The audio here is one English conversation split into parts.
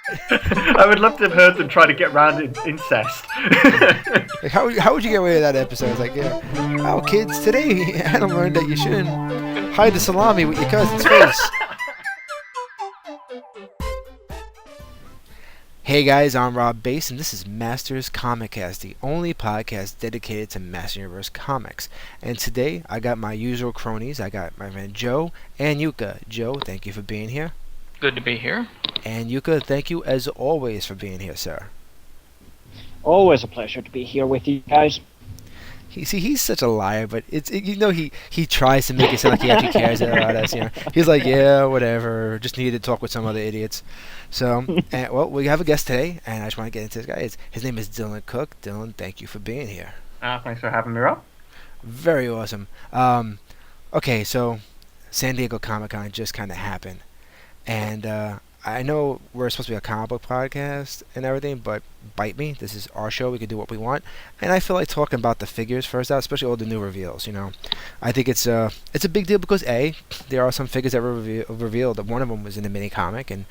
I would love to have heard them try to get around incest. Like, how would you get away with that episode? It's like, yeah, oh, kids, today Adam learned that you shouldn't hide the salami with your cousin's face. Hey guys, I'm Rob Bass, and this is Masters Comic Cast, the only podcast dedicated to Master Universe comics. And today, I got my usual cronies. I got my friend Joe and Jukka. Joe, thank you for being here. Good to be here. And Jukka, thank you as always for being here, sir. Always a pleasure to be here with you guys. He's such a liar, but he tries to make it sound like he actually cares about us. He's like, yeah, whatever. Just needed to talk with some other idiots. So, well, we have a guest today, and I just want to get into this guy. His name is Dylan Cook. Dylan, thank you for being here. Thanks for having me, Rob. Very awesome. Okay, so San Diego Comic-Con just kind of happened, and I know we're supposed to be a comic book podcast and everything, but bite me. This is our show. We can do what we want. And I feel like talking about the figures first out, especially all the new reveals, I think it's a big deal because, A, there are some figures that were revealed. One of them was in the mini comic, and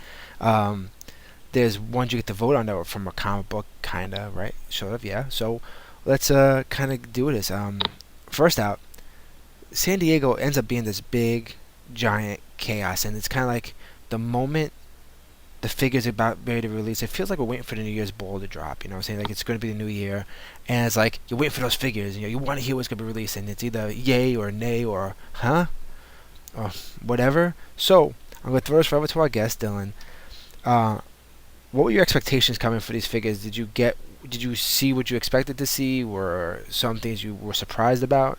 there's ones you get to vote on that were from a comic book, kind of, right? Sort of, yeah. So let's kind of do this. First out, San Diego ends up being this big, giant chaos, and it's kind of like the moment the figure's about ready to release, it feels like we're waiting for the New Year's ball to drop. You know what I'm saying? Like, it's going to be the new year, and it's like you're waiting for those figures. You want to hear what's going to be released, and it's either yay or nay or huh or whatever. So I'm going to throw this right over to our guest, Dylan. What were your expectations coming for these figures? Did you see what you expected to see? Were some things you were surprised about?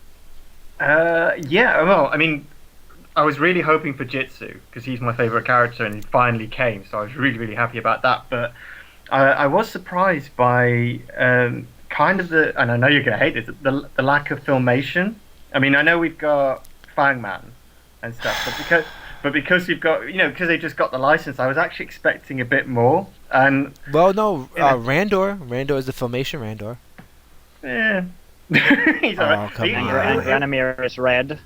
Yeah, well, I mean, I was really hoping for Jitsu because he's my favorite character, and he finally came, so I was really, really happy about that. But I was surprised by kind of and I know you're going to hate this, the lack of filmation. I mean, I know we've got Fangman and stuff, but because we've got, because they just got the license, I was actually expecting a bit more. And well, no, Randor is the filmation Randor. Yeah, he's alright. Come on. Ranamir is red.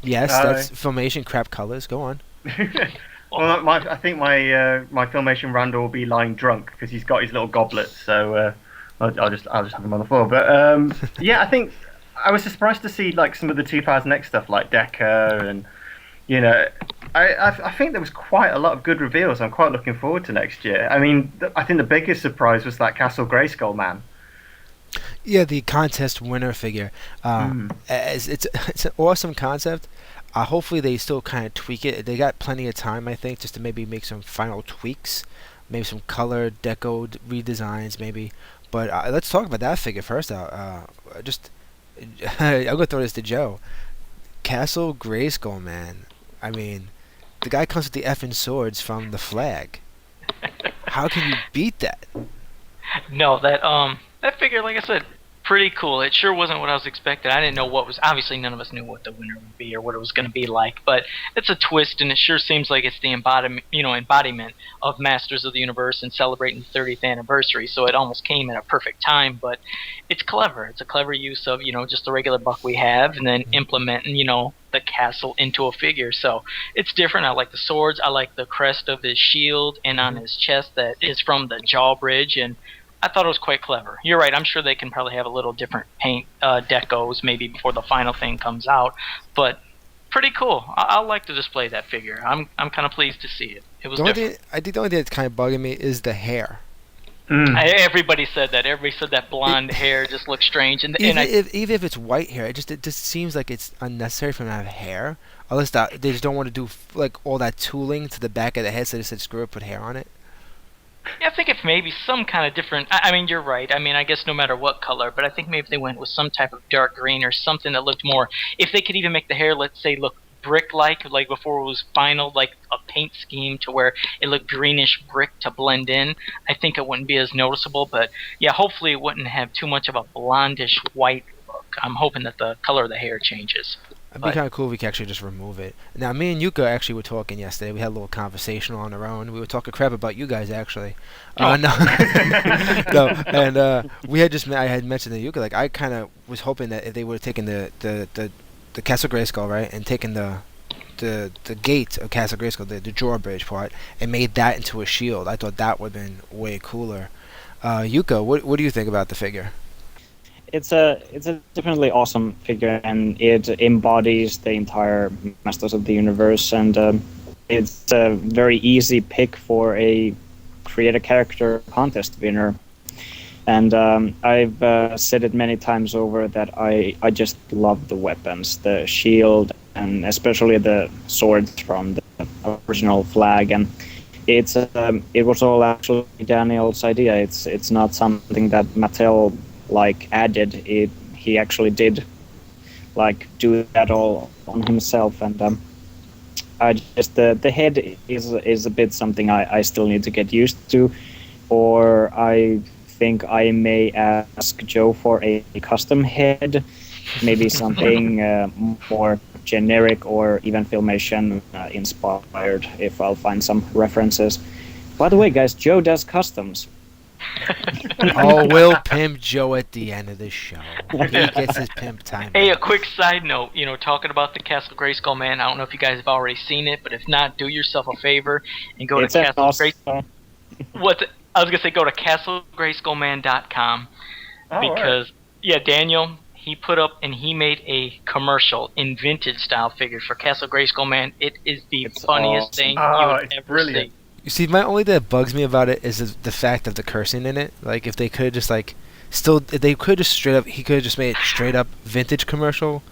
Yes, that's filmation crap colors. Go on. Well, I think my filmation Randall will be lying drunk because he's got his little goblet. So I'll just have him on the floor. But yeah, I think I was surprised to see like some of the 2000X stuff like Deca, and I think there was quite a lot of good reveals. I'm quite looking forward to next year. I mean, I think the biggest surprise was that Castle Grayskull man. Yeah, the contest winner figure. It's an awesome concept. Hopefully they still kind of tweak it. They got plenty of time, I think, just to maybe make some final tweaks, maybe some color deco redesigns, maybe. But let's talk about that figure first out. I'm gonna throw this to Joe. Castle Grayskull, man. I mean, the guy comes with the effing swords from the flag. How can you beat that? No, that figure, like I said, pretty cool. It sure wasn't what I was expecting. I didn't know obviously none of us knew what the winner would be or what it was going to be like, but it's a twist, and it sure seems like it's the embodiment of Masters of the Universe and celebrating the 30th anniversary, so it almost came at a perfect time, but it's clever. It's a clever use of, just the regular buck we have, and then implementing, the castle into a figure, so it's different. I like the swords. I like the crest of his shield and on his chest that is from the jawbridge, and I thought it was quite clever. You're right. I'm sure they can probably have a little different paint decos maybe before the final thing comes out, but pretty cool. I'll like to display that figure. I'm kind of pleased to see it. It was different. I think the only thing that's kind of bugging me is the hair. Everybody said that. Everybody said that blonde hair just looks strange. Even if it's white hair, it just seems like it's unnecessary for them to have hair. Unless they just don't want to do like all that tooling to the back of the head, so they just said screw it, put hair on it. Yeah, I think if maybe some kind of different. I mean, you're right. I mean, I guess no matter what color, but I think maybe if they went with some type of dark green or something that looked more. If they could even make the hair, let's say, look brick-like, like before it was vinyl, like a paint scheme to where it looked greenish brick to blend in, I think it wouldn't be as noticeable. But yeah, hopefully it wouldn't have too much of a blondish white look. I'm hoping that the color of the hair changes. It'd be kind of cool if we could actually just remove it. Now, me and Yuka actually were talking yesterday. We had a little conversation on our own. We were talking crap about you guys, actually. No. No, and we had I had mentioned to Yuka, like, I kind of was hoping that if they would have taken the Castle Grayskull, right, and taken the the gate of Castle Grayskull, the drawbridge part, and made that into a shield. I thought that would have been way cooler. Yuka, what do you think about the figure? It's a definitely awesome figure, and it embodies the entire Masters of the Universe, and it's a very easy pick for a create a character contest winner. And I've said it many times over that I just love the weapons, the shield, and especially the swords from the original flag. And it was all actually Daniel's idea. It's not something that Mattel added. He actually did do that all on himself. And I just the head is a bit something I still need to get used to, or I think I may ask Joe for a custom head, maybe something more generic or even Filmation inspired, if I'll find some references. By the way, guys, Joe does customs. Oh, we'll pimp Joe at the end of the show. He gets his pimp time. Hey, a quick side note, talking about the Castle Grayskull Man, I don't know if you guys have already seen it, but if not, do yourself a favor and go to Castle Grayskull. I was going to say go to castlegrayskullman.com because, Daniel, he put up and he made a commercial in vintage style figures for Castle Grayskull Man. It is the funniest thing you would ever see. You see, my only thing that bugs me about it is the fact of the cursing in it. Like, if they could just, they could just straight up, he could have just made it straight up vintage commercial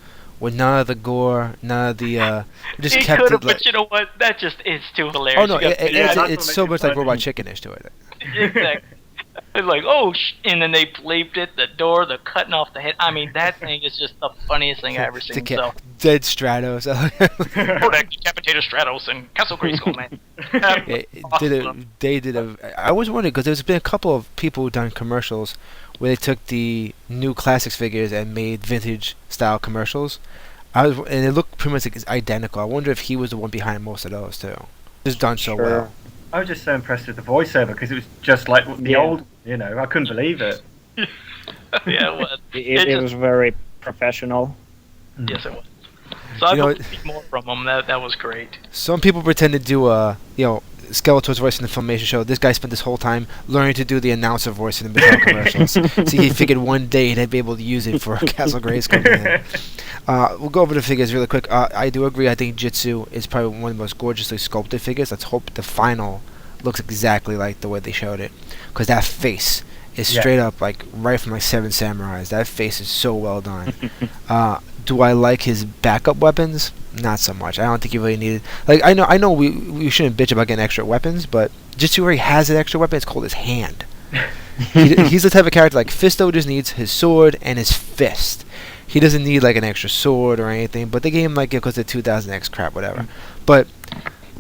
with none of the gore, none of the, just he kept could have, it. but you know what? That just is too hilarious. Oh, no, it's so much like Robot Chicken-ish to it. Exactly. It's like, and then they bleeped it, the door, the cutting off the head. I mean, that thing is just the funniest thing I've ever seen. Dead Stratos. that decapitated Stratos and Castle Grayskull Man. I was wondering, because there's been a couple of people who've done commercials where they took the new classics figures and made vintage style commercials. And it looked pretty much identical. I wonder if he was the one behind most of those too. It's done so well. I was just so impressed with the voiceover because it was just like the old, I couldn't believe it. Yeah, it was. It was very professional. Yes, it was. So I want to see more from him. That was great. Some people pretend to do Skeletor's voice in the Filmation show. This guy spent this whole time learning to do the announcer voice in the Mattel commercials. So he figured one day he'd be able to use it for Castle Grayskull Man. We'll go over the figures really quick. I do agree. I think Jitsu is probably one of the most gorgeously sculpted figures. Let's hope the final looks exactly like the way they showed it. Because that face is straight up right from Seven Samurais. That face is so well done. Do I like his backup weapons? Not so much. I don't think he really needed. I know we shouldn't bitch about getting extra weapons, but Jitsu already has an extra weapon. It's called his hand. He's the type of character Fisto just needs his sword and his fist. He doesn't need an extra sword or anything. But they gave him because of 2000X crap, whatever. But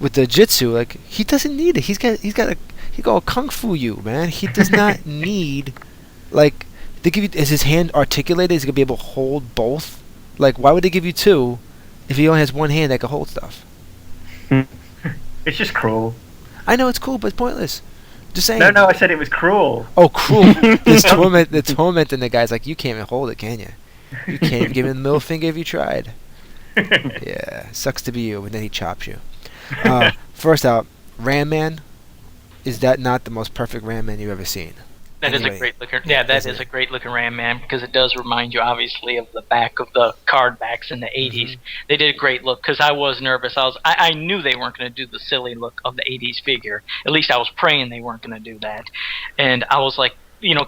with the Jitsu, he doesn't need it. He go kung fu you, man. He does not need they give you. Is his hand articulated? Is he gonna be able to hold both? Why would they give you two if he only has one hand that can hold stuff? It's just cruel. I know it's cool, but it's pointless. Just saying. No, I said it was cruel. Oh, cruel. The torment in the guy's you can't even hold it, can you? You can't even give him the middle finger if you tried. Yeah, sucks to be you, and then he chops you. First out, Ram Man. Is that not the most perfect Ram Man you've ever seen? That is a great looking. Yeah, that is a great looking Ram Man because it does remind you, obviously, of the back of the card backs in the '80s. Mm-hmm. They did a great look because I was nervous. I knew they weren't going to do the silly look of the '80s figure. At least I was praying they weren't going to do that. And I was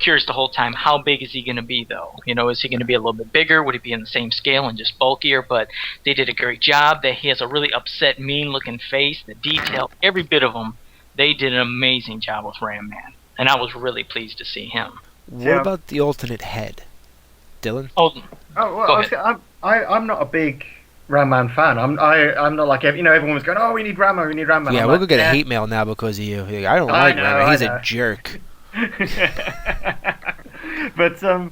curious the whole time. How big is he going to be though? Is he going to be a little bit bigger? Would he be in the same scale and just bulkier? But they did a great job. He has a really upset, mean looking face. The detail, every bit of him. They did an amazing job with Ram Man. And I was really pleased to see him. What about the alternate head, Dylan? Well, I'm not a big Ram Man fan. I'm not everyone was going, oh, we need Ram Man. Yeah, we're gonna get a hate mail now because of you. I don't like Ram Man. He's a jerk. But to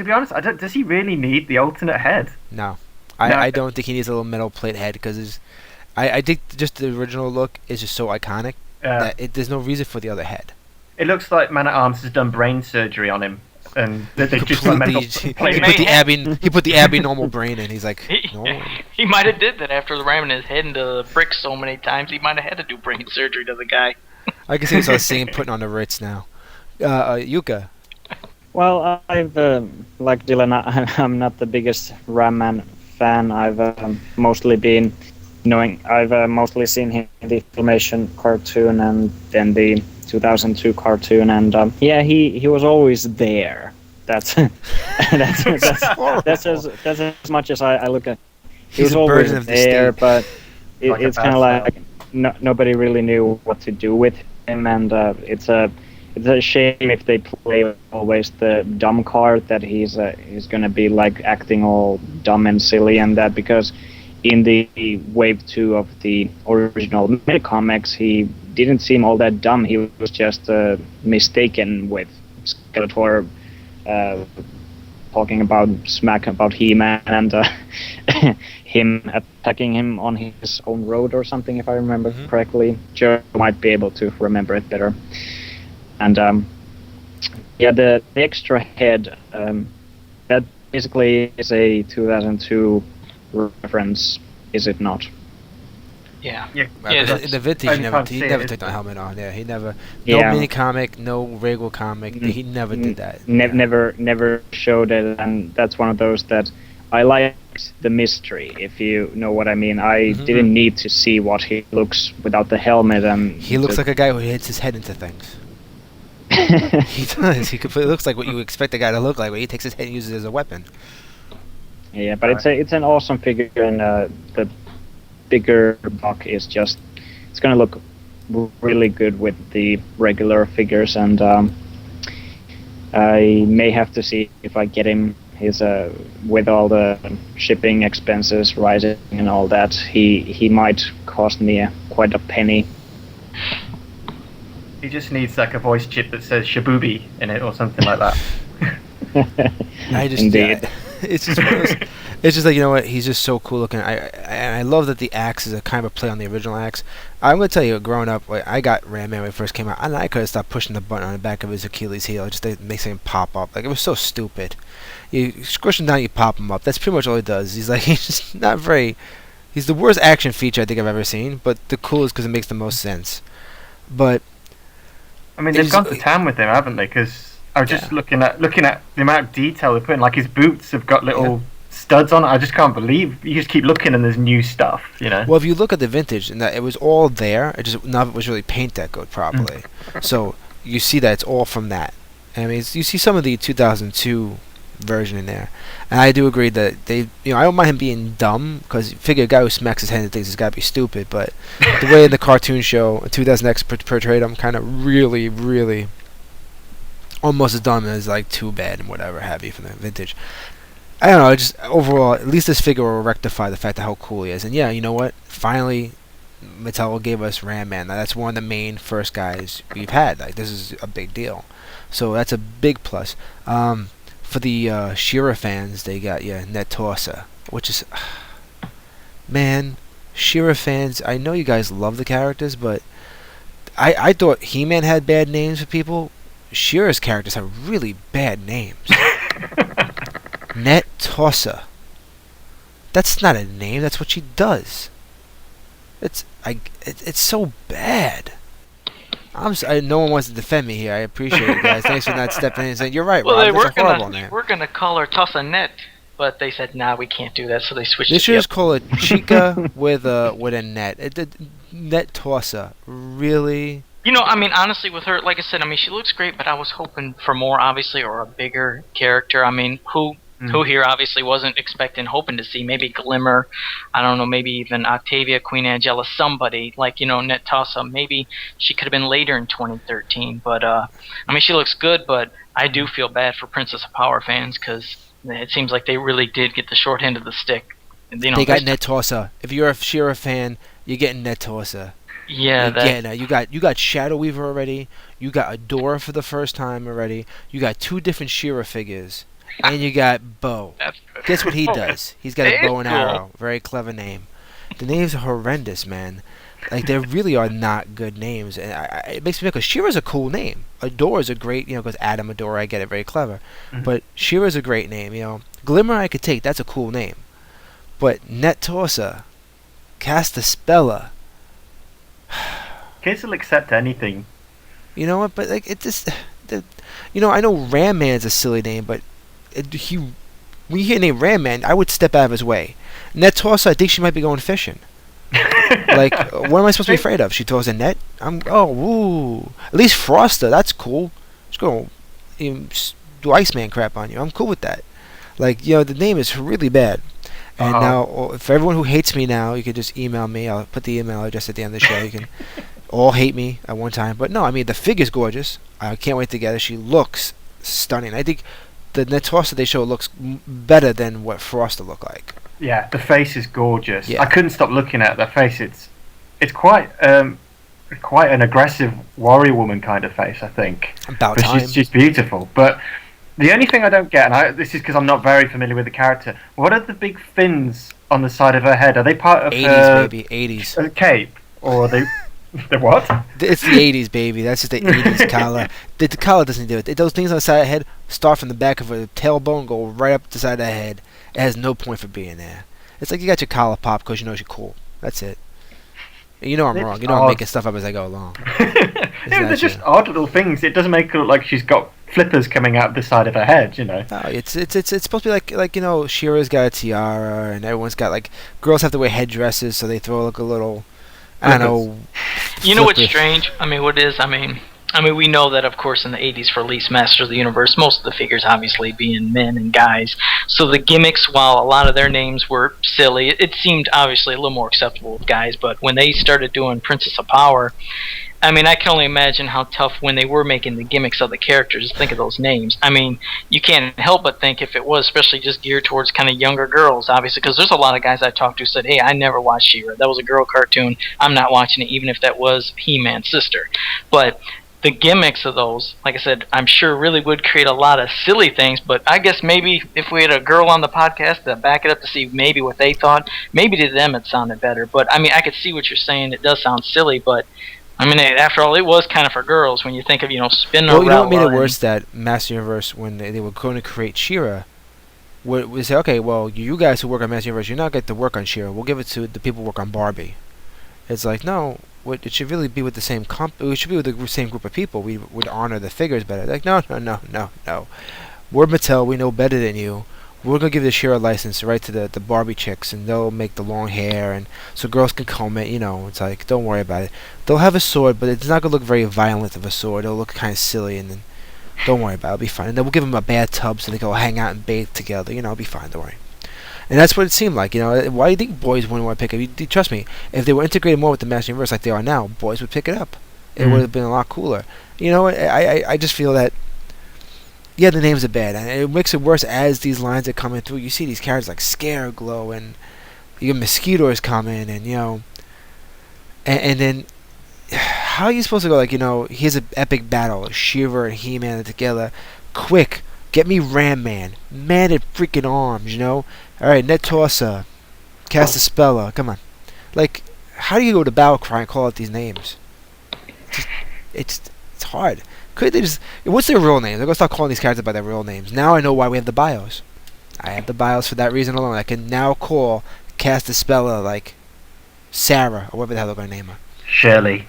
be honest, does he really need the alternate head? No, I don't think he needs a little metal plate head because I think just the original look is just so iconic. There's no reason for the other head. It looks like Man at Arms has done brain surgery on him and they just like medical He plane. put the abnormal brain in. He's like, no. He might have did that after ramming his head into the bricks so many times. He might have had to do brain surgery to the guy. I can see him seeing putting on the Ritz now. Yuka. Well, I've like Dylan, I'm not the biggest Ram Man fan. I've mostly been I've mostly seen him in the Filmation cartoon and then the 2002 cartoon, and yeah, he was always there. That's that's as much as I look at. He was always there, but it's kind of like nobody really knew what to do with him, and it's a shame if they play always the dumb card that he's gonna be like acting all dumb and silly and that, because in the wave 2 of the original comics he didn't seem all that dumb. He was just mistaken with Skeletor talking about smack about He-Man and him attacking him on his own road or something, if I remember correctly. Joe might be able to remember it better. And yeah, the extra head, that basically is a 2002 reference, is it not? Yeah. Yeah. In the vintage, he never took the helmet on. Yeah, he never. No mini comic, no regular comic. He never did that. Never showed it, and that's one of those that I liked the mystery, if you know what I mean. I didn't need to see what he looks without the helmet, and he looks like a guy who hits his head into things. He does. He completely looks like what you expect a guy to look like when he takes his head and uses it as a weapon. Yeah, but it's an awesome figure, and the bigger buck is just, it's gonna look really good with the regular figures, and I may have to see if I get him. He's with all the shipping expenses rising and all that, he might cost me quite a penny. He just needs like a voice chip that says Shabubi in it or something like that. Indeed. Yeah, it's just like, you know what, he's just so cool looking. I love that the axe is a kind of a play on the original axe. I'm gonna tell you, growing up, like, I got Ram Man when it first came out, and I could have stopped pushing the button on the back of his Achilles heel just to make him pop up. Like, it was so stupid. You squish him down, you pop him up. That's pretty much all he does. He's just not very. He's the worst action feature I think I've ever seen, but the coolest because it makes the most sense. But I mean, they've gone to town with him, haven't they? Because I was just looking at the amount of detail they put in. Like, his boots have got little studs on it. I just can't believe. You just keep looking and there's new stuff, you know? Well, if you look at the vintage, and that it was all there, it just none of it was really paint decoed properly. So you see that it's all from that. I mean, you see some of the 2002 version in there, and I do agree that they, I don't mind him being dumb, because you figure a guy who smacks his head and thinks he's got to be stupid, but the way in the cartoon show 2000X portrayed him, kind of really almost as dumb as like Too Bad and whatever have you from the vintage. I don't know, just overall, at least this figure will rectify the fact of how cool he is. And yeah, you know what, finally Mattel gave us Ram Man. Now, that's one of the main first guys we've had. Like, this is a big deal, so that's a big plus. For the She-Ra fans, they got Net Torsa, which is man, She-Ra fans, I know you guys love the characters, but I thought He-Man had bad names for people. She-Ra's characters have really bad names. Net Torsa. That's not a name. That's what she does. It's so bad. No one wants to defend me here. I appreciate it, guys. Thanks for not stepping in and saying, you're right, well, Rob. That's a horrible name. We're going to call her Tossa Net, but they said, nah, we can't do that, so they switched They it. should just call it Chica with a net. Net Torsa. Really? I mean, honestly, with her, like I said, I mean, she looks great, but I was hoping for more, obviously, or a bigger character. I mean, who here obviously wasn't hoping to see maybe Glimmer, I don't know, maybe even Octavia, Queen Angela, somebody like, Net Tossa. Maybe she could have been later in 2013, but I mean, she looks good, but I do feel bad for Princess of Power fans, because it seems like they really did get the short end of the stick. They got Net Torsa. If you're a She-Ra fan, you're getting Net Torsa. Yeah, you got Shadow Weaver already. You got Adora for the first time already. You got 2 different She-Ra figures. And you got Bo. Guess what he does? He's got a bow and arrow. Very clever name. The names are horrendous, man. Like there really are not good names, and it makes me think. Cause Shira's a cool name. Adore is a great, because Adam Adore, I get it, very clever. Mhm. But Shira's a great name. Glimmer I could take. That's a cool name. But Net Torsa, Castaspella. Kids will accept anything. You know what? But like it just, I know Ram Man's a silly name, but when you hear the name Ram Man, I would step out of his way. Net Torsa, I think she might be going fishing. Like, what am I supposed to be afraid of? She throws a net. Woo. At least Froster, that's cool. She's going to do Iceman crap on you. I'm cool with that. Like, the name is really bad. And now, for everyone who hates me now, you can just email me. I'll put the email address at the end of the show. You can all hate me at one time. But no, I mean, the figure's gorgeous. I can't wait to get her. She looks stunning. I think the Netorsa they show looks better than what Froster looked like. Yeah, the face is gorgeous. Yeah. I couldn't stop looking at the face. It's quite an aggressive warrior woman kind of face, I think. About but time. She's beautiful. But the only thing I don't get, and this is because I'm not very familiar with the character, what are the big fins on the side of her head? Are they part of 80s, her baby. 80s. cape? Or are they... The what? It's the 80s, baby. That's just the 80s collar. The collar doesn't do it. Those things on the side of the head start from the back of her tailbone, go right up the side of the head. It has no point for being there. It's like you got your collar pop because you're cool. That's it. I'm wrong. I'm making stuff up as I go along. They're just odd little things. It doesn't make it look like she's got flippers coming out the side of her head, No, it's supposed to be like Shira's got a tiara, and everyone's got girls have to wear headdresses, so they throw a little. I don't know. You know what's strange? I mean, what is? I mean, we know that, of course, in the 80s for at least Masters of the Universe, most of the figures obviously being men and guys. So the gimmicks, while a lot of their names were silly, it seemed obviously a little more acceptable with guys. But when they started doing Princess of Power, I mean, I can only imagine how tough when they were making the gimmicks of the characters. Think of those names. I mean, you can't help but think if it was especially just geared towards kind of younger girls, obviously, because there's a lot of guys I talked to said, hey, I never watched She-Ra. That was a girl cartoon. I'm not watching it, even if that was He-Man's sister. But the gimmicks of those, like I said, I'm sure really would create a lot of silly things, but I guess maybe if we had a girl on the podcast to back it up to see maybe what they thought, maybe to them it sounded better. But, I mean, I could see what you're saying. It does sound silly, but... I mean, after all, it was kind of for girls when you think of, Spinnerella. Well, you know what made it worse? That Master Universe, when they were going to create She-Ra, would say, okay, well, you guys who work on Master Universe, you're not going to work on She-Ra. We'll give it to the people who work on Barbie. It's like, no, it should really be with the same it should be with the same group of people. We would honor the figures better. Like, no. We're Mattel. We know better than you. We're going to give the She-Ra license right to the Barbie chicks, and they'll make the long hair, and so girls can comb it, It's like, don't worry about it. They'll have a sword, but it's not going to look very violent of a sword. It'll look kind of silly, and then don't worry about it. It'll be fine. And then we'll give them a bathtub so they can all hang out and bathe together. It'll be fine. Don't worry. And that's what it seemed like. Why do you think boys wouldn't want to pick it up? Trust me, if they were integrated more with the Master Universe like they are now, boys would pick it up. It would have been a lot cooler. I just feel that, yeah, the names are bad, and it makes it worse as these lines are coming through. You see these characters like Scareglow, and your Mosquitoes coming, and and then how are you supposed to go? Here's an epic battle, She-Ra and He-Man are together. Quick, get me Ram Man, man at freaking arms. All right, Net Torsa, Castaspella, come on. How do you go to Battle Cry and call out these names? It's hard. Could they just... What's their real names? I'm going to start calling these characters by their real names. Now I know why we have the bios. I have the bios for that reason alone. I can now call Castaspella like Sarah, or whatever the hell they're going to name her. Shirley.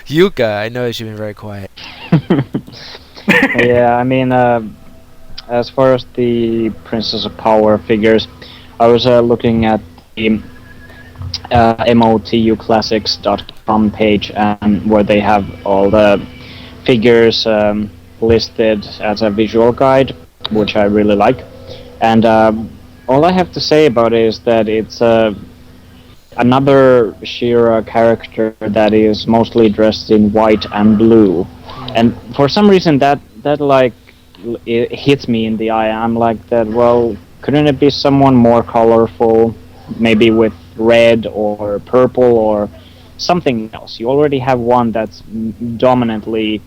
Yuka, I know that you've been very quiet. Yeah, I mean, as far as the Princess of Power figures, I was looking at the motuclassics.com page, where they have all the figures listed as a visual guide, which I really like. And all I have to say about it is that it's another She-Ra character that is mostly dressed in white and blue. And for some reason that it hits me in the eye. I'm like that, well, couldn't it be someone more colorful, maybe with red or purple or something else? You already have one that's dominantly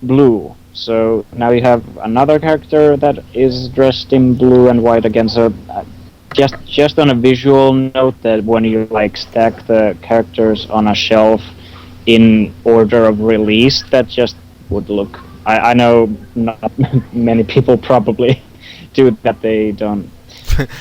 blue, so now you have another character that is dressed in blue and white against a just on a visual note, that when you like stack the characters on a shelf in order of release, that just would look. I know not many people probably do that. They don't.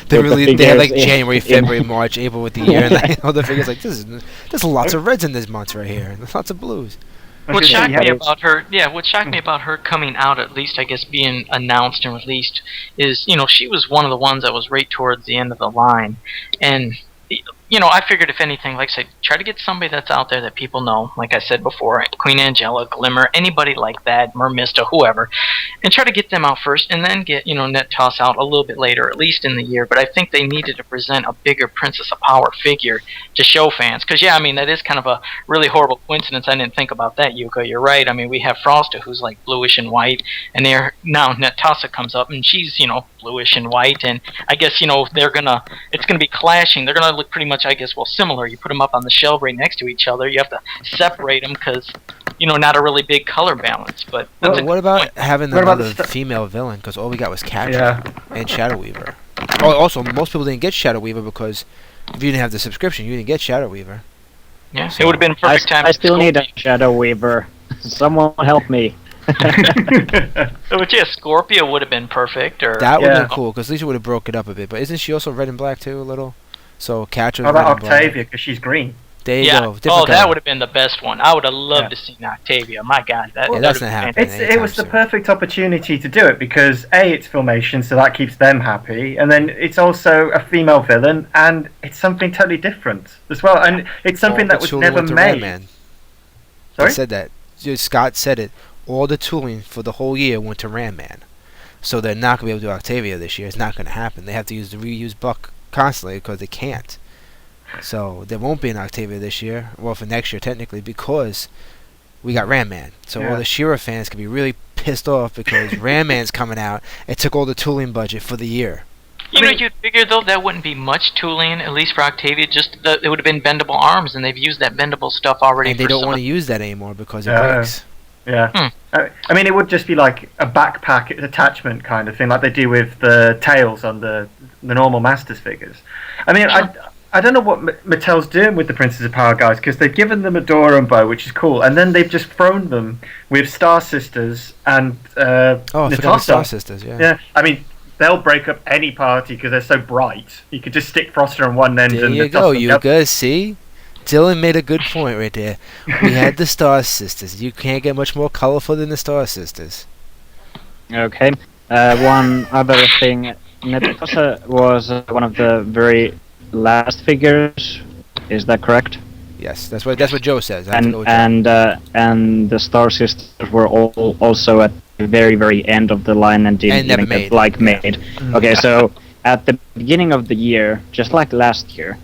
They have like figures January, in- February, March, April with the year, and like, all the figures like there's lots of reds in this month right here, and there's lots of blues. What shocked me Yeah. about her, what shocked me about her coming out, at least I guess being announced and released, is she was one of the ones that was right towards the end of the line, and I figured if anything, like I said, try to get somebody that's out there that people know, like I said before, Queen Angela, Glimmer, anybody like that, Mermista, whoever, and try to get them out first, and then get Net Toss out a little bit later, at least in the year. But I think they needed to present a bigger Princess of Power figure to show fans, because that is kind of a really horrible coincidence. I didn't think about that, Yuka. You're right. I mean, we have Frosta, who's like bluish and white, and now Netassa comes up, and she's bluish and white, and I guess it's gonna be clashing. They're gonna look pretty much, I guess, similar. You put them up on the shelf right next to each other. You have to separate them because not a really big color balance. But that's What about having What about another the female villain? Because all we got was Catra Yeah. and Shadow Weaver. Oh, also, most people didn't get Shadow Weaver because if you didn't have the subscription, you didn't get Shadow Weaver. Yeah, it would have been a perfect time. I still need a Shadow Weaver. Someone help me. But yeah, Scorpio would have been perfect. Or That would have Yeah. been cool because Lisa would have broke it up a bit. But isn't she also red and black too a little? So Catra. How about Octavia? Because she's green. There you yeah. go. Oh, Different that color. would have been the best one. I would have loved Yeah. to see Octavia. My God, that. Yeah, that that's would not have been happening. It was the perfect opportunity to do it because it's Filmation, so that keeps them happy, and then it's also a female villain, and it's something totally different as well, and it's something that was tooling never went to made. Randman. Sorry? They said that. Scott said it. All the tooling for the whole year went to Randman. So they're not going to be able to do Octavia this year. It's not going to happen. They have to use the reused buck constantly because they can't. So there won't be an Octavia this year. Well, for next year, technically, because we got Randman. So all the She-Ra fans can be really pissed off because Randman's coming out. It took all the tooling budget for the year. You'd figure though that wouldn't be much tooling, at least for Octavia. Just it would have been bendable arms, and they've used that bendable stuff already. And they for don't some want of- to use that anymore because it Yeah. breaks. Yeah. I mean, it would just be like a backpack attachment kind of thing, like they do with the tails on the normal Masters figures. I mean, I don't know what Mattel's doing with the Princess of Power guys, because they've given them a Doran bow, which is cool, and then they've just thrown them with Star Sisters and Oh, I forgot the Star Natasha. Sisters, yeah. Yeah, I mean, they'll break up any party because they're so bright. You could just stick Froster on one end There and you Natasha go, on the other. Yuka. See? Dylan made a good point right there. We had the Star Sisters. You can't get much more colorful than the Star Sisters. Okay. One other thing, Natasha was one of the very last figures. Is that correct? Yes, that's what Joe says. I have to go with And the Star Sisters were all also at the very end of the line and didn't And never even made. get made. Okay, so at the beginning of the year, just like last year,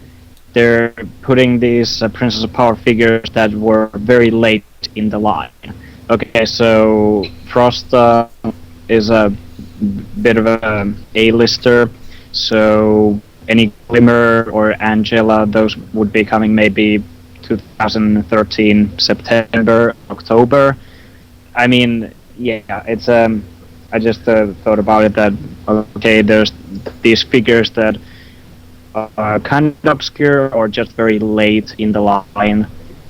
they're putting these Princess of Power figures that were very late in the line. Okay, so Frosta is a bit of a A-lister, so any Glimmer or Angela, those would be coming maybe 2013 September, October. I mean, yeah, it's I just thought about it that okay, there's these figures that are kind of obscure or just very late in the line,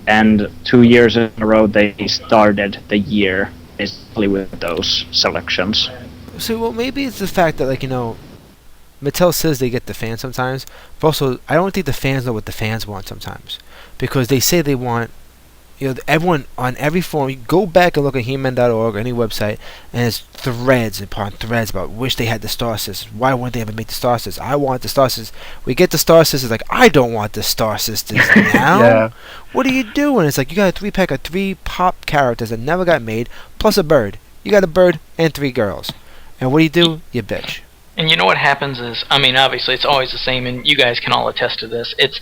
and 2 years in a row they started the year basically with those selections. So, well, maybe it's the fact that, like, Mattel says they get the fans sometimes, but also, I don't think the fans know what the fans want sometimes. Because they say they want, everyone on every forum, you go back and look at He-Man.org or any website, and it's threads upon threads about wish they had the Star Sisters. Why wouldn't they ever make the Star Sisters? I want the Star Sisters. We get the Star Sisters, like, I don't want the Star Sisters now. Yeah. What are you doing? It's like, you got a 3-pack of 3 pop characters that never got made, plus a bird. You got a bird and 3 girls. And what do? You bitch. And you know what happens is, I mean, obviously it's always the same, and you guys can all attest to this. It's,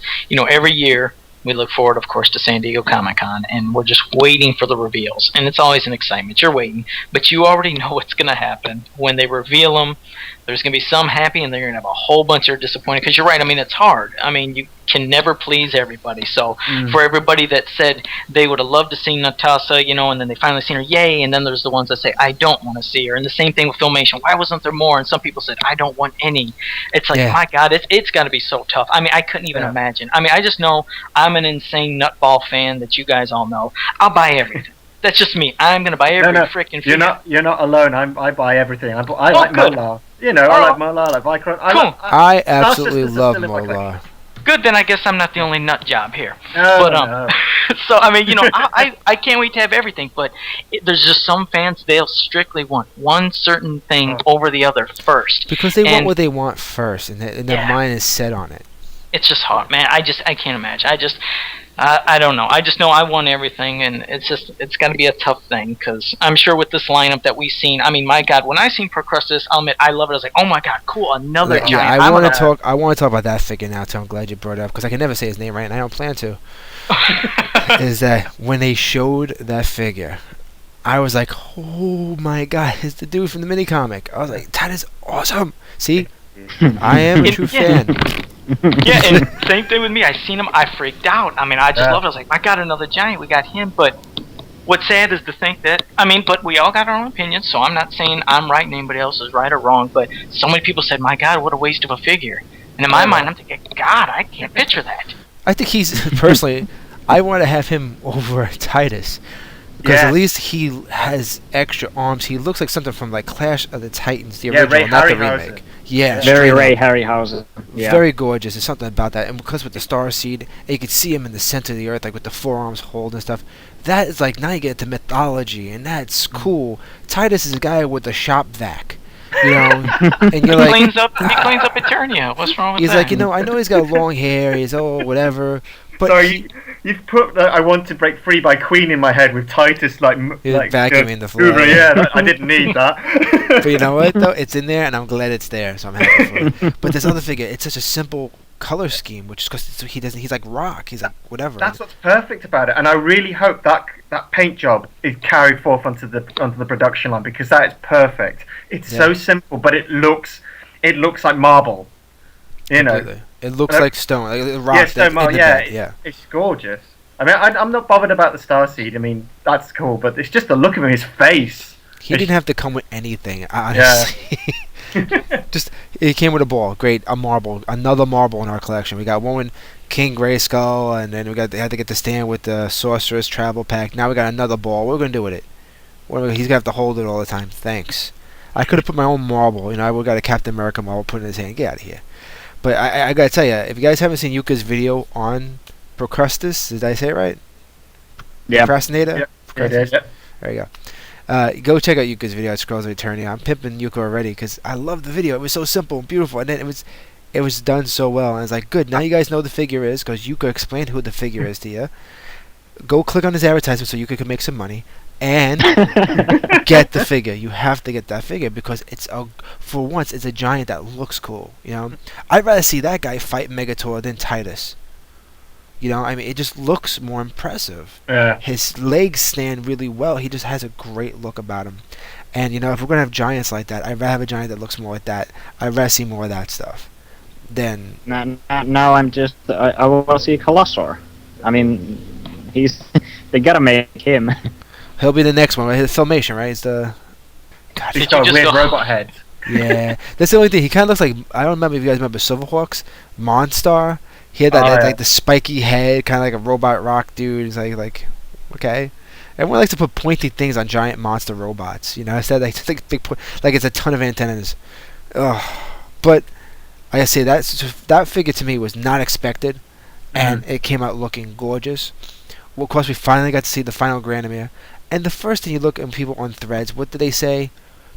every year we look forward, of course, to San Diego Comic-Con, and we're just waiting for the reveals. And it's always an excitement. You're waiting, but you already know what's going to happen. When they reveal them, There's going to be some happy, and they're going to have a whole bunch that are disappointed. Because you're right. I mean, it's hard. I mean, you can never please everybody. So for everybody that said they would have loved to see Natasha, you know, and then they finally seen her, yay. And then there's the ones that say, I don't want to see her. And the same thing with Filmation. Why wasn't there more? And some people said, I don't want any. It's like, my God, it's got to be so tough. I mean, I couldn't even imagine. I mean, I just know I'm an insane nutball fan that you guys all know. I'll buy everything. That's just me. I'm gonna buy every freaking figure. You're not alone. I buy everything. I like Molar. You know, I like Molar. I like Vicron. I absolutely love Molar. Good, then I guess I'm not the only nut job here. No. So I mean, you know, I can't wait to have everything. But there's just some fans, they'll strictly want one certain thing over the other first. Because they want what they want first, and their mind is set on it. It's just hard, man. I can't imagine. I don't know. I just know I want everything, and it's got to be a tough thing, because I'm sure with this lineup that we've seen, I mean, my God, when I seen Procrustes, I'll admit, I love it. I was like, oh my God, cool, another giant. I want to talk about that figure now, too. I'm glad you brought it up, because I can never say his name right, and I don't plan to. Is that when they showed that figure, I was like, oh my God, it's the dude from the mini comic. I was like, that is awesome. See, I am a true fan. Yeah, and same thing with me. I seen him, I freaked out. I mean, I just loved it. I was like, I got another giant. We got him. But what's sad is to think that, I mean, but we all got our own opinions, so I'm not saying I'm right and anybody else is right or wrong, but so many people said, my God, what a waste of a figure. And in my mind, I'm thinking, God, I can't picture that. I think he's, personally, I want to have him over Titus. Because at least he has extra arms. He looks like something from like Clash of the Titans, the original, not the remake. Yeah, very Ray Harryhausen. Yeah. Very gorgeous. There's something about that, and because with the star seed, and you can see him in the center of the earth, like with the forearms hold and stuff. That is like now you get into mythology, and that's cool. Titus is a guy with a shop vac, you know, and you're like, he cleans up Eternia. What's wrong with he's that? like, you know, I know he's got long hair. He's whatever. But so you've put "I Want to Break Free" by Queen in my head with Titus like vacuuming the floor. Yeah, I didn't need that. But you know what though? It's in there, and I'm glad it's there, so I'm happy for it. But this other figure, it's such a simple color scheme, which is because he doesn't. He's like rock. He's like whatever. That's what's perfect about it, and I really hope that paint job is carried forth onto the production line, because that is perfect. It's so simple, but it looks like marble. You know. It looks like stone, like rock. It's gorgeous. I mean, I'm not bothered about the starseed. I mean, that's cool, but it's just the look of him, his face. He didn't have to come with anything, honestly. Just he came with a ball. Great, a marble, another marble in our collection. We got one with King Grayskull, and then they had to get the stand with the Sorceress Travel Pack. Now we got another ball. What are we gonna do with it? He's gonna have to hold it all the time. Thanks. I could have put my own marble. You know, I would have got a Captain America marble, put it in his hand. Get out of here. But I gotta tell you, if you guys haven't seen Yuka's video on Procrustes, did I say it right? Yeah. Procrastinator? Yep. Yep. There you go. Go check out Yuka's video at Scrolls of Eternia. I'm pimping Yuka already because I love the video. It was so simple and beautiful, and then it was done so well. And it's like, good, now you guys know the figure is, because Yuka explained who the figure is to you. Go click on his advertisement so Yuka can make some money. And get the figure. You have to get that figure because for once it's a giant that looks cool. You know, I'd rather see that guy fight Megator than Titus. You know, I mean, it just looks more impressive. Yeah. His legs stand really well. He just has a great look about him. And you know, if we're gonna have giants like that, I'd rather have a giant that looks more like that. I'd rather see more of that stuff. Then now I'm just I want to see Colossor. I mean, they gotta make him. He'll be the next one, right? His Filmation, right? It's the... God, he's got a weird robot head. Yeah. That's the only thing. He kind of looks like... I don't remember if you guys remember Silverhawks. Monstar. He had that like the spiky head, kind of like a robot rock dude. He's like, okay. Everyone likes to put pointy things on giant monster robots. You know, instead like it's a ton of antennas. Ugh. But like I say, that figure to me was not expected, and it came out looking gorgeous. Well, of course, we finally got to see the final Granomir. And the first thing you look at people on threads, what do they say?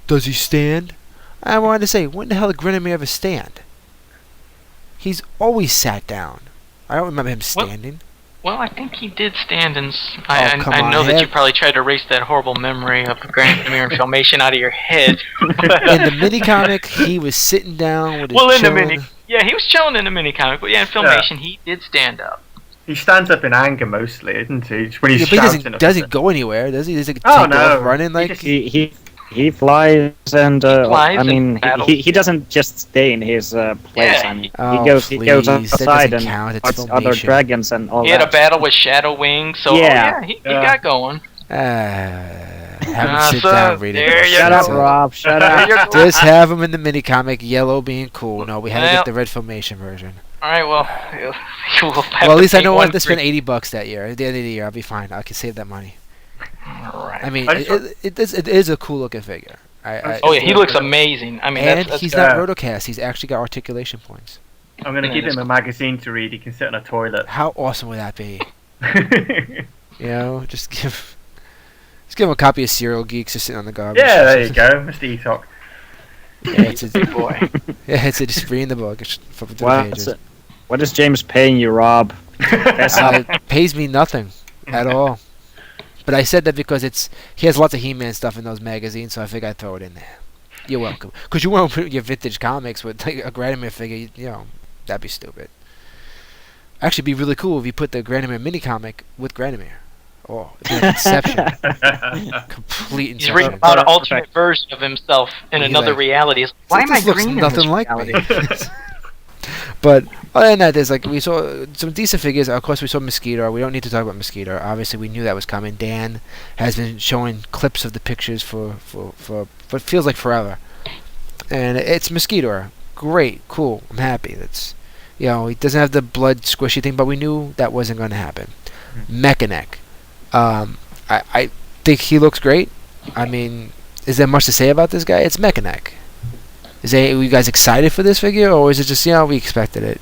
Does he stand? I wanted to say, when the hell did Granomir ever stand? He's always sat down. I don't remember him standing. Well, I think he did stand, and I know that you probably tried to erase that horrible memory of Granomir and Filmation out of your head. In the mini comic, he was sitting down with his he was chilling in the mini comic, but in Filmation, he did stand up. He stands up in anger mostly, isn't he? When he's shouting. Doesn't go anywhere, does he? Does he take off running like he He flies, and flies I and mean, battles, he doesn't just stay in his place. Yeah. I mean, Oh, he goes please, that outside doesn't and count, it's fights other Filmation. dragons and all He had a that. battle with Shadow Wing, so Yeah. he got going. Have him Ah, sit so down reading there this. you Shut go. up, Rob. Shut There you up. go. Just have him in the mini comic, yellow being cool. No, we had to Well- get the red Filmation version. All right, well, we'll have Well, at least I pay know I one have to spend for- $80 that year. At the end of the year, I'll be fine. I can save that money. All right. I mean, I just- it is a cool looking figure. Oh yeah, he looks amazing. I mean, and that's he's Yeah. not rotocast. He's actually got articulation points. I'm going to Yeah, give that's him a magazine to read. He can sit on a toilet. How awesome would that be? You know, just give him a copy of Serial Geeks just sitting on the garbage. Yeah, there you go, Mr. Etok. Yeah, it's a, big boy. yeah, it's a, just reading the book. Just flip through the What, pages. what is James paying you, Rob? It pays me nothing at all. But I said that because he has lots of He-Man stuff in those magazines, so I figured I'd throw it in there. You're welcome. Because you won't put your vintage comics with like a Granimir figure, you know, that'd be stupid. Actually, it'd be really cool if you put the Granimir mini comic with Granimir. Oh, it'd be like Inception. Complete He's Inception. reading about an Perfect. alternate version of himself in He's another like, reality. It's like, why am I this looks green in nothing this like reality? me. But other than that, there's like we saw some decent figures. Of course, we saw Mosquito. We don't need to talk about Mosquito. Obviously, we knew that was coming. Dan has been showing clips of the pictures for what feels like forever, and it's Mosquito. Great, cool. I'm happy. That's he doesn't have the blood squishy thing, but we knew that wasn't going to happen. Mechanic. I think he looks great. I mean, is there much to say about this guy? It's Mechanic. Were you guys excited for this figure, or is it just we expected it?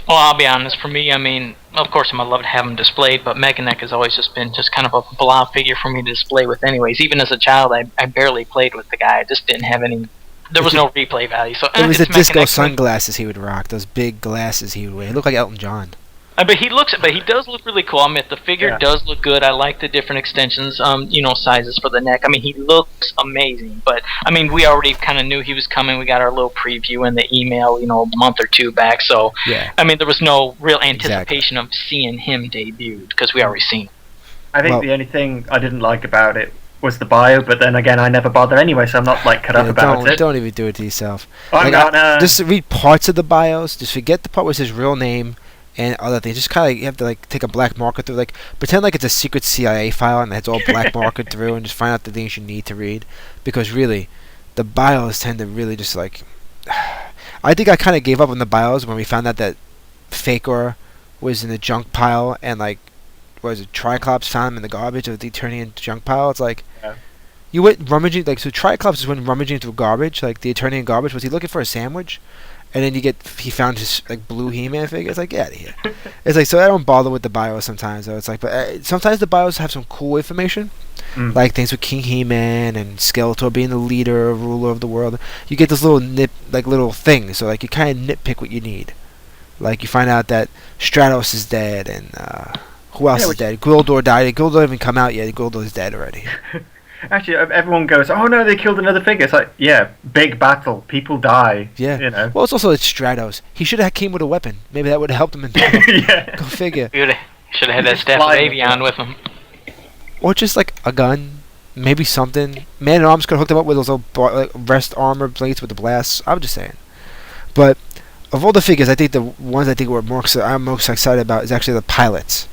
Well, I'll be honest. For me, I mean, of course, I'm gonna love to have him displayed, but Mechanic has always just been kind of a blob figure for me to display with. Anyways, even as a child, I barely played with the guy. I just didn't have any. There was no replay value. So It was the it's disco Mechanic. sunglasses he would rock. Those big glasses he would wear. He looked like Elton John. But he does look really cool. I mean, the figure Yeah. does look good. I like the different extensions, sizes for the neck. I mean, he looks amazing. But I mean, we already kind of knew he was coming. We got our little preview in the email, a month or two back. So Yeah. I mean, there was no real Exactly. anticipation of seeing him debuted because we already seen him. I think Well- the only thing I didn't like about it was the bio, but then again, I never bother anyway, so I'm not cut up about it. Don't even do it to yourself. I'm Like, not. just read parts of the bios. Just forget the part where it says real name and other things. Just kind of you have to take a black marker through, pretend like it's a secret CIA file and it's all black markered through, and just find out the things you need to read. Because really, the bios tend to really just I think I kind of gave up on the bios when we found out that Fakor was in the junk pile and what was it? Triclops found him in the garbage of the Eternian junk pile. It's like you went rummaging so Triclops just went rummaging through garbage, the Eternian garbage. Was he looking for a sandwich? And then he found his blue He-Man figure. It's get out of here. It's so I don't bother with the bios sometimes though. It's but sometimes the bios have some cool information, like things with King He-Man and Skeletor being the leader, ruler of the world. You get this little little things. So you kind of nitpick what you need. You find out that Stratos is dead and who else is dead? Gwildor died. Gwildor didn't even come out yet. Gwildor's dead already. Actually, everyone goes, "Oh no, they killed another figure." It's yeah, big battle, people die. Yeah. Well, it's also Stratos. He should have came with a weapon. Maybe that would have helped him in battle. Yeah. Go figure. Should have had that Just staff of flying. Avion with him. Or just a gun, maybe something. Man at Arms could have hooked him up with those little rest armor plates with the blasts. I'm just saying. But of all the figures, I think the ones I'm most excited about is actually the pilots.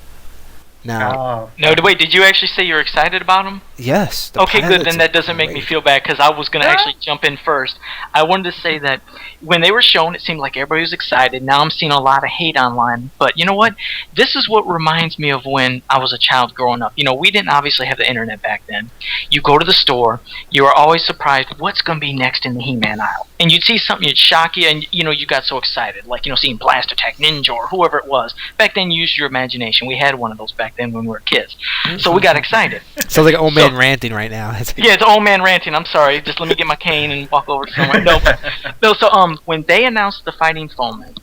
Now, No, wait, did you actually say you're excited about him? yes. The Okay, good. pilots Then are that doesn't make me great. feel bad because I was going to actually jump in first. I wanted to say that when they were shown, it seemed like everybody was excited. Now I'm seeing a lot of hate online. But you know what? This is what reminds me of when I was a child growing up. We didn't obviously have the internet back then. You go to the store, you are always surprised what's going to be next in the He-Man aisle. And you'd see something, you'd shock you, and you got so excited. Seeing Blast Attack Ninja or whoever it was. Back then, you used your imagination. We had one of those back then when we were kids. So we got excited. Sounds like an old man ranting right now. Yeah, it's old man ranting. I'm sorry. Just let me get my cane and walk over somewhere. No. So when they announced the Fighting Foemen,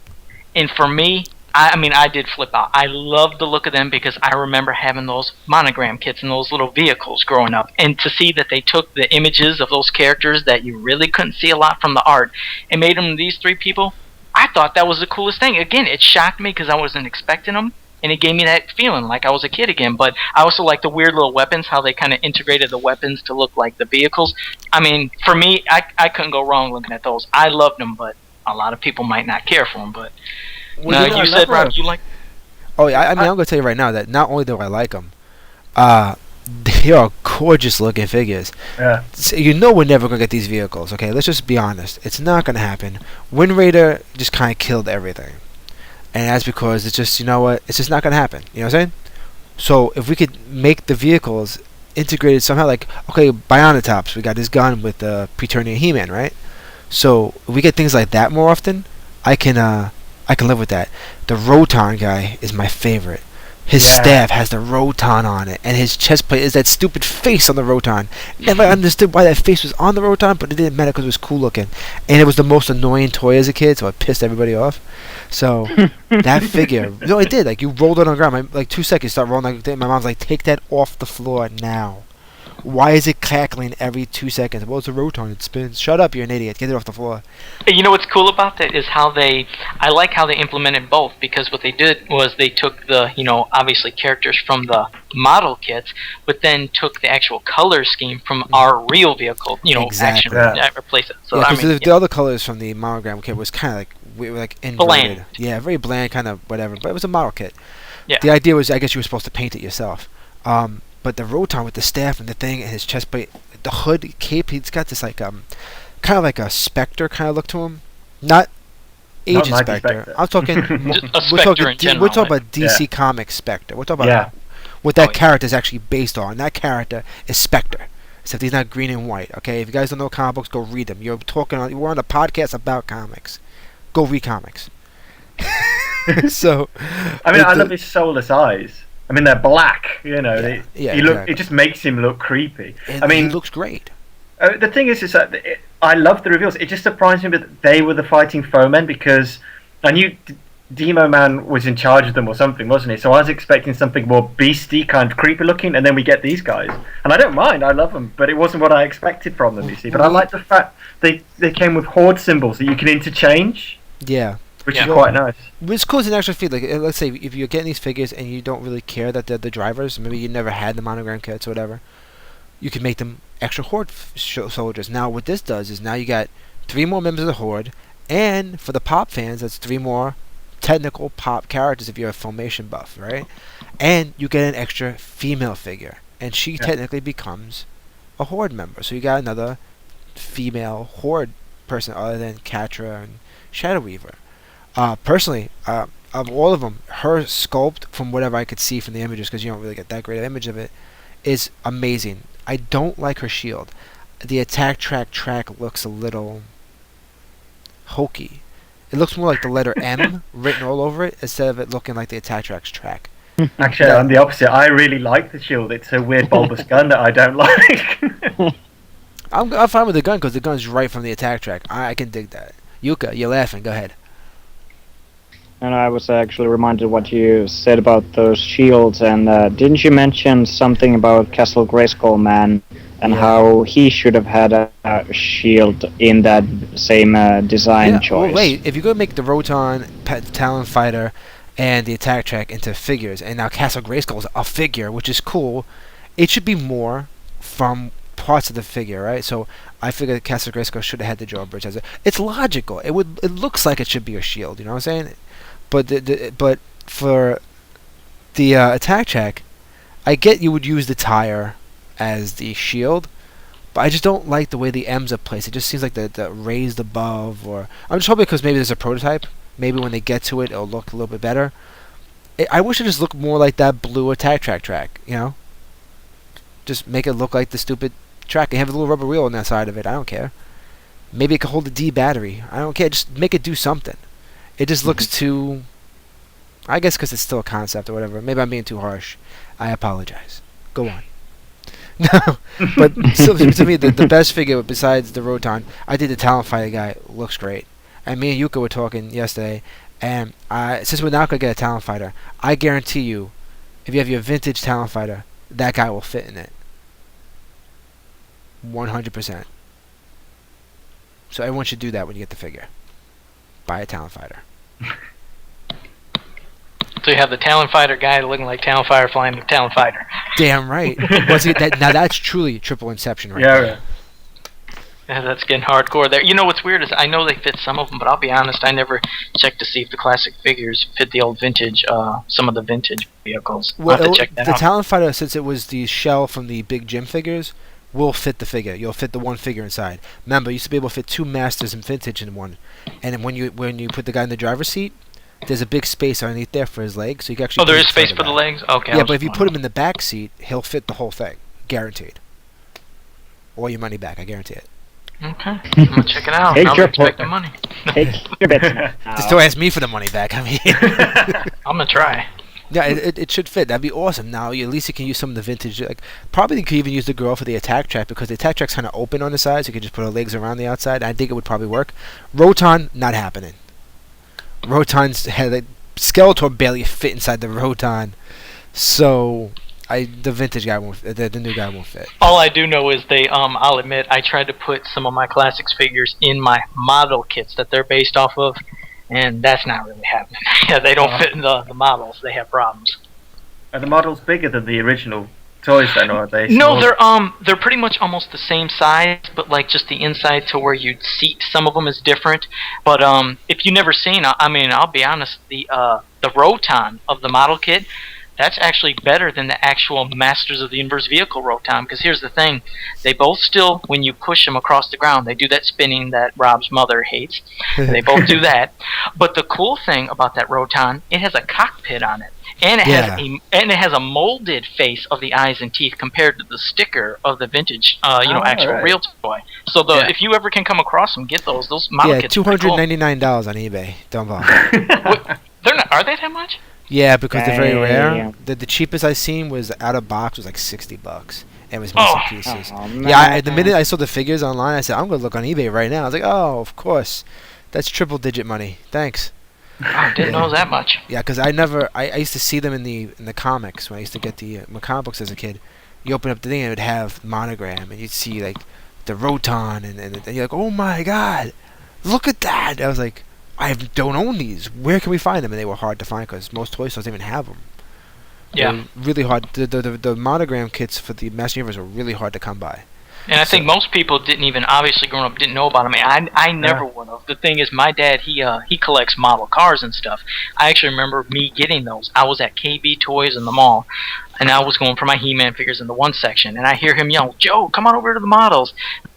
and for me, I did flip out. I loved the look of them because I remember having those monogram kits and those little vehicles growing up, and to see that they took the images of those characters that you really couldn't see a lot from the art and made them these three people. I thought that was the coolest thing. Again, it shocked me because I wasn't expecting them. and it gave me that feeling like I was a kid again. But I also like the weird little weapons, how they kind of integrated the weapons to look like the vehicles. I mean, for me, I couldn't go wrong looking at those. I loved them, but a lot of people might not care for them. But Well, you said, Rob, you like. Oh yeah, I mean, I'm gonna tell you right now that not only do I like them, they are gorgeous looking figures. Yeah. So you know we're never gonna get these vehicles. Okay, let's just be honest. It's not gonna happen. Wind Raider just kind of killed everything, and that's because it's just, you know what? It's just not gonna happen. You know what I'm saying? So if we could make the vehicles integrated somehow, like, okay, Bionatops, we got his gun with the Preternian He-Man, right? So if we get things like that more often, I can live with that. The Roton guy is my favorite. His staff has the Roton on it, and his chest plate is that stupid face on the Roton. Never understood why that face was on the Roton, but it didn't matter because it was cool looking. And it was the most annoying toy as a kid, so it pissed everybody off. So, that figure, no, it did. Like, you rolled it on the ground. Like, 2 seconds, start rolling like that. My mom's like, take that off the floor now. Why is it cackling every 2 seconds? Well, it's a Roton. It spins. Shut up, you're an idiot. Get it off the floor. You know what's cool about that is I like how they implemented both, because what they did was they took the, obviously characters from the model kits, but then took the actual color scheme from our real vehicle, Exactly. action, replace it. So, Yeah, I because mean, the other colors from the monogram kit was kind of like inverted. Bland. Yeah, very bland, kind of whatever. But it was a model kit. Yeah. The idea was, I guess you were supposed to paint it yourself. But the Roton with the staff and the thing and his chest plate, the hood, cape, he's got this like kind of like a Spectre kind of look to him. Not Agent Not Spectre. Spectre. I'm talking. Just a we're Spectre talking. in general, We're talking like- about DC Comics Spectre. We're talking Yeah. about what that Oh, yeah. character is actually based on. That character is Spectre. Except he's not green and white. Okay, if you guys don't know comic books, go read them. We're on a podcast about comics. Go read comics. So, I mean, I love his soulless eyes. I mean, they're black. Exactly. It just makes him look creepy. And I mean, he looks great. the thing is that I love the reveals. It just surprised me that they were the fighting foemen, because I knew Demo Man was in charge of them or something, wasn't he? So I was expecting something more beastie, kind of creepy looking, and then we get these guys. And I don't mind, I love them, but it wasn't what I expected from them, you see. But I like the fact they came with horde symbols that you can interchange, Yeah. which Yeah. is quite nice. It's cool to actually feel like, let's say, if you're getting these figures and you don't really care that they're the drivers, maybe you never had the monogram kits or whatever, you can make them extra Horde soldiers. Now, what this does is now you got 3 more members of the Horde, and for the Pop fans, that's 3 more technical Pop characters if you're a Filmation buff, right? And you get an extra female figure, and she technically becomes a Horde member. So you got another female Horde person other than Catra and Shadow Weaver. Personally, of all of them, her sculpt, from whatever I could see from the images, because you don't really get that great an image of it, is amazing. I don't like her shield. The attack track looks a little hokey. It looks more like the letter M written all over it instead of it looking like the attack track. Actually, I'm the opposite. I really like the shield. It's a weird bulbous gun that I don't like. I'm fine with the gun because the gun's right from the attack track. I can dig that. Yuka, you're laughing. Go ahead. And I was actually reminded what you said about those shields, and didn't you mention something about Castle Grayskull Man and how he should have had a shield in that same design choice? Well, wait, if you're going to make the Roton, Talon Fighter, and the attack track into figures, and now Castle Grayskull is a figure, which is cool, it should be more from parts of the figure, right? So I figure that Castle Grayskull should have had the drawbridge as it's logical. It looks like it should be a shield, you know what I'm saying? But for the attack track, I get you would use the tire as the shield, but I just don't like the way the M's are placed. It just seems like the raised above, or I'm just hoping because maybe there's a prototype. Maybe when they get to it, it'll look a little bit better. I wish it just looked more like that blue attack track, you know? Just make it look like the stupid track and have a little rubber wheel on that side of it. I don't care. Maybe it could hold a D battery. I don't care. Just make it do something. It just looks too... I guess because it's still a concept or whatever. Maybe I'm being too harsh. I apologize. Go on. No, but still, to me, the best figure besides the Roton, I think the Talon Fighter guy looks great. And me and Yuka were talking yesterday, and since we're not going to get a Talon Fighter, I guarantee you, if you have your vintage Talon Fighter, that guy will fit in it. 100%. So everyone should do that when you get the figure. Buy a Talon Fighter. So you have the Talon Fighter guy looking like Talon Fire flying the Talon Fighter. Damn right. Now that's truly triple Inception right Yeah, there. yeah. Yeah, that's getting hardcore there. You know what's weird is I know they fit some of them, but I'll be honest, I never checked to see if the classic figures fit the old vintage, some of the vintage vehicles. I'll have to check that the out. Talon Fighter, since it was the shell from the big gym figures, will fit the figure. You'll fit the one figure inside. Remember, you used to be able to fit two Masters in vintage in one. And then when you put the guy in the driver's seat, there's a big space underneath there for his legs, so you can actually. Oh, there put is him space for the back. legs? Okay. Yeah, but if you put him in the back seat, he'll fit the whole thing, guaranteed. Or your money back, I guarantee it. Okay. I'm going to check it out. Take Now your I'm expecting money. Take your bets now. Just don't ask me for the money back. I mean, I'm going to try. yeah, it should fit. That'd be awesome. Now, at least you can use some of the vintage. Like, probably you could even use the girl for the attack track because the attack track's kind of open on the sides. You could just put her legs around the outside. I think it would probably work. Roton, not happening. Roton's had like Skeletor barely fit inside the Roton, so the vintage guy won't. The new guy won't fit. All I do know is I'll admit, I tried to put some of my classics figures in my model kits that they're based off of, and that's not really happening. Yeah, they don't fit in the models. They have problems. Are the models bigger than the original toys then, or are they No, smaller? they're pretty much almost the same size, but like just the inside to where you'd seat some of them is different. But if you've never seen, I mean, I'll be honest, the Roton of the model kit, that's actually better than the actual Masters of the Universe vehicle Roton. Because here's the thing, they both still, when you push them across the ground, they do that spinning that Rob's mother hates. They both do that. But the cool thing about that Roton, it has a cockpit on it. And it has a molded face of the eyes and teeth compared to the sticker of the vintage, actual right. real toy. So if you ever can come across them, get those. Those model Yeah, kits. Are pretty $299 on eBay. Don't bother. cool. They're not. Are they that much? Yeah, because they're very rare. Yeah. The cheapest I seen was out of box was like $60, and it was missing pieces. Oh, Yeah, the minute I saw the figures online, I said I'm gonna look on eBay right now. I was like, oh, of course, that's triple digit money. Thanks. I didn't know that much. Yeah, because I used to see them in the comics when I used to get the comic books as a kid. You open up the thing and it would have monogram, and you'd see like the Roton, and you're like, oh my god, look at that! I was like, don't own these. Where can we find them? And they were hard to find because most toy stores didn't even have them. Yeah. They were really hard. The monogram kits for the Master Universe were really hard to come by. And I think most people didn't even, obviously growing up, didn't know about them. I never would have. The thing is, my dad, he collects model cars and stuff. I actually remember me getting those. I was at KB Toys in the mall, and I was going for my He-Man figures in the one section, and I hear him yell, Joe, come on over to the models.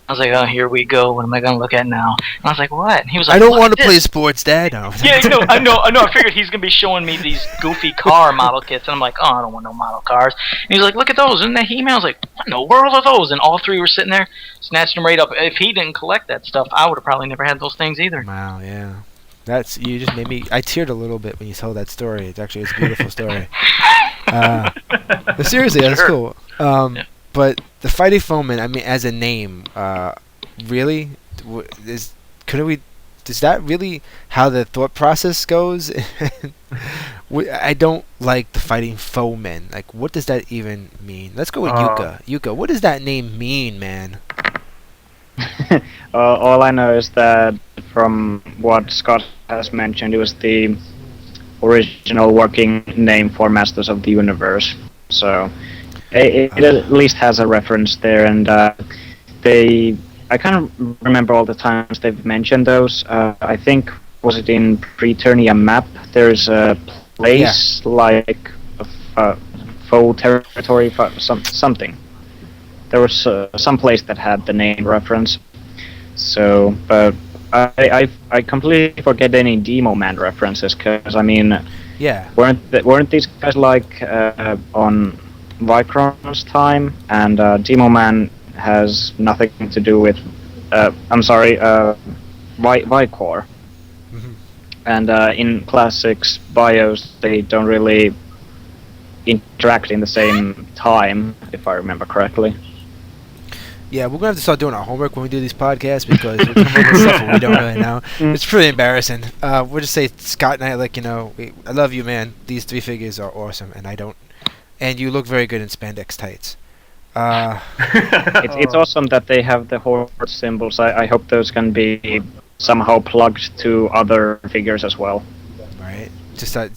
I was like, oh, here we go. What am I going to look at now? And I was like, what? And he was like, I don't "Look want at to play this." sports, Dad. No. Yeah, no, I know. I figured he's gonna be showing me these goofy car model kits, and I'm like, oh, I don't want no model cars. And he's like, look at those, isn't that He-Man? I was like, what in the world are those? And all three were sitting there, snatching them right up. If he didn't collect that stuff, I would have probably never had those things either. Wow, yeah. You just made me. I teared a little bit when you told that story. It's a beautiful story. But seriously, that's Sure. cool. Yeah. But the Fighting Foeman, I mean, as a name, really, is that really how the thought process goes? I don't like the Fighting Foeman. Like, what does that even mean? Let's go with Yuka. Yuka, what does that name mean, man? All I know is that from what Scott has mentioned, it was the original working name for Masters of the Universe. So it at least has a reference there, and I can't remember all the times they've mentioned those. I think, was it in Preternia map? There's a place like a faux territory, something. There was some place that had the name reference. So, but I completely forget any Demo Man references, because I mean, Yeah. weren't these guys like on Vicron's time? And Demo Man has nothing to do with Vicor. Mhm. And in Classics bios, they don't really interact in the same time, if I remember correctly. Yeah, we're gonna have to start doing our homework when we do these podcasts because we're coming up with stuff that we don't really know. It's pretty embarrassing. We'll just say Scott and I, I love you, man. These three figures are awesome, and I don't. And you look very good in spandex tights. It's awesome that they have the horse symbols. I hope those can be somehow plugged to other figures as well. Right. Just now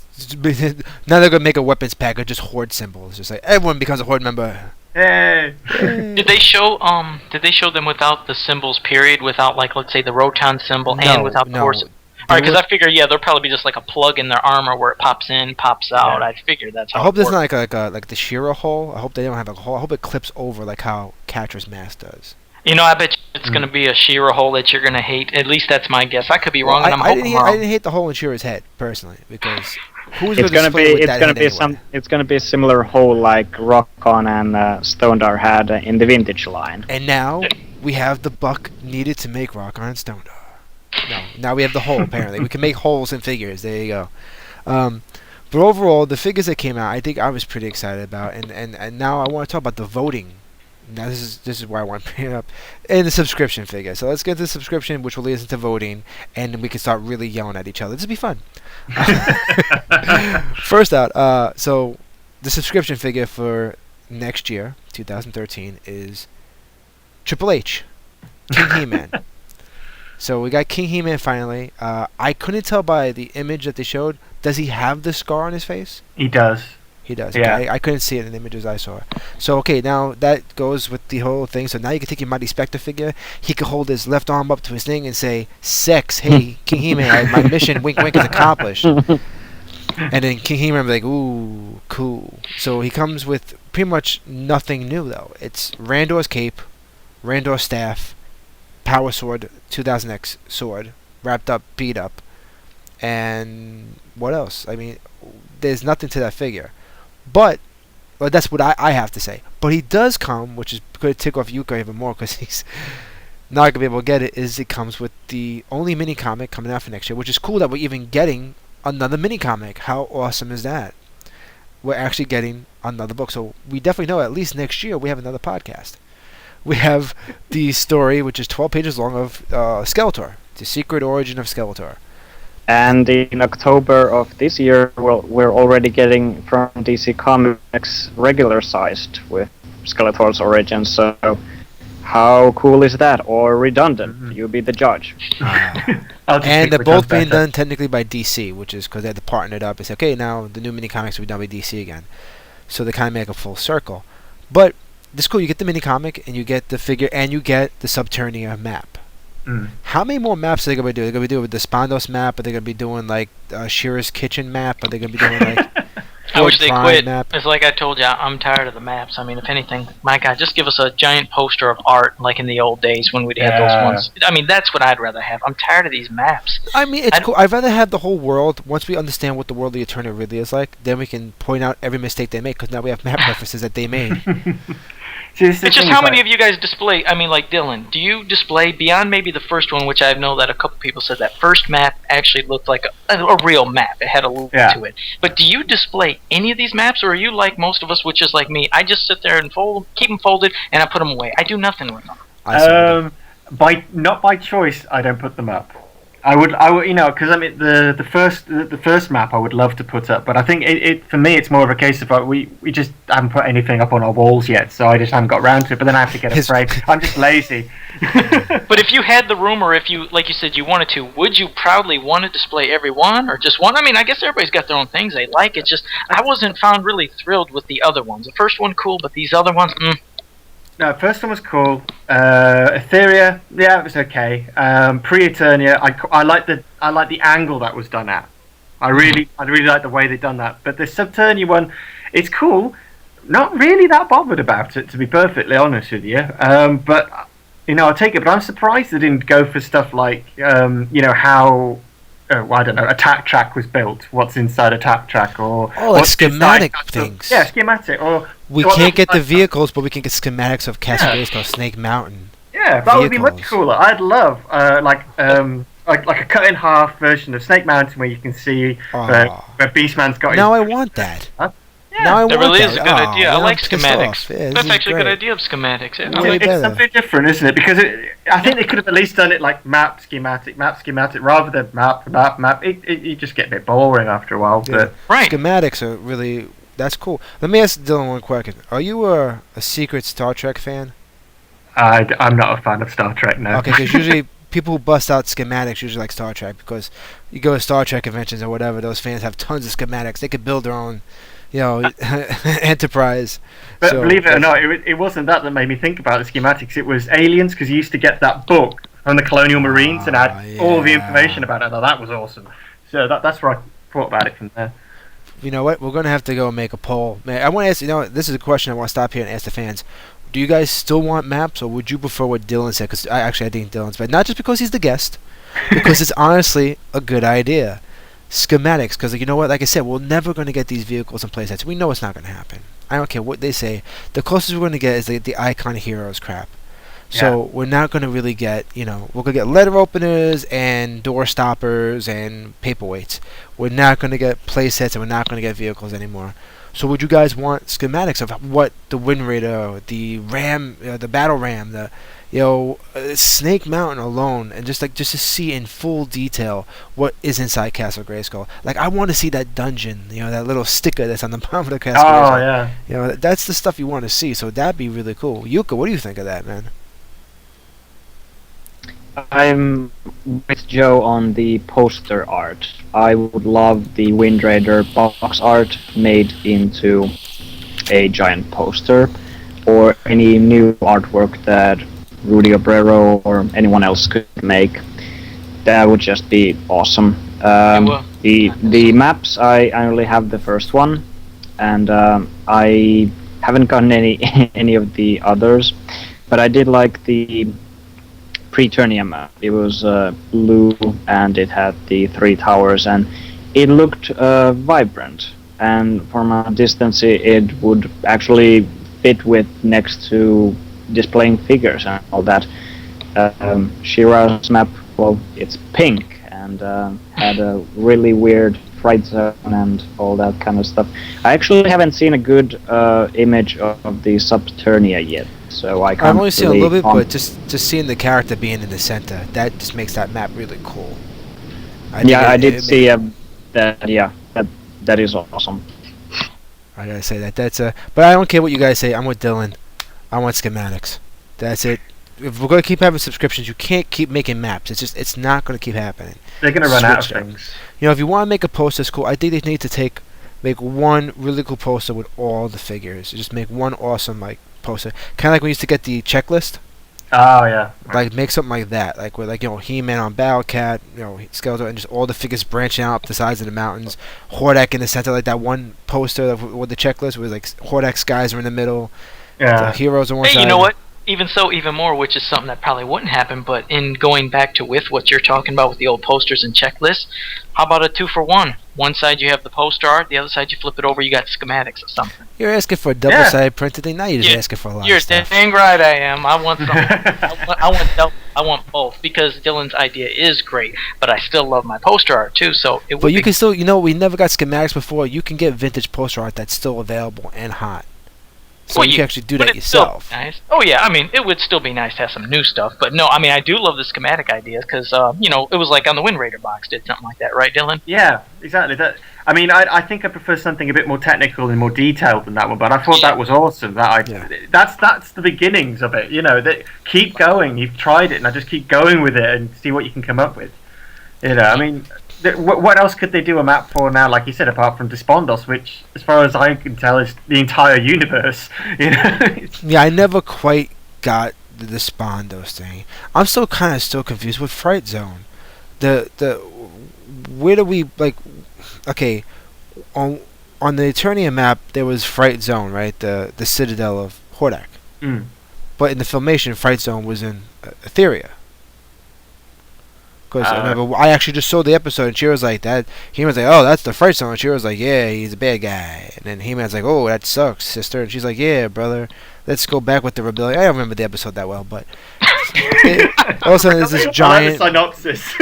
they're gonna make a weapons pack of just horde symbols. Just like everyone becomes a horde member. Hey. Did they show them without the symbols? Period, without like let's say the Rotan symbol and without the horse. All right, because I figure there'll probably be just like a plug in their armor where it pops in, pops out. I figure that's how. I hope it there's works. not like the Shira hole. I hope they don't have a hole. I hope it clips over like how Catra's mask does. I bet you it's going to be a Shira hole that you're going to hate. At least that's my guess. I could be wrong, and I'm hoping wrong. I didn't hate the hole in Shira's head personally because who's It's going to be it's gonna be a similar hole like Rockon and Stondar had in the vintage line. And now we have the buck needed to make Rockon and Stondar. No, now we have the hole. Apparently, we can make holes in figures. There you go. But overall, the figures that came out, I think I was pretty excited about. And now I want to talk about the voting. Now this is where I want to bring it up, and the subscription figure. So let's get to the subscription, which will lead us into voting, and we can start really yelling at each other. This will be fun. First out, so the subscription figure for next year, 2013, is Triple H, King He-Man. So we got King He-Man finally. I couldn't tell by the image that they showed. Does he have the scar on his face? He does. He does. Yeah. Okay, I couldn't see it in the images I saw. So, okay, now that goes with the whole thing. So now you can take your Mighty Spectre figure. He could hold his left arm up to his thing and say, "Sex, hey, King He-Man, my mission, wink, wink, is accomplished." And then King He-Man will be like, "Ooh, cool." So he comes with pretty much nothing new, though. It's Randor's cape, Randor's staff, Power Sword, 2000X sword, wrapped up, beat up, and what else? I mean, there's nothing to that figure. But, well, that's what I have to say. But he does come, which is going to tick off Jukka even more because he's not going to be able to get it, is it comes with the only mini-comic coming out for next year, which is cool that we're even getting another mini-comic. How awesome is that? We're actually getting another book. So we definitely know at least next year we have another podcast. We have the story, which is 12 pages long, of Skeletor, the secret origin of Skeletor. And in October of this year, we're already getting from DC Comics regular sized with Skeletor's origin. So, how cool is that? Or redundant? Mm-hmm. You be the judge. And they're both being done technically by DC, which is because they had to partner it up and say, okay, now the new mini comics will be done by DC again. So they kind of make a full circle. But this is cool. You get the mini comic, and you get the figure, and you get the Subternia map. Mm. How many more maps are they going to do? Are they going to be doing the Spondos map? Are they going to be doing like Shira's Kitchen map? Are they going to be doing like I wish they Prime quit. map? It's like I told you, I'm tired of the maps. I mean, if anything, my God, just give us a giant poster of art like in the old days when we'd have those ones. I mean, that's what I'd rather have. I'm tired of these maps. I mean, it's cool. I'd rather have the whole world. Once we understand what the world of the Eternal really is like, then we can point out every mistake they make because now we have map references that they made. It's just how many of you guys display, I mean, like Dylan, do you display beyond maybe the first one, which I know that a couple people said that first map actually looked like a real map. It had a loop to it. But do you display any of these maps, or are you like most of us, which is like me? I just sit there and keep them folded, and I put them away. I do nothing with them. Not by choice, I don't put them up. I would, because I mean the first map I would love to put up, but I think it for me it's more of a case of we just haven't put anything up on our walls yet, so I just haven't got around to it. But then I have to get a frame. I'm just lazy. But if you had the room, or if you, like you said, you wanted to, would you proudly want to display every one, or just one? I mean, I guess everybody's got their own things they like. It's just I wasn't found really thrilled with the other ones. The first one cool, but these other ones, No, first one was cool. Etheria, yeah, it was okay. Pre-Eternia, I like the angle that was done at. I really like the way they've done that. But the Subternia one, it's cool. Not really that bothered about it, to be perfectly honest with you. But I'll take it. But I'm surprised they didn't go for stuff like how. I don't know, Attack Track was built, what's inside Attack Track, or like schematic things. Yeah, schematic. Or we can't get the vehicles, but we can get schematics of Cascades called Snake Mountain. Yeah, that would be much cooler. I'd love like a cut in half version of Snake Mountain where you can see where Beastman's got. Now I want that. Huh? Yeah, now I want that really that. is a good idea. I like schematics. Yeah, that's actually a good idea of schematics. Yeah. It's something different, isn't it? Because I think they could have at least done it like map, schematic, rather than map. You just get a bit boring after a while. Yeah. But schematics are really, that's cool. Let me ask Dylan one question. Are you a secret Star Trek fan? I'm not a fan of Star Trek now. Okay, because usually people who bust out schematics usually like Star Trek, because you go to Star Trek conventions or whatever, those fans have tons of schematics. They could build their own, enterprise. But So believe it or that's- not, it wasn't that made me think about the schematics. It was Aliens, because you used to get that book from the Colonial Marines and had all the information about it. Now, that was awesome. So that's where I thought about it from there. You know what? We're gonna have to go make a poll. Man, I want to ask. This is a question I want to stop here and ask the fans. Do you guys still want maps, or would you prefer what Dylan said? Because I think Dylan's better. Not just because he's the guest, because it's honestly a good idea. Schematics, because you know what? Like I said, we're never going to get these vehicles in playsets. We know it's not going to happen. I don't care what they say. The closest we're going to get is the Icon Heroes crap. So we're not going to really get, we're going to get letter openers and door stoppers and paperweights. We're not going to get playsets, and we're not going to get vehicles anymore. So would you guys want schematics of what the Wind Raider, the Ram, the Battle Ram, the Snake Mountain alone, and just to see in full detail what is inside Castle Grayskull? Like, I want to see that dungeon, that little sticker that's on the bottom of the Castle Grayskull. Yeah. That's the stuff you want to see. So that'd be really cool. Yuka, what do you think of that, man? I'm with Joe on the poster art. I would love the Wind Raider box art made into a giant poster, or any new artwork that Rudy Obrero or anyone else could make. That would just be awesome. The maps, I only have the first one, and I haven't gotten any of the others, but I did like the Preternia map. It was blue, and it had the 3 towers, and it looked vibrant. And from a distance, it would actually fit with next to displaying figures and all that. Shira's map, well, it's pink, and had a really weird fright zone and all that kind of stuff. I actually haven't seen a good image of the Subternia yet, so I can't. I've only seen a little bit, comment. but just seeing the character being in the center, that just makes that map really cool. I did see that. Yeah, that is awesome. I gotta say that's but I don't care what you guys say. I'm with Dylan. I want schematics. That's it. If we're gonna keep having subscriptions, you can't keep making maps. It's not gonna keep happening. They're going to run out of Switch them. things. If you want to make a poster, it's cool. I think they need to make one really cool poster with all the figures. Just make one awesome poster, kind of like we used to get the checklist. Oh, yeah. Like, make something like that, like with He-Man on Battlecat, Skeletor, and just all the figures branching out up the sides of the mountains. Hordak in the center, like that one poster with the checklist, where Hordak's guys are in the middle. Yeah. The heroes on one side. Hey, you know what? Even so, even more, which is something that probably wouldn't happen, but in going back to with what you're talking about with the old posters and checklists, how about a 2-for-1? One side you have the poster art, the other side you flip it over, you got schematics or something. You're asking for a double-sided printed thing. Now you're just asking for a lot You're of stuff. dang right I am. I want something. I want both, because Dylan's idea is great, but I still love my poster art too. So it would. But you can still, we never got schematics before. You can get vintage poster art that's still available and hot. So you can actually do that yourself. Nice. Oh yeah, I mean, it would still be nice to have some new stuff, but no, I mean, I do love the schematic ideas because it was like on the Wind Raider box did something like that, right, Dylan? Yeah, exactly. I think I prefer something a bit more technical and more detailed than that one, but I thought that was awesome. That's the beginnings of it. Keep going. You've tried it, and I just keep going with it and see what you can come up with. What else could they do a map for now? Like you said, apart from Despondos, which, as far as I can tell, is the entire universe. Yeah, I never quite got the Despondos thing. I'm still confused with Fright Zone. Where do we Okay, on the Eternia map there was Fright Zone, right? The citadel of Hordak. Mm. But in the Filmation, Fright Zone was in Etheria. Because I remember I actually just saw the episode, and she was like, "That." He was like, "Oh, that's the Fright Zone." And she was like, "Yeah, he's a bad guy." And then He-Man's like, "Oh, that sucks, sister." And she's like, "Yeah, brother, let's go back with the rebellion." I don't remember the episode that well, but all of a sudden there's this giant. synopsis.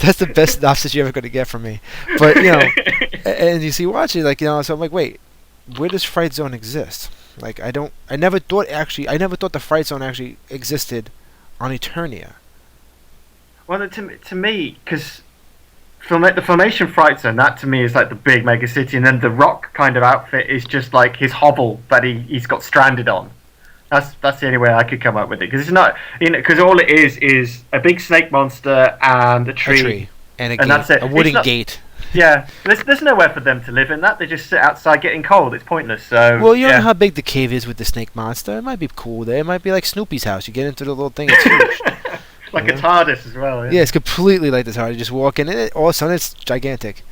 That's the best synopsis you're ever going to get from me. But and you see, watching so I'm like, wait, where does Fright Zone exist? I never thought the Fright Zone actually existed on Eternia. Well, to me, because the Formation Fright Zone, that to me is like the big mega city, and then the Rock kind of outfit is just like his hovel that he's got stranded on. That's the only way I could come up with it, because it's not, because all it is a big snake monster and a tree. And a and gate, that's it. a wooden gate. Yeah, there's nowhere for them to live in that. They just sit outside getting cold. It's pointless. So Well, you don't know how big the cave is with the snake monster. It might be cool there. It might be like Snoopy's house. You get into the little thing, it's huge. like a TARDIS as well. Yeah, it's completely like the TARDIS. You just walk in, and all of a sudden it's gigantic.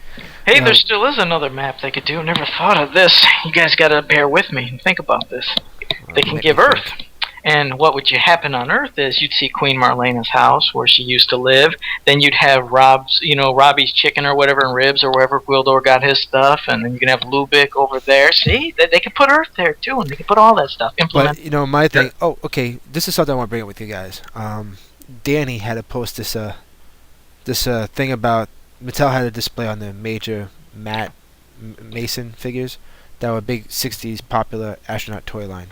Hey, there still is another map they could do. Never thought of this. You guys gotta bear with me and think about this. They can give Earth. And what would happen on Earth is you'd see Queen Marlena's house where she used to live. Then you'd have Robbie's chicken or whatever and ribs or wherever Gwildor got his stuff. And then you can have Lubick over there. See, they could put Earth there too, and they could put all that stuff. Implement. But my thing. Oh, okay. This is something I want to bring up with you guys. Danny had to post this thing about Mattel had a display on the major Matt Mason figures that were big '60s popular astronaut toy line.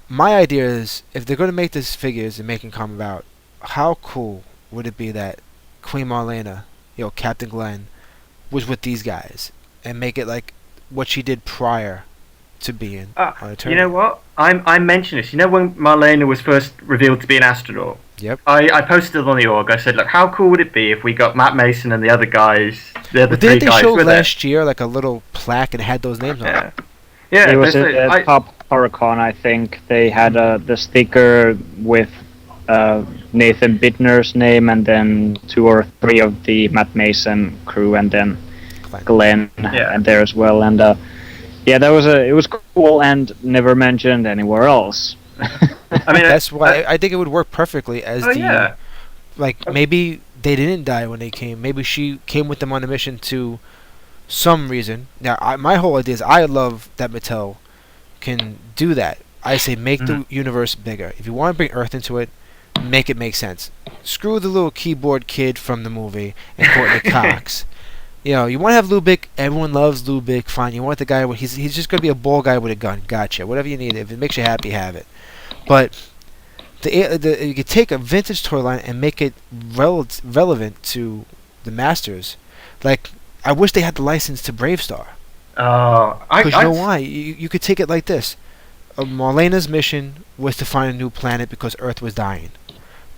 My idea is, if they're going to make these figures and make them come about, how cool would it be that Queen Marlena, Captain Glenn, was with these guys, and make it like what she did prior to being on Eternia? You know what? I mentioned this. You know when Marlena was first revealed to be an astronaut? Yep. I posted it on the org. I said, look, how cool would it be if we got Matt Mason and the other guys, the other three Didn't guys they show with last year like a little plaque and it had those names on it? Yeah, It was at Top Horrorcon, I think. They had the sticker with Nathan Bittner's name and then 2 or 3 of the Matt Mason crew and then Glenn and there as well. And yeah, it was cool and never mentioned anywhere else. I mean, that's why I think it would work perfectly as maybe they didn't die when they came. Maybe she came with them on a mission to some reason. Now, my whole idea is I love that Mattel can do that. I say make the universe bigger. If you want to bring Earth into it, make it make sense. Screw the little keyboard kid from the movie and Courtney Cox. You want to have Lubick. Everyone loves Lubick. Fine. You want the guy where he's just going to be a ball guy with a gun. Gotcha. Whatever you need. If it makes you happy, have it. But you could take a vintage toy line and make it relevant to the Masters. Like, I wish they had the license to Bravestar. Because you know why? You could take it like this. Marlena's mission was to find a new planet because Earth was dying.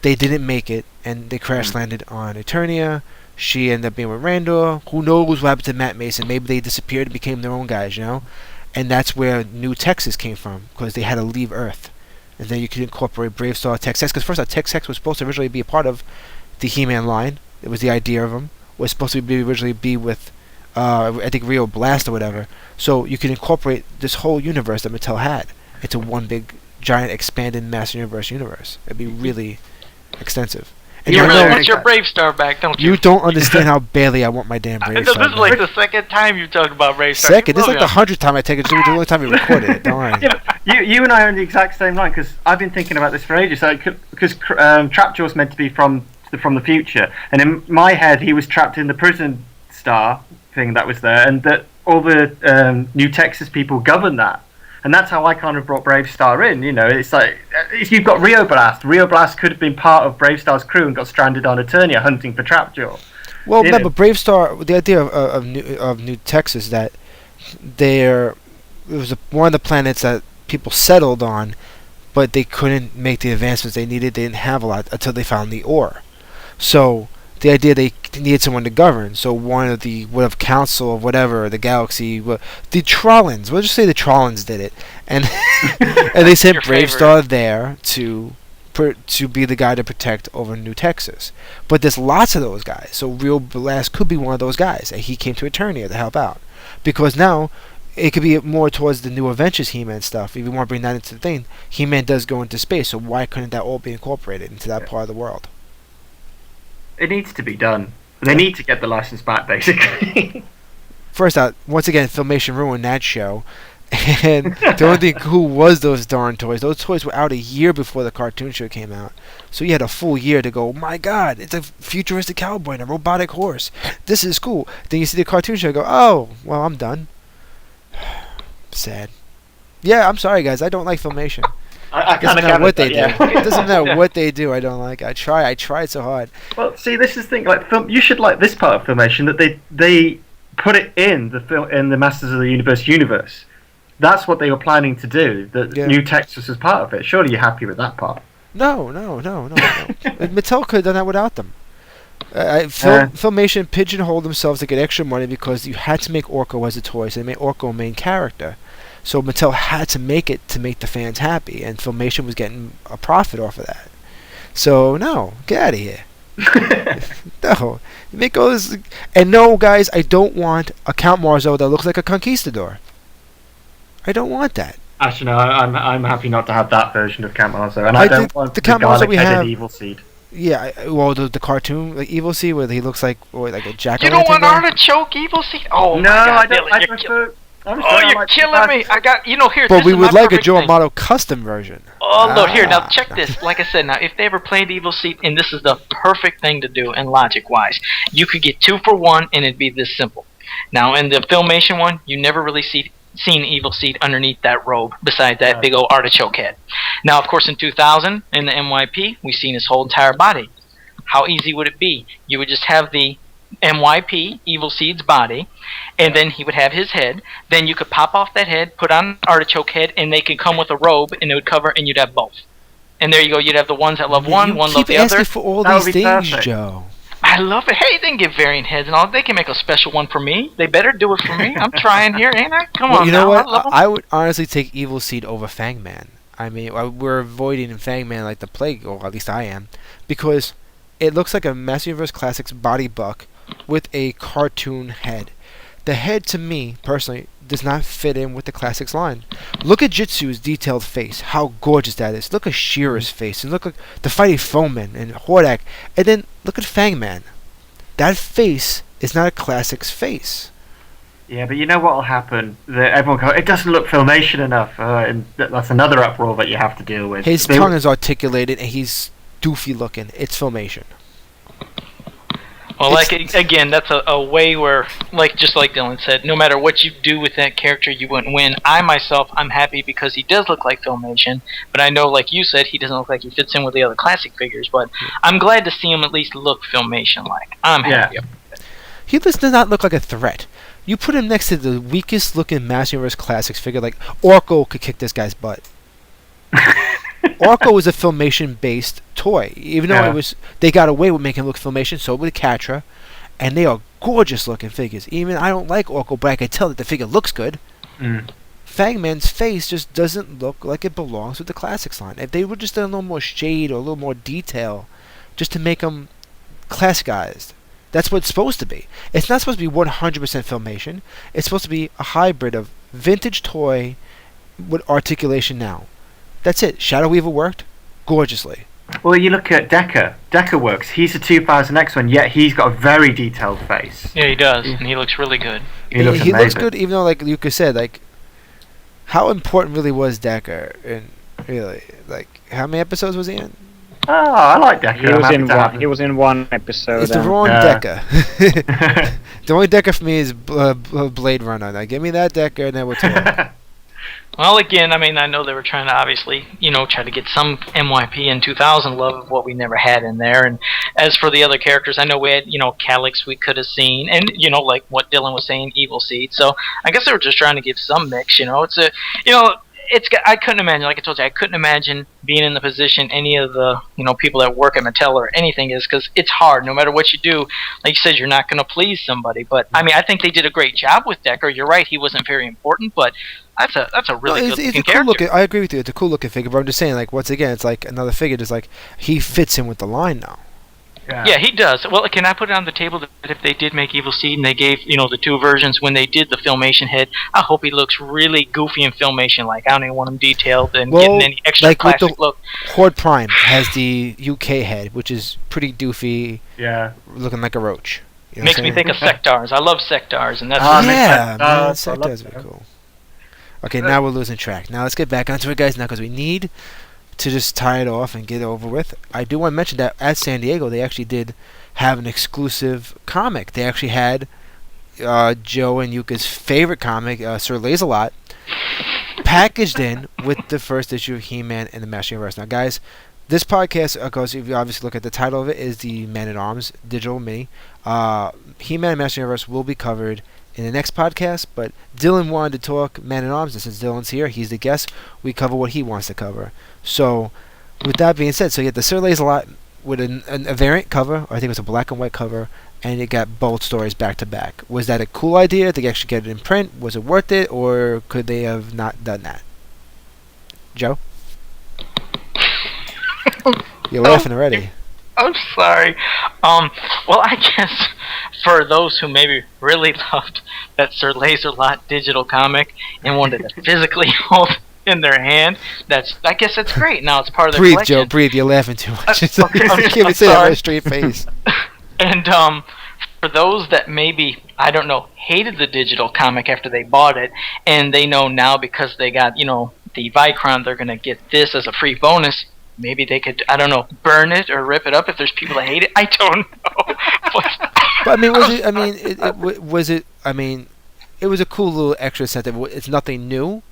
They didn't make it, and they crash landed on Eternia. She ended up being with Randor. Who knows what happened to Matt Mason? Maybe they disappeared and became their own guys, And that's where New Texas came from, because they had to leave Earth. And then you could incorporate Bravestar, Tex-Hex, because first Tex-Hex was supposed to originally be a part of the He-Man line. It was the idea of him. Was supposed to originally be with, I think, Rio Blast or whatever. So you could incorporate this whole universe that Mattel had into one big, giant, expanded Master universe. It'd be really extensive. And you really want your Bravestar back, don't you? You don't understand how badly I want my damn Bravestar This is back. like the second time you've talked about Bravestar. Second? This is like the 100th time I take it. This is the only time we recorded it. Don't worry. You and I are on the exact same line, because I've been thinking about this for ages. Because Trapjaw's meant to be from the future, and in my head he was trapped in the prison star thing that was there, and that all the New Texas people govern that. And that's how I kind of brought Bravestar in. It's like you've got Rio Blast. Rio Blast could have been part of Bravestar's crew and got stranded on Eternia hunting for Trapjaw. Well, remember Bravestar. The idea of New Texas that it was one of the planets that people settled on, but they couldn't make the advancements they needed. They didn't have a lot until they found the ore. So the idea they needed someone to govern. So one of the council of whatever the galaxy, the Trollins. We'll just say the Trollins did it, and and they sent Bravestar there to be the guy to protect over New Texas. But there's lots of those guys. So Real Blast could be one of those guys, and he came to Eternia to help out, because now it could be more towards the New Adventures He-Man stuff. If you want to bring that into the thing, He-Man does go into space. So why couldn't that all be incorporated into that part of the world? It needs to be done. They need to get the license back, basically. First out, once again, Filmation ruined that show. And the only thing cool was those darn toys. Those toys were out a year before the cartoon show came out. So you had a full year to go, oh my god, it's a futuristic cowboy and a robotic horse. This is cool. Then you see the cartoon show and go, oh, well, I'm done. Sad. Yeah, I'm sorry, guys. I don't like Filmation. I kind of matter what they do. It doesn't matter what they do. I don't like. I tried so hard. Well, see, this is the thing. Like, you should like this part of Filmation, that they put it in the Masters of the Universe. that's what they were planning to do. That Yeah. New Texas was part of it. Surely you're happy with that part. No. Mattel could have done that without them. Filmation pigeonholed themselves to get extra money because you had to make Orko as a toy, so they made Orko a main character. So Mattel had to make it to make the fans happy, and Filmation was getting a profit off of that. So no, get out of here. No, make all this. And no, guys, I don't want a Count Marzo that looks like a conquistador. I don't want that. Actually, no, I'm happy not to have that version of Count Marzo, and I don't want the Count Marzo we garlic-headed have. Evil Seed. Yeah, well, the cartoon, like Evil Seed, where he looks like a jack. You don't want artichoke evil seed? Oh No, my God, I don't. Dylan, I you're prefer. I'm Oh, sorry, I you're like killing that. me! I got here. But this we is would my like a perfect Joe thing. Amato custom version. Oh, look, here, now check Ah, this. Like I said, now, if they ever played Evil Seed, and this is the perfect thing to do, and logic-wise, you could get 2 for 1, and it'd be this simple. Now, in the Filmation one, you never really seen Evil Seed underneath that robe, beside that big old artichoke head. Now, of course, in 2000, in the MYP, we've seen his whole entire body. How easy would it be? You would just have the MYP, Evil Seed's body, and then he would have his head. Then you could pop off that head, put on an artichoke head, and they could come with a robe, and it would cover, and you'd have both. And there you go. You'd have the ones that love one love the keep asking other. for all That would these be things, perfect. Joe. I love it. Hey, they can get variant heads and all. They can make a special one for me. They better do it for me. I'm trying here, ain't I? Come Well, on, you know now. what? I love 'em. I would honestly take Evil Seed over Fangman. I mean, we're avoiding Fangman like the plague, or at least I am, because it looks like a Master Universe Classics body buck with a cartoon head. The head, to me, personally, does not fit in with the Classics line. Look at Jitsu's detailed face, how gorgeous that is. Look at Shira's face, and look at the Fighting Foeman and Hordak, and then look at Fangman. That face is not a Classics face. Yeah, but you know what will happen? Everyone go, it doesn't look Filmation enough, and that's another uproar that you have to deal with. His tongue is articulated, and he's doofy looking. It's Filmation. Well, again, that's a way where, just like Dylan said, no matter what you do with that character, you wouldn't win. I'm happy because he does look like Filmation, but I know, like you said, he doesn't look like he fits in with the other classic figures, but I'm glad to see him at least look Filmation-like. I'm happy. Yeah. He does not look like a threat. You put him next to the weakest looking Master Universe Classics figure, like Orko could kick this guy's butt. Orko was a Filmation-based toy, even though they got away with making him look Filmation. So would Catra, and they are gorgeous-looking figures. Even I don't like Orko, but I can tell that the figure looks good. Fangman's face just doesn't look like it belongs with the Classics line. If they would just done a little more shade or a little more detail, just to make them classicized. That's what it's supposed to be. It's not supposed to be 100% Filmation. It's supposed to be a hybrid of vintage toy with articulation now. That's it. Shadow Weaver worked gorgeously. Well, you look at Decker. Decker works. He's a 2000X one, yet he's got a very detailed face. Yeah, he does, and he looks really good. He looks good, even though, like Lucas said, like, how important really was Decker? And really, like, how many episodes was he in? Oh, I like Decker. He was in one episode. It's the wrong Decker. The only Decker for me is Blade Runner. Now, give me that Decker, and then we'll talk. Well, again, I know they were trying to obviously, try to get some MYP in 2000 love of what we never had in there. And as for the other characters, I know we had, Calyx we could have seen, and, like what Dylan was saying, Evil Seed. So I guess they were just trying to give some mix, I couldn't imagine, like I told you, I couldn't imagine being in the position any of the, people that work at Mattel or anything is, because it's hard. No matter what you do, like you said, you're not going to please somebody. But, I think they did a great job with Decker. You're right, he wasn't very important, but that's a really good looking character. I agree with you. It's a cool looking figure, but I'm just saying, like, once again, it's like another figure. Just like he fits in with the line now. Yeah, he does. Well, can I put it on the table that if they did make Evil Seed and they gave, the 2 versions when they did the Filmation head, I hope he looks really goofy in Filmation. Like, I don't even want him detailed and getting any extra like classic with the look. Horde Prime has the UK head, which is pretty doofy. Yeah. Looking like a roach. You know Makes me think of Sectars. I love Sectars, and that's Sectars would be cool. Okay, now we're losing track. Now let's get back onto it, guys, now, because we need to just tie it off and get it over with. I do want to mention that at San Diego, they actually did have an exclusive comic. They actually had Joe and Yuka's favorite comic, Sir Laser-Lot, packaged in with the first issue of He-Man and the Master Universe. Now, guys, this podcast, of course, if you obviously look at the title of it, is the Man-at-Arms digital mini. He-Man and Master Universe will be covered in the next podcast. But Dylan wanted to talk Man at Arms, and since Dylan's here, he's the guest. We cover what he wants to cover. So, with that being said, so you get the Sir Laser-Lot with a variant cover, or I think it was a black and white cover, and it got both stories back to back. Was that a cool idea to actually get it in print? Was it worth it, or could they have not done that? Joe? You're laughing already. I'm sorry. Well, I guess for those who maybe really loved that Sir Laser-Lot digital comic and wanted to physically hold in their hand, I guess that's great. Now it's part of their Breathe, collection. Joe, breathe. You're laughing too much. Okay, You can't even say that with a straight face. And for those that maybe, I don't know, hated the digital comic after they bought it, and they know now because they got, the Vicron, they're going to get this as a free bonus. Maybe they could, I don't know, burn it or rip it up if there's people that hate it. I don't know. But I mean, was it? I mean, was it? I mean, it was a cool little extra set. It's nothing new,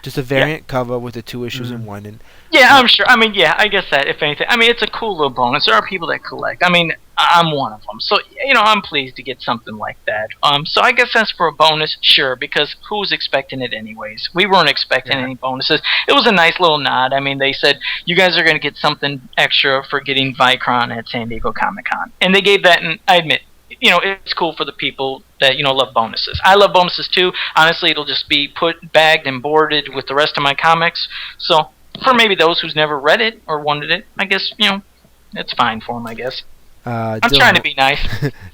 just a variant cover with the 2 issues in one. And yeah, I'm sure. I mean, yeah, I guess that if anything, I mean, it's a cool little bonus. There are people that collect. I mean, I'm one of them. So I'm pleased to get something like that. So I guess that's for a bonus, sure, because who's expecting it anyways? We weren't expecting any bonuses. It was a nice little nod. I mean, they said you guys are going to get something extra for getting Vicron at San Diego Comic-Con, and they gave that. And I admit, it's cool for the people that love bonuses. I love bonuses too. Honestly, it'll just be bagged and boarded with the rest of my comics. So for maybe those who's never read it or wanted it, I guess it's fine for them. I guess. I'm Dylan, trying to be nice.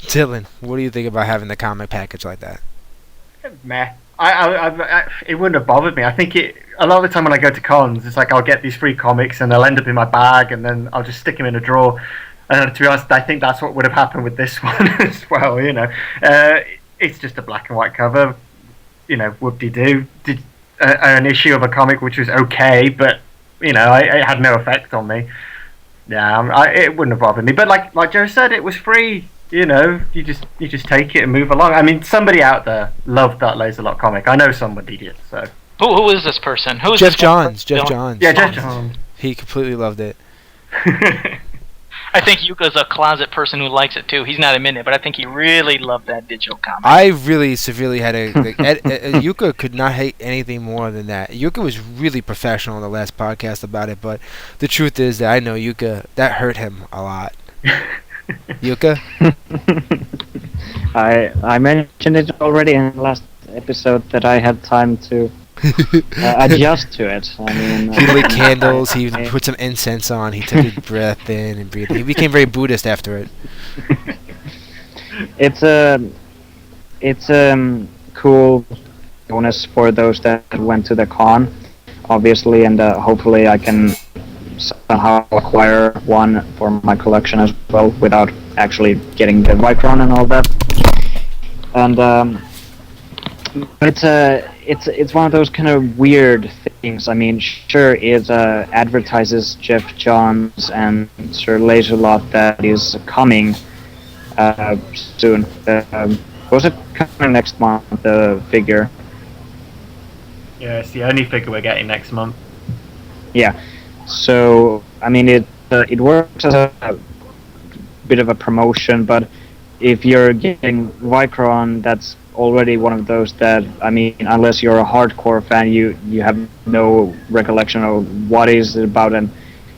Dylan, what do you think about having the comic package like that? Meh. It wouldn't have bothered me. I think a lot of the time when I go to cons, it's like I'll get these free comics and they'll end up in my bag, and then I'll just stick them in a drawer. And to be honest, I think that's what would have happened with this one as well. It's just a black and white cover. Whoop-de-doo. Did an issue of a comic which was okay, but it had no effect on me. Yeah, it wouldn't have bothered me. But like Joe said, it was free. You just take it and move along. I mean, somebody out there loved that Laser-Lot comic. I know somebody did. So who is this person? Who is Jeff this Johns. Jeff Johns. Yeah, Jeff Johns. He completely loved it. I think Yuka's a closet person who likes it too. He's not admitting it, but I think he really loved that digital comic. I really severely had Yuka could not hate anything more than that. Yuka was really professional in the last podcast about it, but the truth is that I know Yuka, that hurt him a lot. Yuka? I mentioned it already in the last episode that I had time to adjust to it. I mean, he lit candles. He put some incense on. He took his breath in and breathed. He became very Buddhist after it. It's cool bonus for those that went to the con, obviously, and hopefully I can somehow acquire one for my collection as well without actually getting the Vicron and all that. And it's one of those kind of weird things. I mean, sure, it advertises Jeff Johns and Sir Laser-Lot that is coming soon. Was it coming next month, the figure? Yeah, it's the only figure we're getting next month. Yeah. So, I mean, it works as a bit of a promotion, but if you're getting Vicron, that's already one of those that, I mean, unless you're a hardcore fan, you have no recollection of what is it about and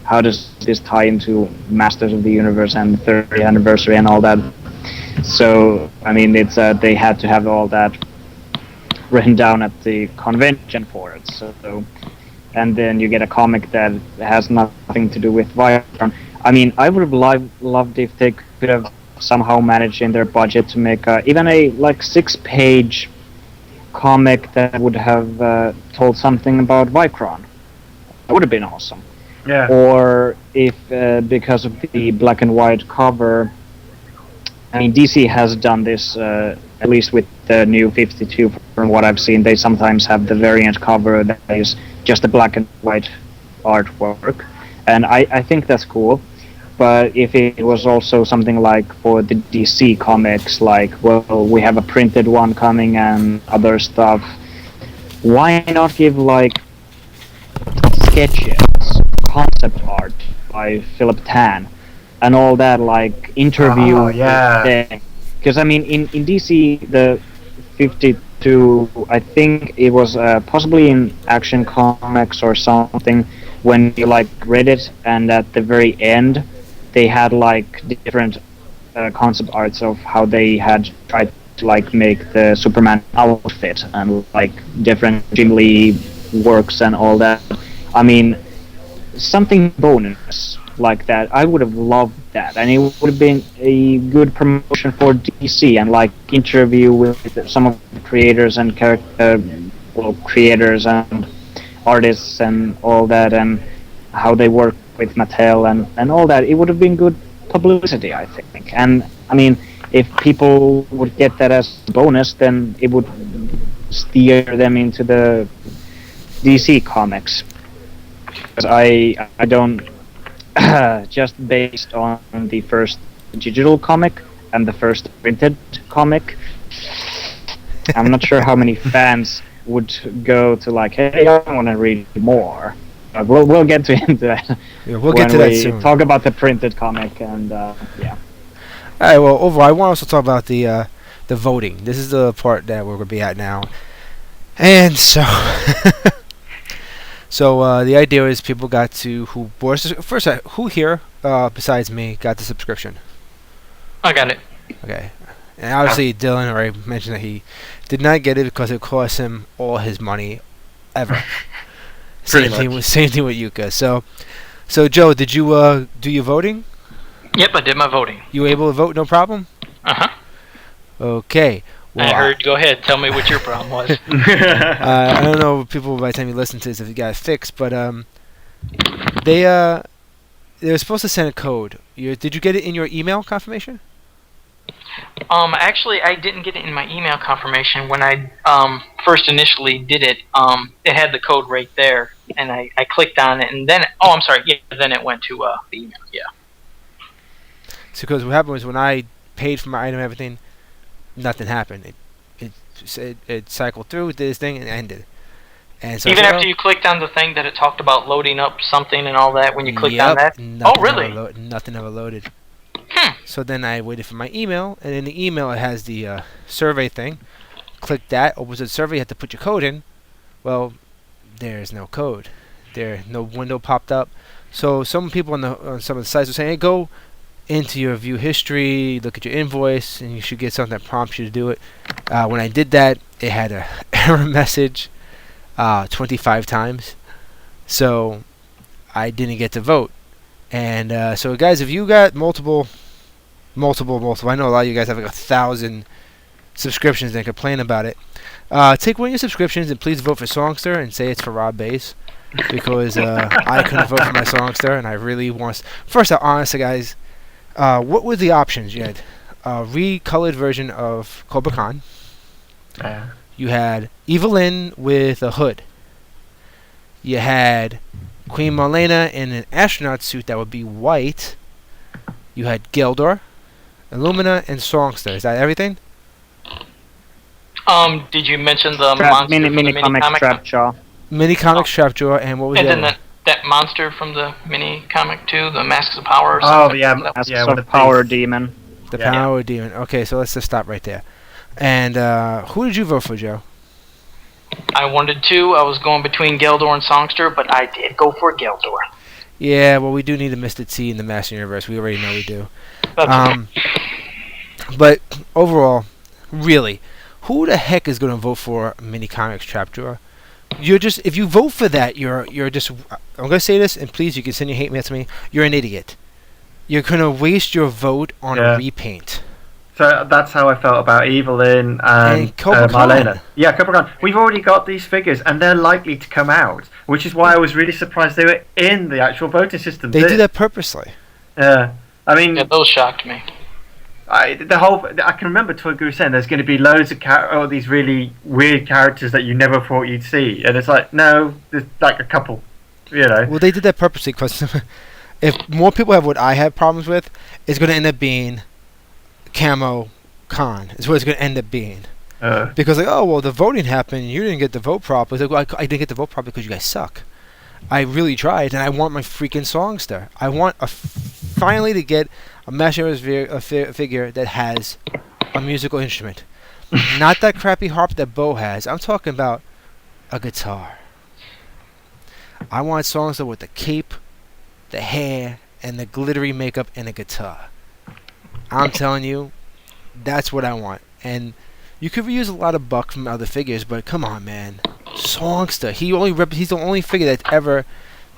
how does this tie into Masters of the Universe and 30th anniversary and all that. So, I mean, it's they had to have all that written down at the convention for it. So, and then you get a comic that has nothing to do with Vicron. I mean, I would have loved if they could have somehow managed in their budget to make even a 6-page comic that would have told something about Vicron. That would have been awesome. Yeah. Or if because of the black and white cover, I mean, DC has done this at least with the new 52. From what I've seen, they sometimes have the variant cover that is just a black and white artwork, and I think that's cool. But if it was also something like for the DC comics, like, well, we have a printed one coming and other stuff, why not give sketches, concept art by Philip Tan, and all that, interview thing? Because I mean, in DC, the 52, I think it was possibly in Action Comics or something, when you like read it, and at the very end, they had like different concept arts of how they had tried to like make the Superman outfit and like different Jim Lee works and all that. I mean, something bonus like that, I would have loved that, and it would have been a good promotion for DC, and like interview with some of the creators and creators and artists and all that, and how they work with Mattel and all that. It would have been good publicity, I think. And I mean, if people would get that as a bonus, then it would steer them into the DC comics. Because I don't just based on the first digital comic and the first printed comic, I'm not sure how many fans would go to like, hey, I want to read more. We'll get into that. Yeah, we'll get to that soon. Talk about the printed comic and yeah. All right. Well, overall, I want to also talk about the voting. This is the part that we're gonna be at now, and so. So the idea is people got to who here besides me got the subscription? I got it. Okay, and obviously Dylan already mentioned that he did not get it because it cost him all his money ever. Same thing with Yuka. So Joe, did you do your voting? Yep, I did my voting. You were able to vote, no problem? Uh-huh. Okay. Well, I heard. Go ahead. Tell me what your problem was. I don't know people by the time you listen to this if you got it fixed, but they were supposed to send a code. Did you get it in your email confirmation? Actually, I didn't get it in my email confirmation. When I first initially did it, it had the code right there, and I clicked on it, and then I'm sorry, yeah, then it went to the email. Yeah. So, because what happened was when I paid for my item and everything, nothing happened. It cycled through, did its thing, and ended. And so even after you clicked on the thing that it talked about loading up something and all that, when you clicked on that? Oh, really? Nothing ever loaded. So then I waited for my email, and in the email it has the survey thing. Click that, opens the survey, you have to put your code in. Well, there's no code. No window popped up. So some people on some of the sites were saying, hey, go into your view history, look at your invoice, and you should get something that prompts you to do it. When I did that, it had an error message 25 times. So I didn't get to vote. And so guys, if you got multiple, I know a lot of you guys have like 1,000 subscriptions and complain about it. Take one of your subscriptions and please vote for Songster and say it's for Rob Bass. Because I couldn't vote for my Songster, and I really want. First, honestly, guys, what were the options? You had a recolored version of Cobra Khan. You had Evelyn with a hood. You had Queen Marlena in an astronaut suit that would be white. You had Geldor, Illumina, and Songster. Is that everything? Did you mention the monster mini comic Trapjaw? Mini comic Trapjaw, and what was and the then other? that monster from the mini comic too, the Masks of Power or Oh something? yeah, Masks yeah, of with Power Demon. The Yeah. Power Demon. Okay, so let's just stop right there. And who did you vote for, Joe? I wanted to. I was going between Geldor and Songster, but I did go for Geldor. Yeah, well, we do need a Mr. T in the Master Universe. We already know we do. That's But overall, really, who the heck is going to vote for Mini Comics Trapjaw? If you vote for that, you're just. I'm going to say this, and please, you can send your hate mail to me. You're an idiot. You're going to waste your vote on a repaint. So that's how I felt about Evelyn and Cobra Khan. Marlena. Yeah, Cobra Khan. We've already got these figures, and they're likely to come out, which is why I was really surprised they were in the actual voting system. They do that purposely. Yeah, I mean, yeah, those shocked me. I can remember Toy saying there's going to be loads of these really weird characters that you never thought you'd see, and it's like, no, there's like a couple, you know. Well, they did that purposely because if more people have what I have problems with, it's going to end up being Camo Khan. Is what it's going to end up being. Because like, oh well, the voting happened, you didn't get the vote properly. It's like, well, I didn't get the vote properly because you guys suck. I really tried, and I want my freaking Songster. I want finally to get a Master Universe figure that has a musical instrument. Not that crappy harp that Bo has. I'm talking about a guitar. I want Songster with the cape, the hair, and the glittery makeup and a guitar. I'm telling you, that's what I want. And you could reuse a lot of Buck from other figures, but come on, man. Songster. He's the only figure that's ever...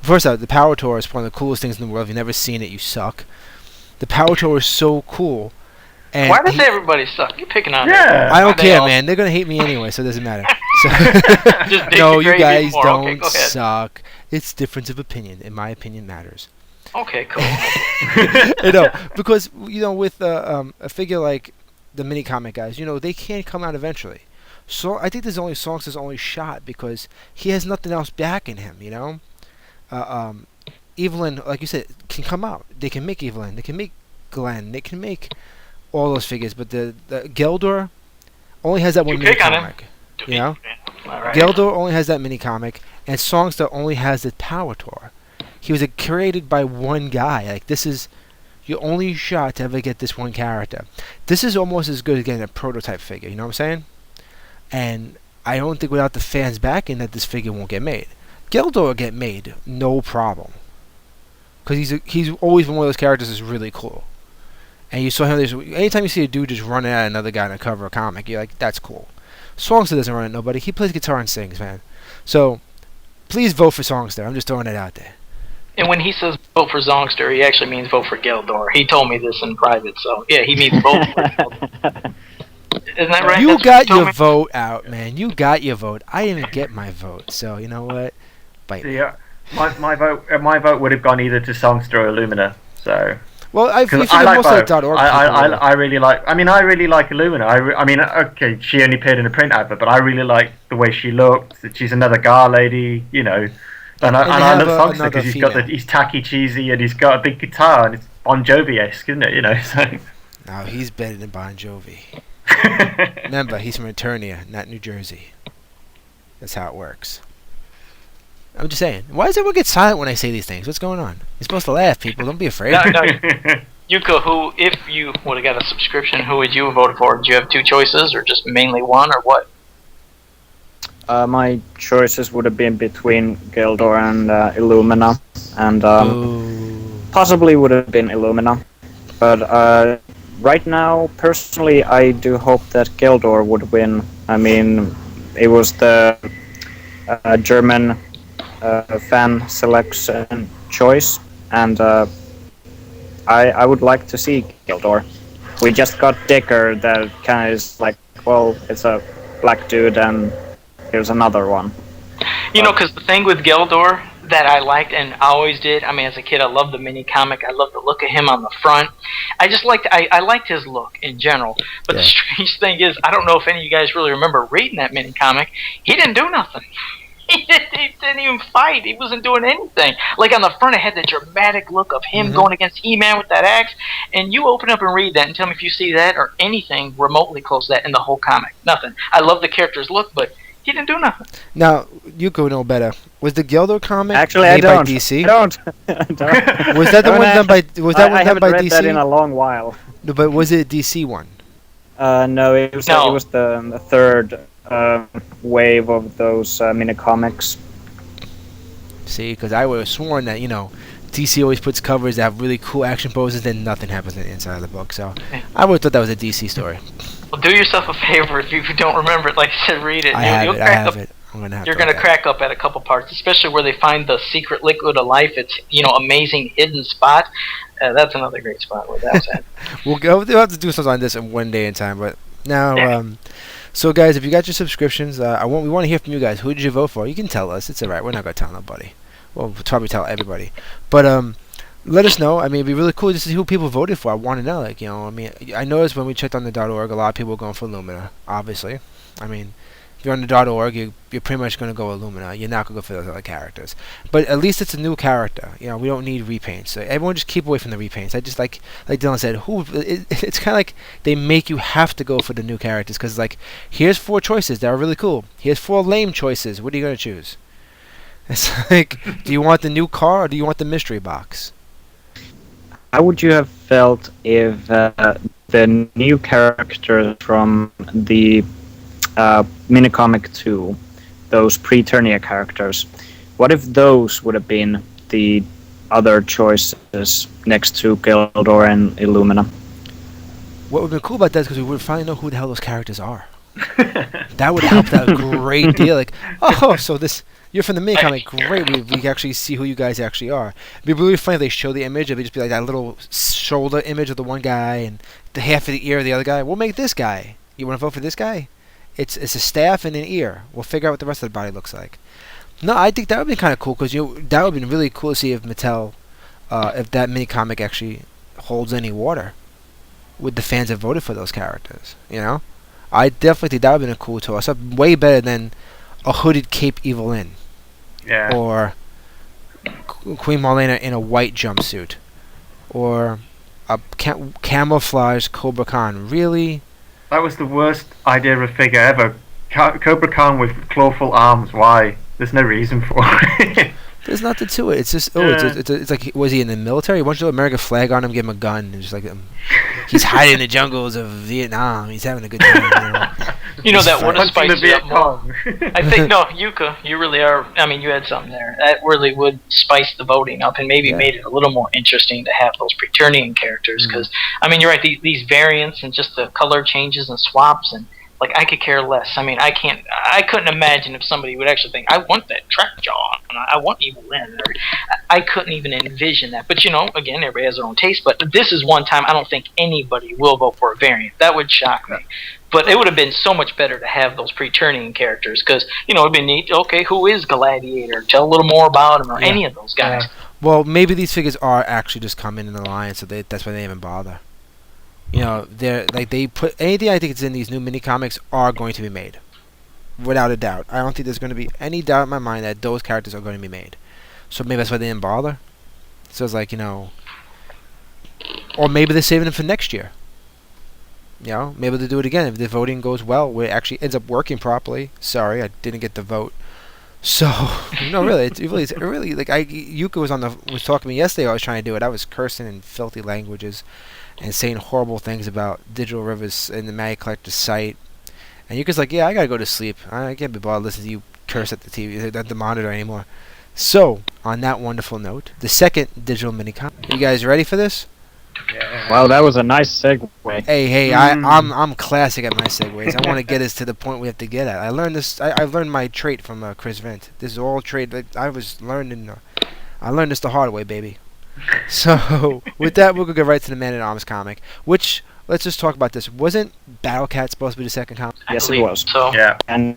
First out, the Power Tour is one of the coolest things in the world. If you've never seen it, you suck. The Power Tour is so cool. And Why does everybody suck? You're picking on Yeah. I don't Why they care, all- man. They're gonna hate me anyway, so it doesn't matter. Just dig No, the you grave guys even more. don't Okay, go ahead. suck. It's difference of opinion, and my opinion matters. Okay, cool. Because with a figure like the mini comic guys, they can't come out eventually. So I think there's only Songster's only shot because he has nothing else backing him. Evelyn, like you said, can come out. They can make Evelyn. They can make Glenn. They can make all those figures, but the Geldor only has that one You mini pick on him. comic. You know? All right. Geldor only has that mini comic, and Songster only has the Power Tour. He was created by one guy. Like, this is your only shot to ever get this one character. This is almost as good as getting a prototype figure. You know what I'm saying? And I don't think without the fans backing that this figure won't get made. Geldor will get made, no problem. Because he's always been one of those characters that's really cool. And you saw him. Anytime you see a dude just running at another guy on a cover of a comic, you're like, that's cool. Songster doesn't run at nobody. He plays guitar and sings, man. So, please vote for Songster. I'm just throwing it out there. And when he says vote for Songster, he actually means vote for Geldor. He told me this in private, so yeah, he means vote for Geldor. Isn't that right? You That's what got he told your me? vote out, man. You got your vote. I didn't get my vote. So, you know what? Bite me. Yeah, my vote would have gone either to Songster or Illumina. So Well, I because feel I like most both. like .org I really like. I mean, I really like Illumina. I mean, okay, she only appeared in a print advert, but I really like the way she looked. That she's another Gar lady, And they I have, love Songster another because he's tacky, cheesy, and he's got a big guitar, and it's Bon Jovi-esque, isn't it? So. No, he's better than Bon Jovi. Remember, he's from Eternia, not New Jersey. That's how it works. I'm just saying. Why does everyone get silent when I say these things? What's going on? You're supposed to laugh, people. Don't be afraid. No, Yuka, if you would have got a subscription, who would you have voted for? Did you have two choices, or just mainly one, or what? My choices would have been between Geldor and Illumina, and possibly would have been Illumina. But right now, personally, I do hope that Geldor would win. I mean, it was the German fan selection choice, and I would like to see Geldor. We just got Dicker that kind of is like, well, it's a black dude, and here's another one. Because the thing with Geldor that I liked and always did, I mean, as a kid, I loved the mini comic. I loved the look of him on the front. I just liked, I liked his look in general. But Yeah. the strange thing is, I don't know if any of you guys really remember reading that mini comic. He didn't do nothing. He didn't even fight. He wasn't doing anything. Like on the front, it had the dramatic look of him going against He-Man with that axe. And you open up and read that and tell me if you see that or anything remotely close to that in the whole comic. Nothing. I love the character's look, but he didn't do nothing. Now, you could know better. Was the Geldor comic Actually, I made don't. by DC? I don't. I don't. Was that the one done by? Was that I one done haven't by read DC? that in a long while. No, but was it a DC one? No, it was No. it was the third wave of those mini comics. See, because I would have sworn that DC always puts covers that have really cool action poses, then nothing happens in the inside of the book. So I would have thought that was a DC story. Well, do yourself a favor if you don't remember it. Like I said, read it. I have You'll it. I crack have up. it. I'm gonna have You're to gonna look at crack up at a couple parts, especially where they find the secret liquid of life. It's amazing hidden spot. That's another great spot where that's at. it. We'll have to do something on this in one day in time. But now, Yeah. so guys, if you got your subscriptions, we want to hear from you guys. Who did you vote for? You can tell us. It's alright. We're not gonna tell nobody. Well, we'll probably tell everybody. But let us know. I mean, it'd be really cool just to see who people voted for. I want to know. I mean, I noticed when we checked on the .org, a lot of people were going for Illumina. Obviously, I mean, if you're on the .org, you're pretty much going to go Illumina. You're not going to go for those other characters. But at least it's a new character. We don't need repaints. So everyone just keep away from the repaints. I just like Dylan said, it's kind of like they make you have to go for the new characters because here's 4 choices that are really cool. Here's 4 lame choices. What are you going to choose? It's like, do you want the new car or do you want the mystery box? How would you have felt if the new characters from the minicomic 2, those pre-Turnia characters, what if those would have been the other choices next to Gildor and Illumina? What would be cool about that is because we would finally know who the hell those characters are. That would help that a great deal. Like, oh, so you're from the mini comic, great. We can actually see who you guys actually are. It'd be really funny if they show the image. It'd just be like that little shoulder image of the one guy and the half of the ear of the other guy. We'll make this guy. You want to vote for this guy? It's a staff and an ear. We'll figure out what the rest of the body looks like. No, I think that would be kind of cool because that would be really cool to see if Mattel, if that mini comic actually holds any water with the fans that voted for those characters. You know, I definitely think that would have been a cool toss up, way better than a hooded Cape Evelyn, or Queen Marlena in a white jumpsuit, or a camouflage Cobra Khan. Really? That was the worst idea of a figure ever. Cobra Khan with clawful arms. Why? There's no reason for it. There's nothing to it. It's just it's like, was he in the military? Why don't you American flag on him, give him a gun, and just like he's hiding in the jungles of Vietnam. He's having a good time. You know that would have spiced it up more. Kong. I think Yuka, you really are. I mean, you had something there that really would spice the voting up and maybe made it a little more interesting to have those Preternian characters. Because I mean, you're right. These variants and just the color changes and swaps and. Like, I could care less. I mean, I couldn't imagine if somebody would actually think, I want that trap jaw, and I want Evil Lyn. I couldn't even envision that. But, again, everybody has their own taste. But this is one time I don't think anybody will vote for a variant. That would shock me. But it would have been so much better to have those Preternian characters because, it would be neat. Okay, who is Gladiator? Tell a little more about him or any of those guys. Well, maybe these figures are actually just coming in the line, so that's why they even bother. They put anything I think it's in these new mini comics are going to be made, without a doubt. I don't think there's going to be any doubt in my mind that those characters are going to be made. So maybe that's why they didn't bother. So it's like or maybe they're saving them for next year. Maybe they'll do it again if the voting goes well, where it actually ends up working properly. Sorry, I didn't get the vote. So really, it's really like Yuka was talking to me yesterday. I was trying to do it. I was cursing in filthy languages. And saying horrible things about Digital Rivers and the Magic Collector's site. And Yuka's like, yeah, I gotta go to sleep. I can't be bothered listening to you curse at the TV, at the monitor anymore. So, on that wonderful note, the second digital mini-comic. You guys ready for this? Yeah. Wow, that was a nice segue. Hey, I'm classic at my segues. I want to get us to the point we have to get at. I learned this. I learned my trait from Chris Vint. This is all trait that I learned this the hard way, baby. So, with that, we'll go get right to the Man-at-Arms comic, which, let's just talk about this. Wasn't Battle Cat supposed to be the second comic? Yes, it was. So. Yeah. And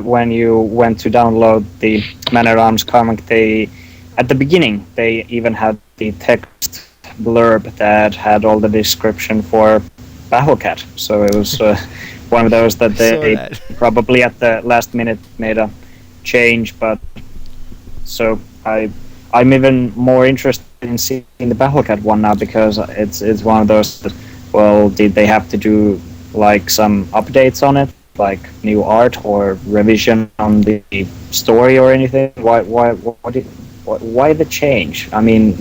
when you went to download the Man-at-Arms comic, at the beginning, they even had the text blurb that had all the description for Battle Cat. So it was one of those that they probably at the last minute made a change, but so I'm even more interested in seeing the Battlecat one now because it's one of those that, well, did they have to do like some updates on it, like new art or revision on the story or anything? Why the change? I mean,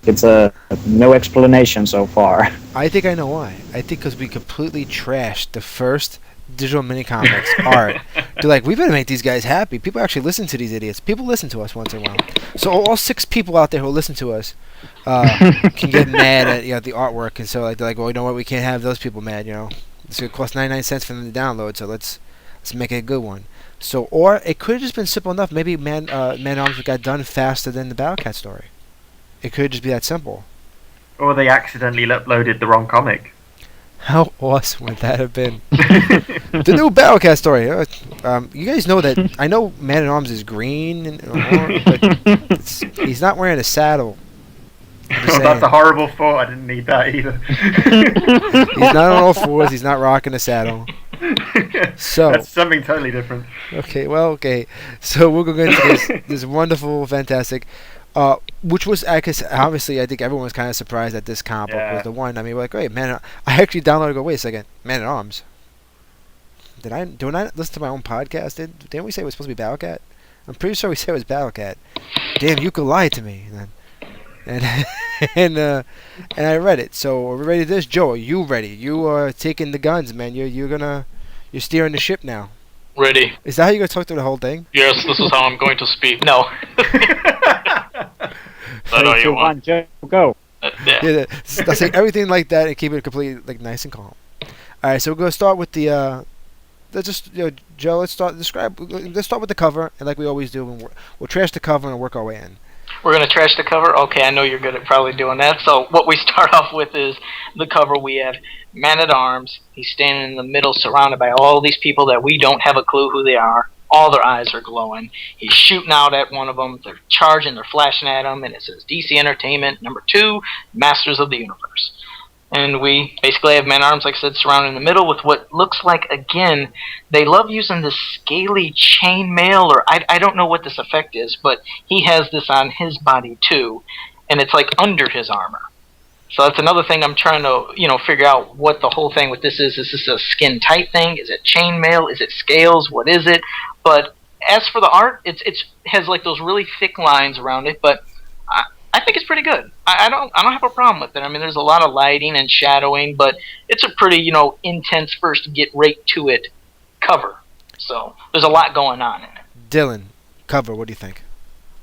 it's no explanation so far. I think I know why. I think because we completely trashed the first digital mini comics art. They're like, we better make these guys happy. People actually listen to these idiots. People listen to us once in a while. So all 6 people out there who listen to us can get mad at the artwork, and so they're like, well, you know what? We can't have those people mad. It's gonna cost 99 cents for them to download. So let's make it a good one. So, or it could have just been simple enough. Maybe Man-at-Arms got done faster than the Battlecat story. It could just be that simple. Or they accidentally uploaded the wrong comic. How awesome would that have been? The new Battlecat story. You guys know that I know Man-at-Arms is green, but he's not wearing a saddle. That's a horrible thought. I didn't need that either. He's not on all fours. He's not rocking a saddle. So that's something totally different. Okay. So we'll go into this wonderful, fantastic. Which was, obviously, I think everyone was kind of surprised that this comic book was the one. I mean, we're like, wait, I actually downloaded and go, wait a second, Man-at-Arms. Did I listen to my own podcast? Didn't we say it was supposed to be Battlecat? I'm pretty sure we said it was Battlecat. Damn, you could lie to me. And and I read it. So are we ready to this? Joe, are you ready? You are taking the guns, man. You're steering the ship now. Ready. Is that how you're gonna talk through the whole thing? Yes, this is how I'm going to speak. No. I know 3, you 2, want. 1, Joe, go. Yeah, let's say everything like that and keep it completely like nice and calm. All right, so we're gonna start with the. Let's just Joe. Let's start with the cover, and like we always do, we'll trash the cover and work our way in. We're going to trash the cover? Okay, I know you're good at probably doing that. So what we start off with is the cover. We have Man-at-Arms. He's standing in the middle surrounded by all these people that we don't have a clue who they are. All their eyes are glowing. He's shooting out at one of them. They're charging. They're flashing at him. And it says DC Entertainment, #2, Masters of the Universe. And we basically have Man-at-Arms, like I said, surrounded in the middle with what looks like, again, they love using this scaly chainmail, or I don't know what this effect is, but he has this on his body too, and it's like under his armor. So that's another thing I'm trying to, figure out what the whole thing with this is. Is this a skin-tight thing? Is it chainmail? Is it scales? What is it? But as for the art, it has like those really thick lines around it, but I think it's pretty good. I don't have a problem with it. I mean, there's a lot of lighting and shadowing, but it's a pretty intense first get right to it cover. So there's a lot going on in it. Dylan, cover. What do you think?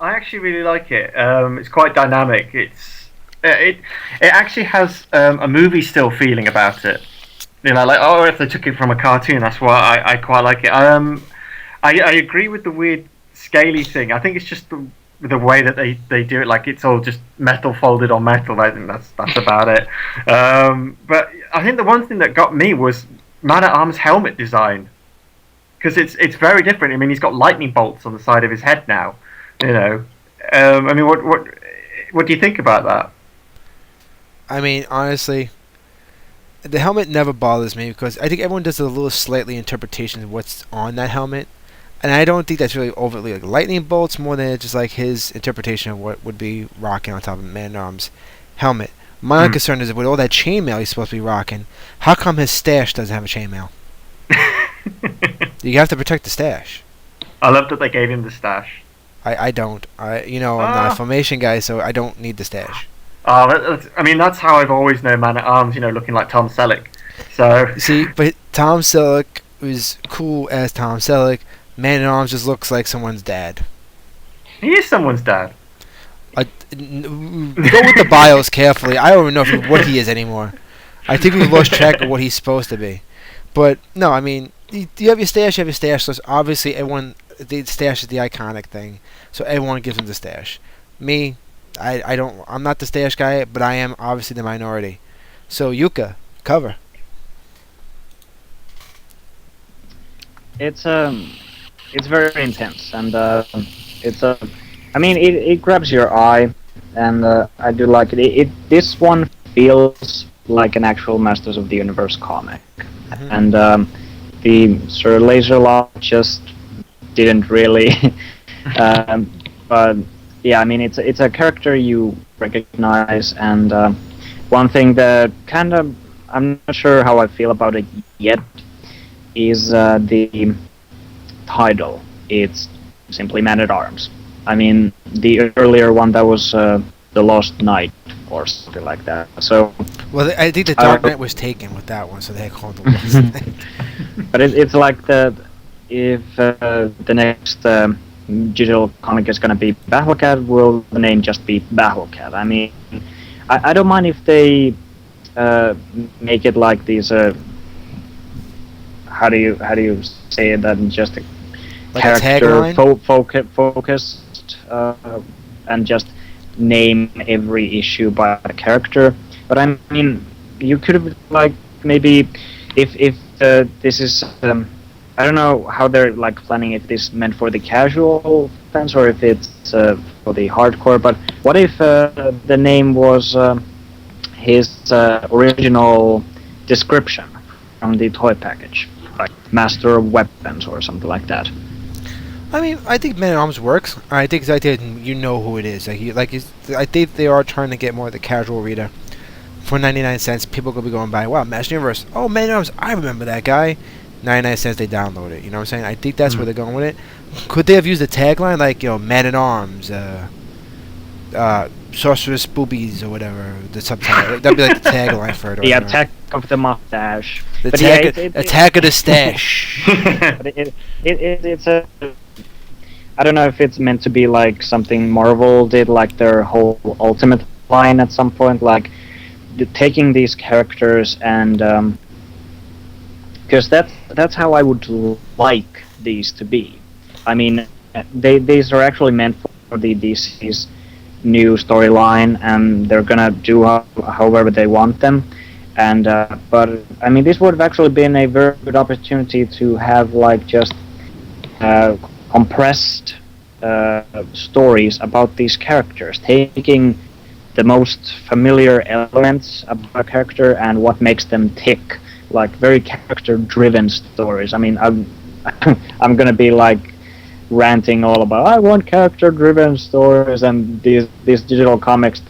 I actually really like it. It's quite dynamic. It actually has a movie still feeling about it. Like if they took it from a cartoon, that's why I quite like it. I agree with the weird scaly thing. I think it's just the way that they do it, like it's all just metal folded on metal. I think that's about it. But I think the one thing that got me was Man-at-Arms' helmet design, because it's very different. I mean, he's got lightning bolts on the side of his head now. I mean, what do you think about that? I mean, honestly, the helmet never bothers me because I think everyone does a little slightly interpretation of what's on that helmet. And I don't think that's really overtly like lightning bolts, more than just like his interpretation of what would be rocking on top of Man-at-Arms' helmet. My only concern is with all that chainmail he's supposed to be rocking, how come his stash doesn't have a chainmail? You have to protect the stash. I love that they gave him the stash. I don't. I'm not a formation guy, so I don't need the stash. I mean, that's how I've always known Man-at-Arms, looking like Tom Selleck. So see, but Tom Selleck was cool as Tom Selleck. Man-at-Arms just looks like someone's dad. He is someone's dad. Go with the bios carefully. I don't even know what he is anymore. I think we've lost track of what he's supposed to be. But no, I mean, you have your stash. You have your stash. So obviously, the stash is the iconic thing. So everyone gives him the stash. Me, I don't. I'm not the stash guy, but I am obviously the minority. So Jukka, cover. It's very intense, and it grabs your eye, and I do like it. This one feels like an actual Masters of the Universe comic, and the Sir Laserlock just didn't really. But yeah, I mean it's a character you recognize, and one thing that I'm not sure how I feel about it yet is the title. It's simply Man-at-Arms. I mean, the earlier one that was The Lost Knight or something like that. So, well, I think the Dark Knight was taken with that one, so they called it The Lost Knight. But it's like if the next digital comic is going to be Battlecat, will the name just be Battlecat? I mean, I don't mind if they make it like these. How do you say it? That just a like character focused and just name every issue by a character. But I mean, you could have like maybe if this is I don't know how they're like planning if this meant for the casual fans or if it's for the hardcore. But what if the name was his original description from the toy package, like Master of Weapons or something like that? I mean, I think Man-at-Arms works. I think it's the idea you know who it is. I think they are trying to get more of the casual reader. For 99 cents, people could be going by, wow, Master Universe. Oh, Man-at-Arms, I remember that guy. 99 cents, they download it. You know what I'm saying? I think that's where they're going with it. Could they have used a tagline like, Man-at-Arms, sorceress boobies or whatever. The subtitle. That'd be like the tagline for it. Or The whatever. Attack of the Mustache. The But attack of the stash. but it's a. I don't know if it's meant to be like something Marvel did, like their whole Ultimate line at some point, like taking these characters and because that's how I would like these to be. I mean, these are actually meant for the DC's new storyline, and they're gonna do however they want them. And but I mean, this would have actually been a very good opportunity to have like just compressed stories about these characters, taking the most familiar elements about a character and what makes them tick, like very character-driven stories. I mean, I'm gonna be like ranting all about I want character-driven stories, and these digital comics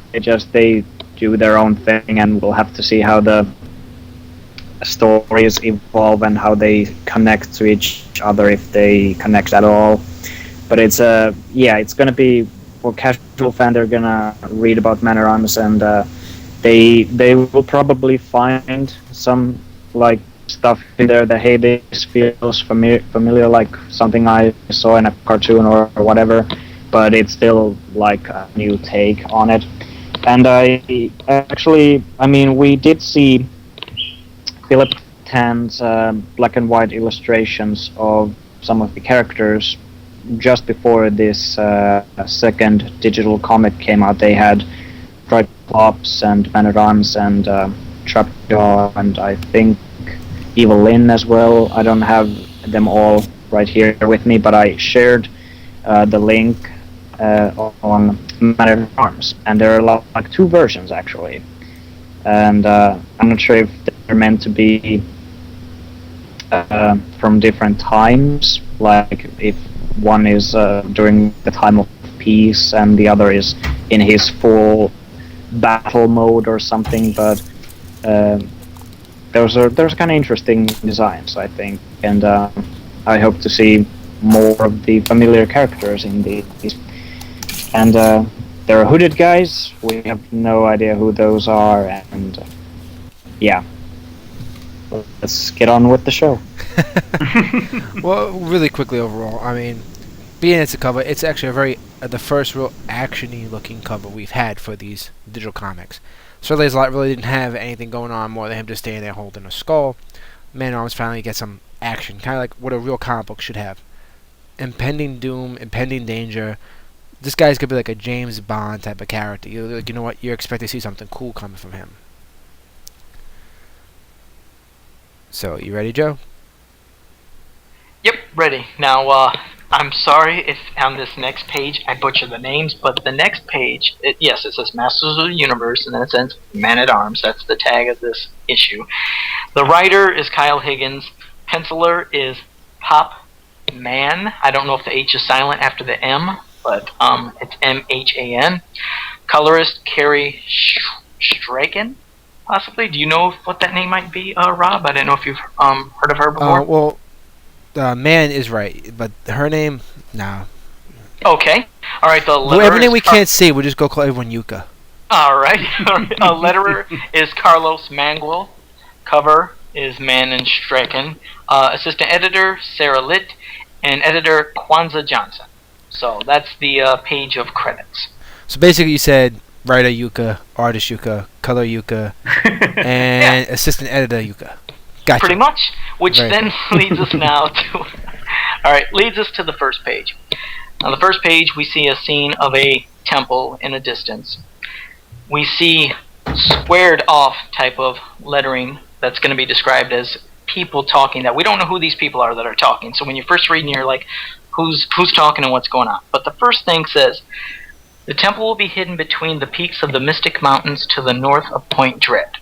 they do their own thing, and we'll have to see how the stories evolve and how they connect to each other, if they connect at all. But it's it's gonna be for casual fan. They're gonna read about man at arms, and they will probably find some like stuff in there that, hey, this feels familiar, like something I saw in a cartoon or whatever. But it's still like a new take on it. And we did see Philip Tan's black and white illustrations of some of the characters just before this second digital comic came out. They had Triclops and Man at Arms and Trapjaw and I think Evil Lyn as well. I don't have them all right here with me, but I shared the link on Man at Arms, and there are like two versions actually, and I'm not sure if they're meant to be from different times, like if one is during the time of peace and the other is in his full battle mode or something. But there's kind of interesting designs, I think, and I hope to see more of the familiar characters in these. And there are hooded guys. We have no idea who those are, and yeah. Let's get on with the show. Well, really quickly overall, I mean, being it's a cover, it's actually the first real action-y looking cover we've had for these digital comics. Certainly, Lot really didn't have anything going on more than him just standing there holding a skull. Man at Arms finally gets some action, kind of like what a real comic book should have. Impending doom, impending danger. This guy's gonna be like a James Bond type of character. You know what? You're expecting to see something cool coming from him. So, you ready, Joe? Yep, ready. Now, I'm sorry if on this next page I butcher the names, but the next page, it says Masters of the Universe, and then it says Man at Arms. That's the tag of this issue. The writer is Kyle Higgins. Penciler is Pop Man. I don't know if the H is silent after the M, but it's M-H-A-N. Colorist Carrie Straken. Possibly. Do you know what that name might be, Rob? I didn't know if you've heard of her before. Man is right, but her name, nah. Okay. All right. Every name we can't see, we'll just go call everyone Yuka. All right. Letterer is Carlos Manguel. Cover is Man and Straken. Assistant editor Sarah Litt, and editor Kwanzaa Johnson. So that's the page of credits. So basically, you said writer Yuka, artist Yuka, color Yuka, and assistant editor Yuka. Gotcha. Pretty much. Which then leads us now to... leads us to the first page. On the first page, we see a scene of a temple in a distance. We see squared off type of lettering that's going to be described as people talking, that we don't know who these people are that are talking. So when you're first reading, you're like, who's talking and what's going on? But the first thing says, the temple will be hidden between the peaks of the Mystic Mountains to the north of Point Dread.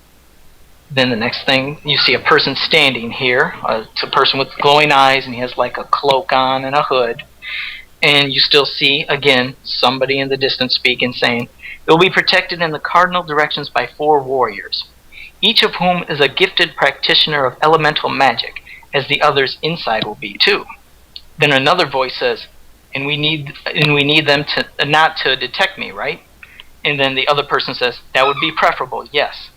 Then the next thing, you see a person standing here. It's a person with glowing eyes, and he has like a cloak on and a hood. And you still see, again, somebody in the distance speaking, saying, it will be protected in the cardinal directions by 4 warriors, each of whom is a gifted practitioner of elemental magic, as the others inside will be too. Then another voice says, and we need them to not to detect me, right? And then the other person says, that would be preferable, yes.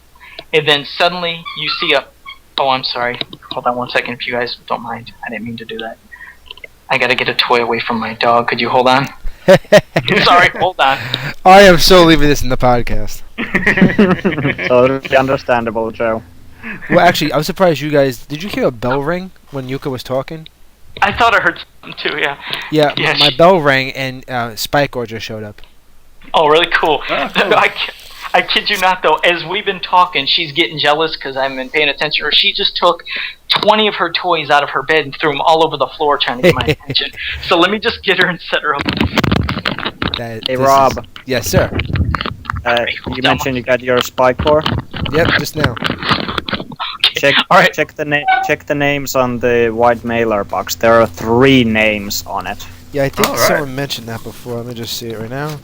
And then suddenly you see a... Oh, I'm sorry. Hold on 1 second if you guys don't mind. I didn't mean to do that. I gotta get a toy away from my dog. Could you hold on? Sorry, hold on. I am so leaving this in the podcast. Totally understandable, Joe. Well, actually, I was surprised you guys... Did you hear a bell ring when Jukka was talking? I thought I heard something too, yeah. Yeah, Yeah, my bell rang and Spike just showed up. Oh, really cool. Oh, cool. I kid you not, though. As we've been talking, she's getting jealous because I haven't been paying attention. Or she just took 20 of her toys out of her bed and threw them all over the floor trying to get my attention. So let me just get her and set her up. Hey, Rob. Yes, sir. You mentioned you got your spy core. Yep, just now. Okay. All right. Check the names on the white mailer box. There are 3 names on it. Yeah, I think All right. someone mentioned that before. Let me just see it right now.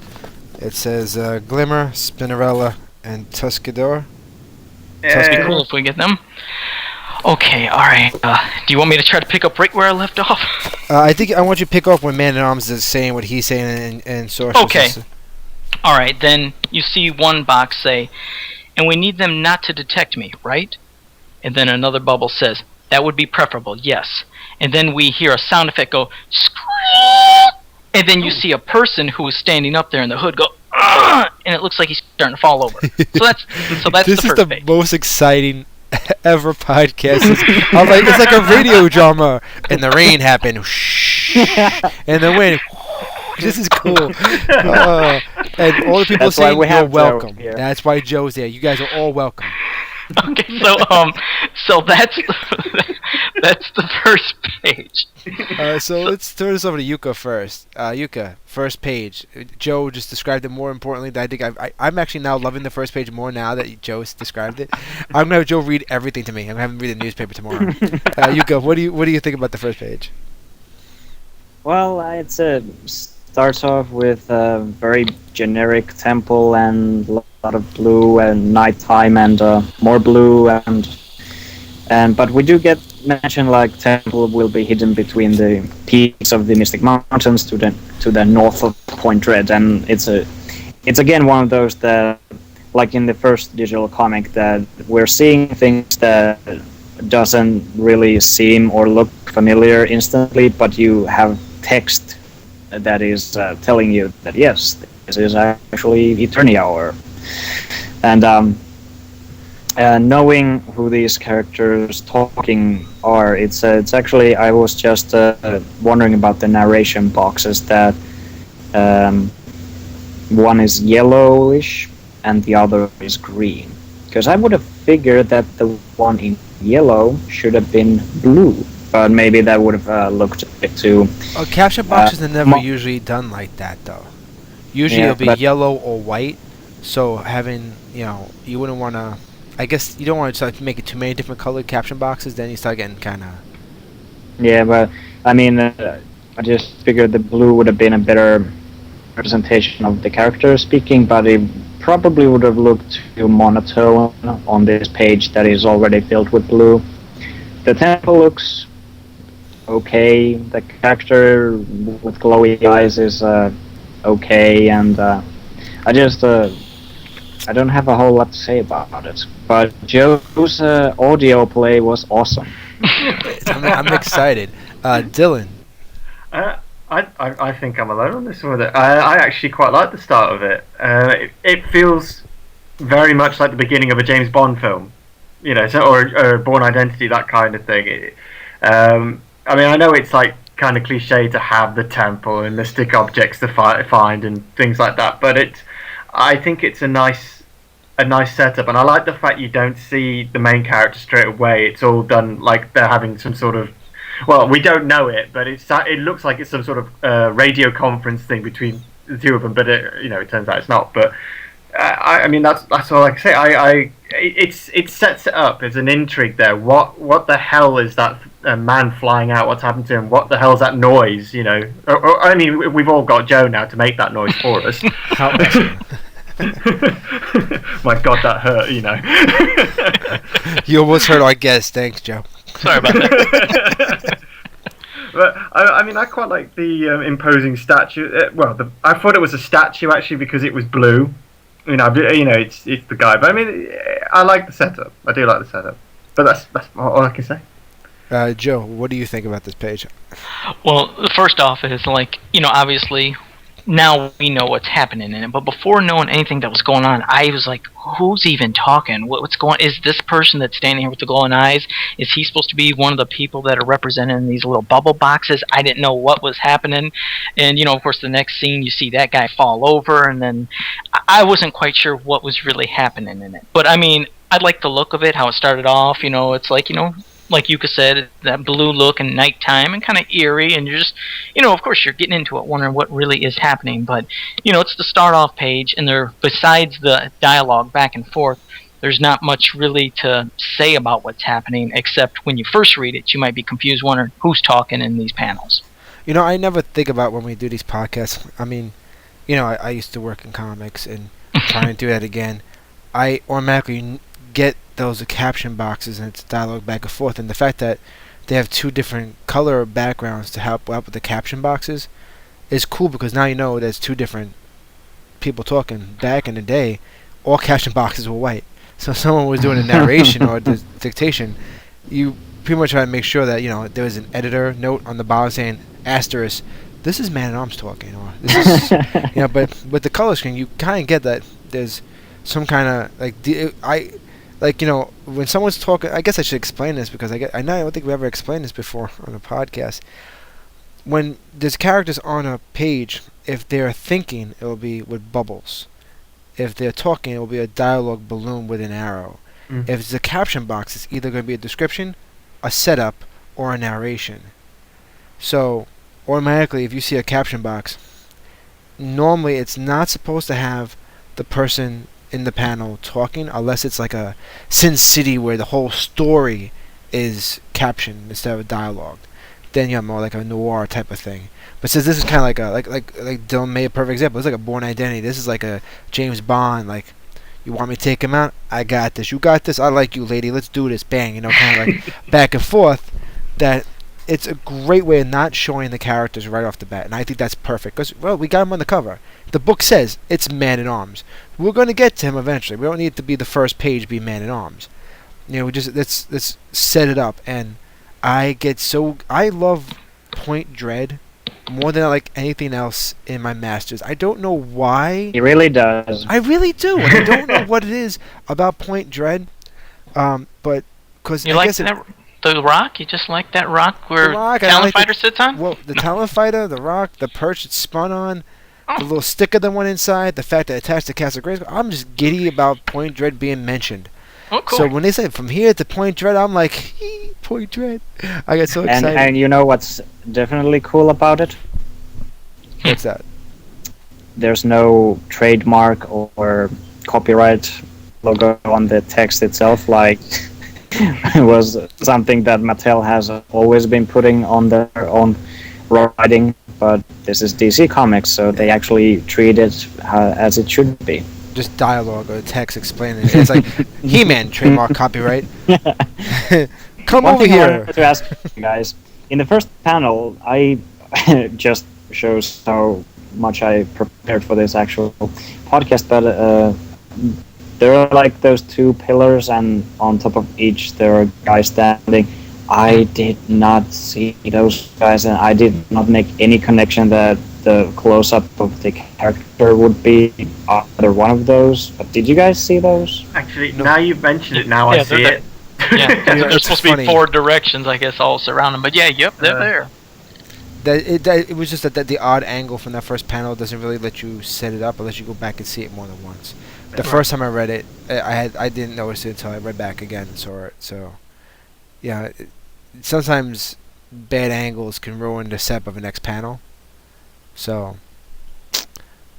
It says Glimmer, Spinnerella, and Tuscador. It'd be cool if we get them. Okay, alright. Do you want me to try to pick up right where I left off? I think I want you to pick up when Man at Arms is saying what he's saying and Source. Okay. Alright, then you see one box say, and we need them not to detect me, right? And then another bubble says, that would be preferable, yes. And then we hear a sound effect go, scream! And then you see a person who is standing up there in the hood go, "Ugh!" And it looks like he's starting to fall over. So that's This the is first the page. most exciting ever podcast. It's like a radio drama. And the rain happened. And the wind. This is cool. And all the people That's why saying we you're have Joe welcome. here. That's why Joe's there. You guys are all welcome. Okay, so that's that's the first page. So let's turn this over to Yuka first. Yuka, first page. Joe just described it more importantly. I think I'm actually now loving the first page more now that Joe described it. I'm gonna have Joe read everything to me. I'm gonna have him read the newspaper tomorrow. Yuka, what do you think about the first page? Well, it starts off with a very generic temple and a lot of blue and nighttime and more blue and but we do get mentioned like temple will be hidden between the peaks of the Mystic Mountains to the north of Point Dread, and it's again one of those that like in the first digital comic that we're seeing things that doesn't really seem or look familiar instantly, but you have text that is telling you that yes, this is actually Eternia, and knowing who these characters talking are, it's actually I was just wondering about the narration boxes that one is yellowish and the other is green, because I would have figured that the one in yellow should have been blue. But maybe that would have looked a bit too... Caption boxes are never usually done like that, though. Usually it'll be yellow or white, so having, you wouldn't want to... I guess you don't want to make it too many different colored caption boxes, then you start getting kind of... Yeah, but, I mean, I just figured the blue would have been a better representation of the character speaking, but it probably would have looked too monotone on this page that is already filled with blue. The temple looks... okay, the character with glowy eyes is okay, and I don't have a whole lot to say about it. But Joe's audio play was awesome. I'm excited. Dylan. I think I'm alone on this one. I actually quite like the start of it. It feels very much like the beginning of a James Bond film, or Born Identity, that kind of thing. I mean, I know it's like kind of cliche to have the temple and mystic objects to find and things like that, but I think it's a nice setup, and I like the fact you don't see the main character straight away. It's all done like they're having some sort of, well, we don't know it, but it looks like it's some sort of radio conference thing between the two of them, but it turns out it's not. But I mean, that's all I can say. It sets it up as an intrigue there. What the hell is that man flying out? What's happened to him? What the hell is that noise? I mean, we've all got Joe now to make that noise for us. My God, that hurt. You almost hurt our guest. Thanks, Joe. Sorry about that. But I mean, I quite like the imposing statue. I thought it was a statue actually because it was blue. it's the guy. But I mean, I like the setup. I do like the setup. But that's all I can say. Joe, what do you think about this page? Well, first off is like, obviously now we know what's happening in it, but before knowing anything that was going on, I was like, who's even talking? What's going? Is this person that's standing here with the glowing eyes? Is he supposed to be one of the people that are represented in these little bubble boxes? I didn't know what was happening, and of course, the next scene you see that guy fall over, and then I wasn't quite sure what was really happening in it. But I mean, I like the look of it, how it started off. It's like like Yuka said, that blue look and nighttime and kind of eerie, and you're just, of course you're getting into it wondering what really is happening, but, it's the start off page, and besides the dialogue back and forth, there's not much really to say about what's happening, except when you first read it, you might be confused wondering who's talking in these panels. I never think about when we do these podcasts. I mean, I used to work in comics, and trying to do that again, I automatically get those caption boxes and it's dialogue back and forth, and the fact that they have two different color backgrounds to help out with the caption boxes is cool, because now there's two different people talking. Back in the day, all caption boxes were white, so if someone was doing a narration or the dictation, you pretty much had to make sure that there was an editor note on the bottom saying asterisk, this is Man-at-Arms talking, or this is but with the color screen you kind of get that there's some kind of when someone's talking, I guess I should explain this, because I don't think we've ever explained this before on a podcast. When there's characters on a page, if they're thinking, it will be with bubbles. If they're talking, it will be a dialogue balloon with an arrow. If it's a caption box, it's either going to be a description, a setup, or a narration. So, automatically, if you see a caption box, normally it's not supposed to have the person in the panel talking, unless it's like a Sin City where the whole story is captioned instead of dialogue. Then you have more like a noir type of thing. But since this is kind of like like Dylan made a perfect example. It's like a Born Identity. This is like a James Bond. Like, you want me to take him out? I got this. You got this? I like you, lady. Let's do this. Bang. Kind of like back and forth. That it's a great way of not showing the characters right off the bat, and I think that's perfect, because we got him on the cover. The book says it's Man-at-Arms. We're going to get to him eventually. We don't need it to be the first page be Man-at-Arms. We just let's set it up, and I love Point Dread more than I like anything else in my Masters. I don't know why. He really does. I really do, and I don't know what it is about Point Dread, but because I guess the rock? You just like that rock where Talon Fighter sits on? Well, the Talon Fighter, the rock, the perch it's spun on, the little sticker that went inside, the fact that it attached to Castle Grayskull. I'm just giddy about Point Dread being mentioned. Oh, cool. So when they say from here to Point Dread, I'm like, Point Dread. I get so excited. And you know what's definitely cool about it? What's that? There's no trademark or copyright logo on the text itself, like it was something that Mattel has always been putting on their own writing, but this is DC Comics, so they actually treat it as it should be. Just dialogue or text explaining it. It's like He-Man trademark copyright. Come One over thing I here. wanted to ask you guys, in the first panel, I just shows how much I prepared for this actual podcast, but there are like those two pillars, and on top of each there are guys standing. I did not see those guys, and I did not make any connection that the close-up of the character would be either one of those. But did you guys see those? Actually, now you've mentioned it, now I see it. Yeah, there's It's supposed to funny. be 4 directions, I guess, all surrounding them. But yeah, yep, they're there. It was just that the odd angle from that first panel doesn't really let you set it up unless you go back and see it more than once. The first time I read it, I didn't notice it until I read back again and saw it. So, yeah, sometimes bad angles can ruin the setup of the next panel. So,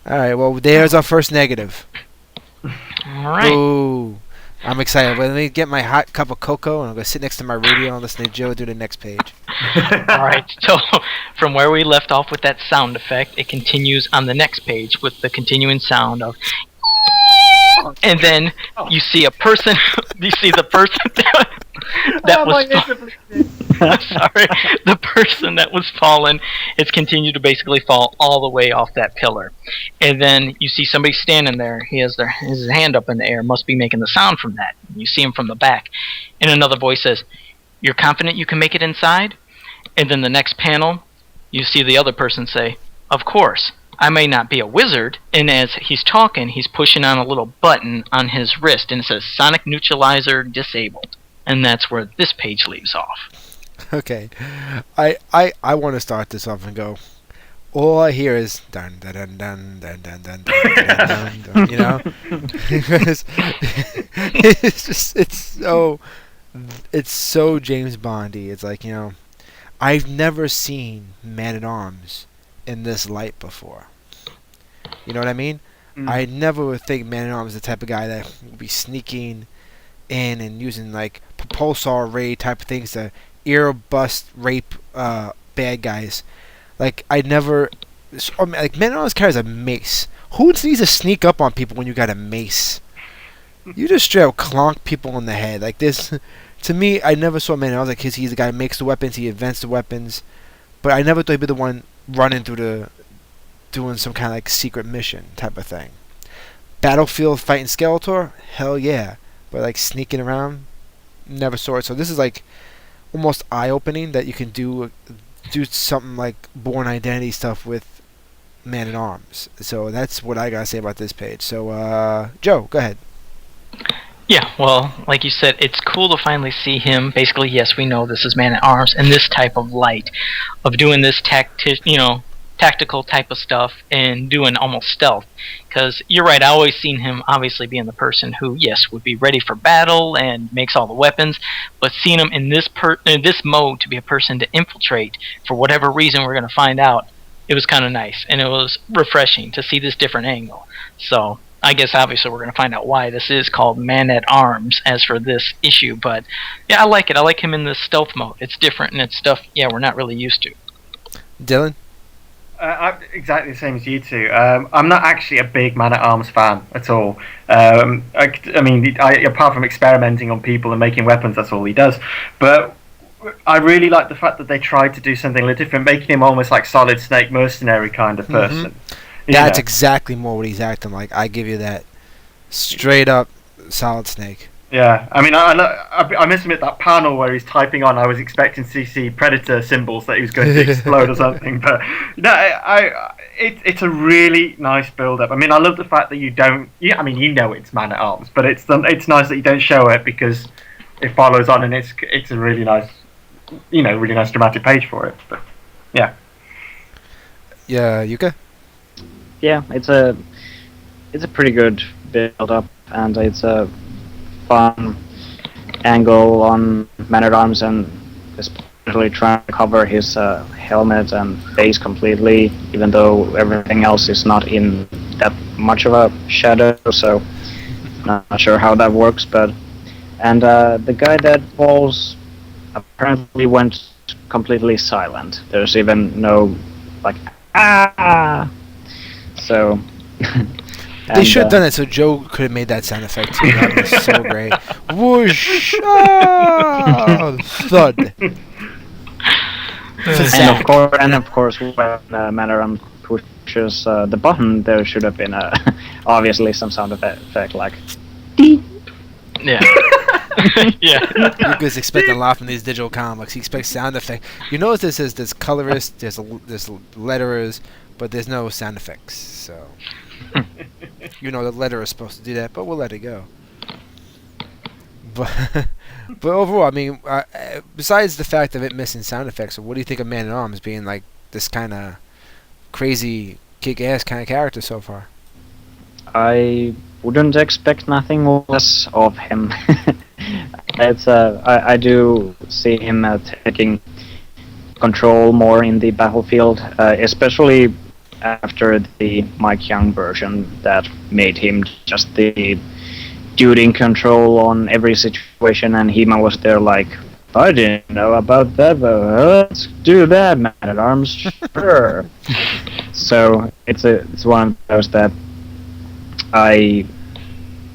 all right, well, there's our first negative. All right. Ooh, I'm excited. Well, let me get my hot cup of cocoa, and I'm going to sit next to my radio and listen to Joe do the next page. All right. So from where we left off with that sound effect, it continues on the next page with the continuing sound of... And then you see a person... You see the person that was... Sorry, the person that was fallen has continued to basically fall all the way off that pillar. And then you see somebody standing there. He has his hand up in the air, must be making the sound from that. You see him from the back. And another voice says, "You're confident you can make it inside?" And then the next panel, you see the other person say, "Of course. I may not be a wizard." And as he's talking, he's pushing on a little button on his wrist, and it says Sonic Neutralizer Disabled. And that's where this page leaves off. Okay, I want to start this off and go. All I hear is dun dun dun dun dun dun dun dun dun, dun, dun, you know, because it's so James Bondy. It's like, I've never seen Man at Arms in this light before. You know what I mean? I never would think Man at Arms is the type of guy that would be sneaking in and using like propulsor ray type of things to ear bust rape bad guys. Like I never, like Man at Arms carries a mace. Who needs to sneak up on people when you got a mace? You just straight up clonk people in the head like this. To me, I never saw Man at Arms like he's the guy who makes the weapons, he invents the weapons, but I never thought he'd be the one running through doing some kind of like secret mission type of thing. Battlefield fighting Skeletor, hell yeah, but like sneaking around, never saw it. So this is like almost eye-opening that you can do something like Born Identity stuff with Man at Arms. So that's what I gotta say about this page. So Joe, go ahead. Yeah, well, like you said, it's cool to finally see him. Basically, yes, we know this is Man at Arms, and this type of light, of doing this tactical type of stuff and doing almost stealth. Because you're right, I always seen him obviously being the person who, yes, would be ready for battle and makes all the weapons, but seeing him in this mode to be a person to infiltrate for whatever reason we're going to find out, it was kind of nice, and it was refreshing to see this different angle. So I guess obviously we're going to find out why this is called Man at Arms as for this issue, but yeah, I like it. I like him in this stealth mode. It's different, and it's stuff, yeah, we're not really used to. Dylan? I'm exactly the same as you two. I'm not actually a big Man at Arms fan at all. I mean, apart from experimenting on people and making weapons, that's all he does. But I really like the fact that they tried to do something a little different, making him almost like Solid Snake mercenary kind of person. That's exactly more what he's acting like. I give you that. Straight up Solid Snake. Yeah, I mean, I must admit that panel where he's typing on, I was expecting to see Predator symbols that he was going to explode or something, but no, it's a really nice build-up. I mean, I love the fact that you don't, I mean, you know it's Man at Arms, but it's nice that you don't show it because it follows on and it's a really nice, really nice dramatic page for it. But yeah. Yeah, Yuka? Yeah, it's a pretty good build-up, and it's a fun angle on Man at Arms, and especially trying to cover his helmet and face completely, even though everything else is not in that much of a shadow. So not sure how that works, but the guy that falls apparently went completely silent. There's even no like ah. So. They should have done it so Joe could have made that sound effect too. That was so great. Whoosh! Ah, thud. And of course, when Man at Arms pushes the button, there should have been obviously some sound effect like. Dee. Yeah. Yeah. Yuka's expecting a lot from these digital comics. He expects sound effect. You notice there's colorists, there's letterers, but there's no sound effects. So. The letter is supposed to do that, but we'll let it go. But overall, I mean, besides the fact of it missing sound effects, what do you think of Man at Arms being like this kind of crazy, kick-ass kind of character so far? I wouldn't expect nothing less of him. I do see him taking control more in the battlefield, especially after the Mike Young version that made him just the dude in control on every situation, and He-Man was there like, I didn't know about that, but let's do that, Man at Arms, sure. So it's one of those that I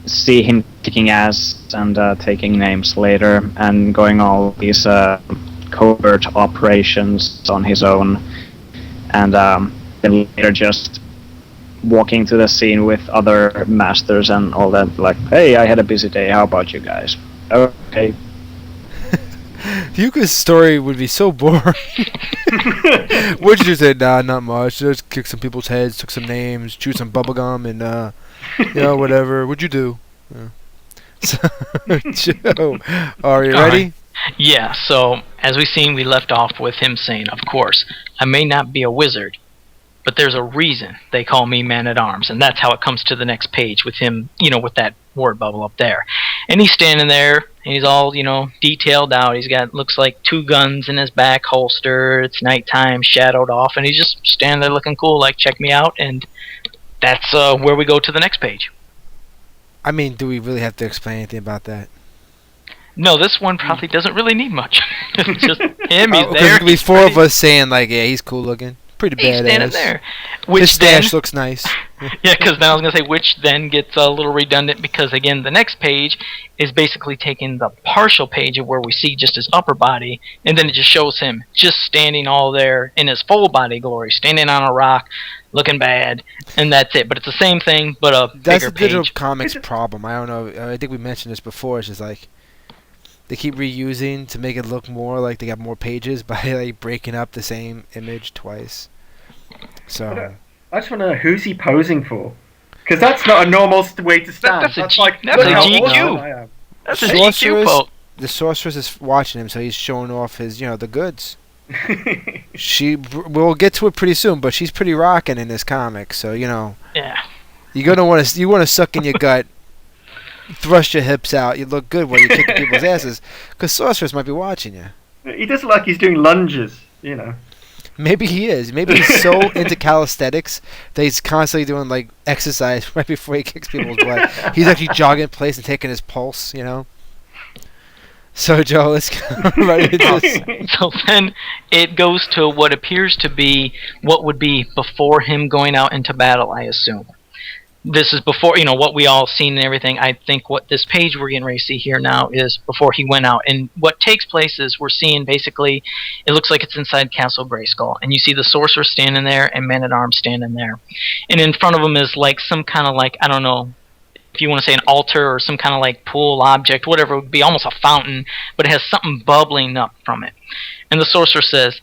see him kicking ass and taking names later and going all these covert operations on his own, and then later just walking to the scene with other masters and all that, like, hey, I had a busy day, how about you guys? Okay. Yuka's story would be so boring. What'd you do today? Nah, not much. Just kicked some people's heads, took some names, chewed some bubblegum, and whatever. What'd you do? Yeah. So, Joe, are you ready? Yeah, so as we've seen, we left off with him saying, of course, I may not be a wizard, but there's a reason they call me Man-at-Arms, and that's how it comes to the next page with him, with that word bubble up there. And he's standing there, and he's all, detailed out. He's got, looks like 2 guns in his back holster. It's nighttime, shadowed off, and he's just standing there looking cool, like, check me out, and that's where we go to the next page. I mean, do we really have to explain anything about that? No, this one probably doesn't really need much. It's just him, he's there. There's be 4 of us saying, like, yeah, he's cool looking. Pretty badass. He's standing there. His stash looks nice. Yeah, because then I was going to say, which then gets a little redundant because, again, the next page is basically taking the partial page of where we see just his upper body, and then it just shows him just standing all there in his full body glory, standing on a rock, looking bad, and that's it. But it's the same thing, but a that's bigger a digital page. comics problem. I don't know. I think we mentioned this before. It's just like they keep reusing to make it look more like they got more pages by like breaking up the same image twice. So I just want to know who's he posing for, because that's not a normal way to stand. That's a GQ. GQ. That's a GQ quote. The sorceress is watching him, so he's showing off his, the goods. We'll get to it pretty soon, but she's pretty rocking in this comic, so Yeah. you're gonna want to suck in your gut, thrust your hips out. You look good while you're kicking people's asses, because sorceress might be watching you. He does look like he's doing lunges, Maybe he is. Maybe he's so into calisthenics that he's constantly doing like exercise right before he kicks people's butt. He's actually jogging in place and taking his pulse, So Joe, let's go right into this. So then it goes to what appears to be what would be before him going out into battle, I assume. This is before, what we all seen and everything. I think what this page we're getting ready to see here now is before he went out. And what takes place is we're seeing basically, it looks like it's inside Castle Grayskull. And you see the sorcerer standing there and Man-at-Arms standing there. And in front of him is like some kind of like, I don't know, if you want to say an altar or some kind of like pool object, whatever, it would be almost a fountain, but it has something bubbling up from it. And the sorcerer says,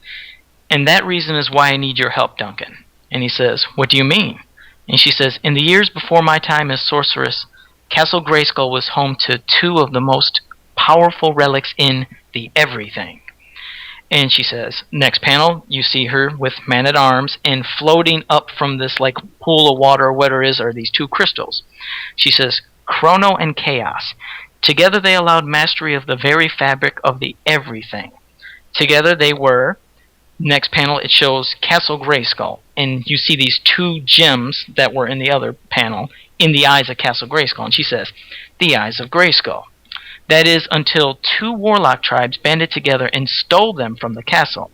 and that reason is why I need your help, Duncan. And he says, what do you mean? And she says, in the years before my time as sorceress, Castle Grayskull was home to 2 of the most powerful relics in the everything. And she says, next panel, you see her with Man-at-Arms, and floating up from this like pool of water or whatever it is are these 2 crystals. She says, Chrono and Chaos. Together they allowed mastery of the very fabric of the everything. Together they were... Next panel, it shows Castle Grayskull, and you see these 2 gems that were in the other panel in the eyes of Castle Grayskull, and she says, the eyes of Grayskull. That is until 2 warlock tribes banded together and stole them from the castle.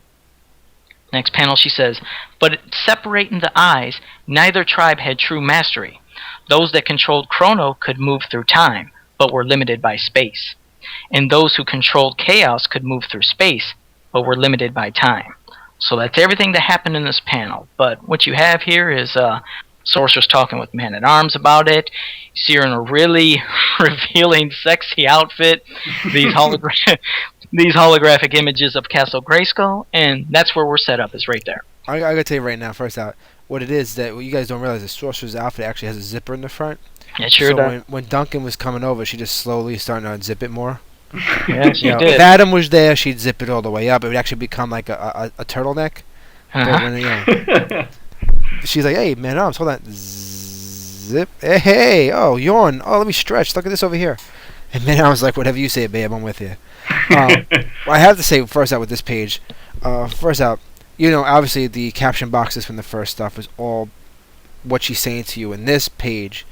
Next panel, she says, but separating the eyes, neither tribe had true mastery. Those that controlled Chrono could move through time, but were limited by space. And those who controlled Chaos could move through space, but were limited by time. So that's everything that happened in this panel. But what you have here is Sorcerer's talking with Man-at-Arms about it. You see her in a really revealing, sexy outfit. These holographic images of Castle Grayskull, and that's where we're set up, is right there. I gotta tell you right now, first out, what it is that you guys don't realize the Sorcerer's outfit actually has a zipper in the front. It sure does. When Duncan was coming over, she just slowly starting to unzip it more. Yeah, she did. If Adam was there, she'd zip it all the way up. It would actually become like a turtleneck. Uh-huh. But she's like, "Hey, Man-at-Arms, hold on, zip. Hey, oh, yawn. Oh, let me stretch. Look at this over here." And Man-at-Arms like, "Whatever you say, babe, I'm with you." I have to say, first out with this page, obviously the caption boxes from the first stuff is all what she's saying to you, and this page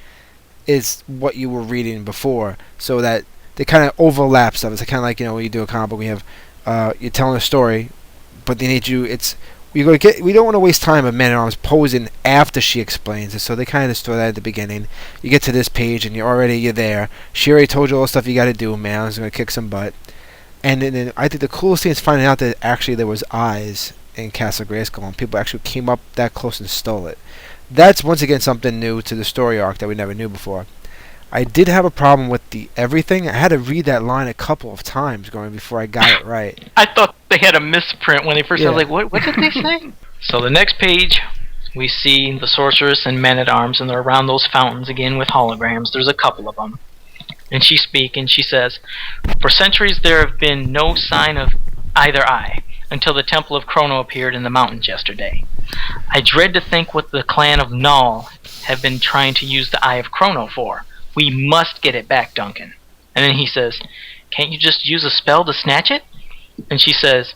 is what you were reading before, so that they kind of overlap stuff. It's kind of like, when you do a comic book, we have you're telling a story, but they need you. We don't want to waste time of Man-at-Arms posing after she explains it, so they kind of just throw that at the beginning. You get to this page and you're there. She already told you all the stuff you got to do. Man-at-Arms is gonna kick some butt. And then I think the coolest thing is finding out that actually there was eyes in Castle Grayskull, and people actually came up that close and stole it. That's once again something new to the story arc that we never knew before. I did have a problem with the everything. I had to read that line a couple of times going before I got it right. I thought they had a misprint when they first. Yeah. I was like, what did they say? So the next page, we see the sorceress and men-at-arms, and they're around those fountains again with holograms. There's a couple of them. And she speaks, and she says, "For centuries there have been no sign of either eye, until the Temple of Chrono appeared in the mountains yesterday. I dread to think what the clan of Knoll have been trying to use the Eye of Chrono for. We must get it back, Duncan." And then he says, "Can't you just use a spell to snatch it?" And she says,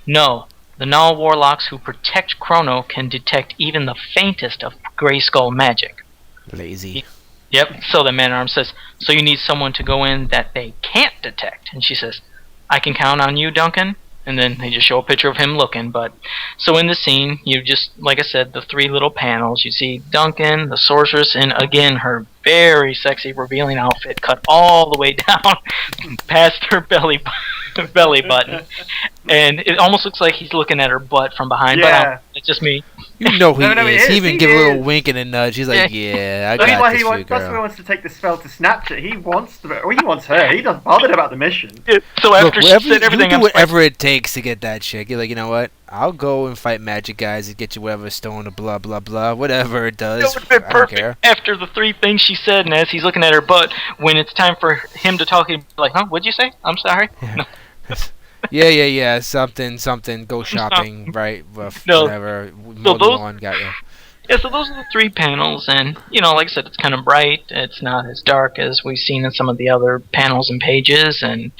"No. The Knoll warlocks who protect Chrono can detect even the faintest of Grayskull magic." Lazy. Yep. So the man-at-arms says, "So you need someone to go in that they can't detect." And she says, "I can count on you, Duncan." And then they just show a picture of him looking. But so in the scene, you just, like I said, the three little panels. You see Duncan, the sorceress, and again her very sexy, revealing outfit cut all the way down past her belly button, and it almost looks like he's looking at her butt from behind. Yeah. But it's just me. You know who No, he it is. is. He even He give a little is. wink and a nudge. He's like, yeah, I That's got why this he for you, wants. That's why he girl. wants to take the spell to snatch it. He wants the. Well, he wants her. He doesn't bothered about the mission. So Look, after she whatever said everything, you I'm do like, whatever it takes to get that chick. You're like, you know what? I'll go and fight magic guys and get you whatever stone or blah blah blah, whatever it does. It would have been I don't perfect care. after the three things she said, and as he's looking at her butt, when it's time for him to talk, he'd be like, "Huh? What'd you say? I'm sorry." No. Yeah. Something. Go shopping, right? No. Whatever. Mow the those- lawn, got you. Yeah, so those are the three panels, and, like I said, it's kind of bright. It's not as dark as we've seen in some of the other panels and pages, and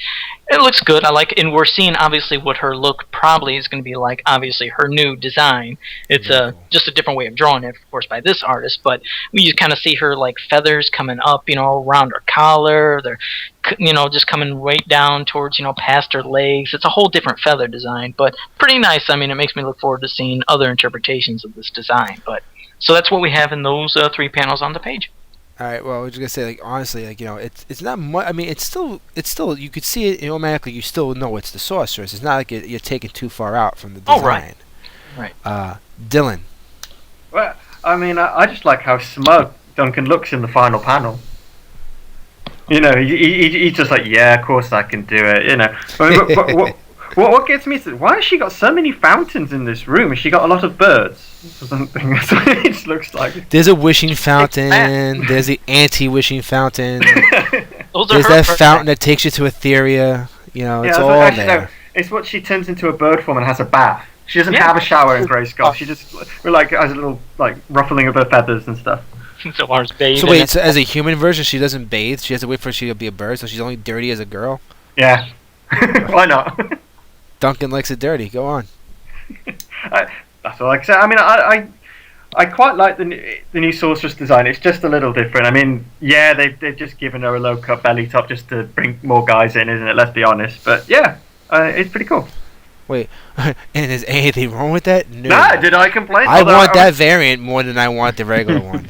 it looks good. I like it, and we're seeing, obviously, what her look probably is going to be like, obviously, her new design. It's just a different way of drawing it, of course, by this artist, but we just kind of see her, like, feathers coming up, around her collar. They're, just coming right down towards, past her legs. It's a whole different feather design, but pretty nice. I mean, it makes me look forward to seeing other interpretations of this design, but... So that's what we have in those three panels on the page. All right. Well, I was just gonna say, like, honestly, like, it's not much. I mean, it's still you could see it automatically. You still know it's the sorceress. It's not like you're taking too far out from the design. Oh, right. Dylan. Well, I mean, I just like how smug Duncan looks in the final panel. He's just like, yeah, of course I can do it. I mean, what gets me is, why has she got so many fountains in this room? Has she got a lot of birds or something? That's what it just looks like. There's a wishing fountain. There's the anti-wishing fountain. Those are There's her that birds. fountain that takes you to Etheria. It's all actually, there. no, it's what she turns into a bird form and has a bath. She doesn't have a shower in Grayskull. She just has a little ruffling of her feathers and stuff. So ours bathe. So wait, so as a human version, she doesn't bathe. She has to wait for she to be a bird, so she's only dirty as a girl. Yeah, why not? Duncan likes it dirty. Go on. That's all I can say. I mean, I quite like the new sorceress design. It's just a little different. I mean, yeah, they've just given her a low cut belly top just to bring more guys in, isn't it? Let's be honest. But yeah, it's pretty cool. Wait, and is anything wrong with that? No. Nah, did I complain? I want that variant more than I want the regular one.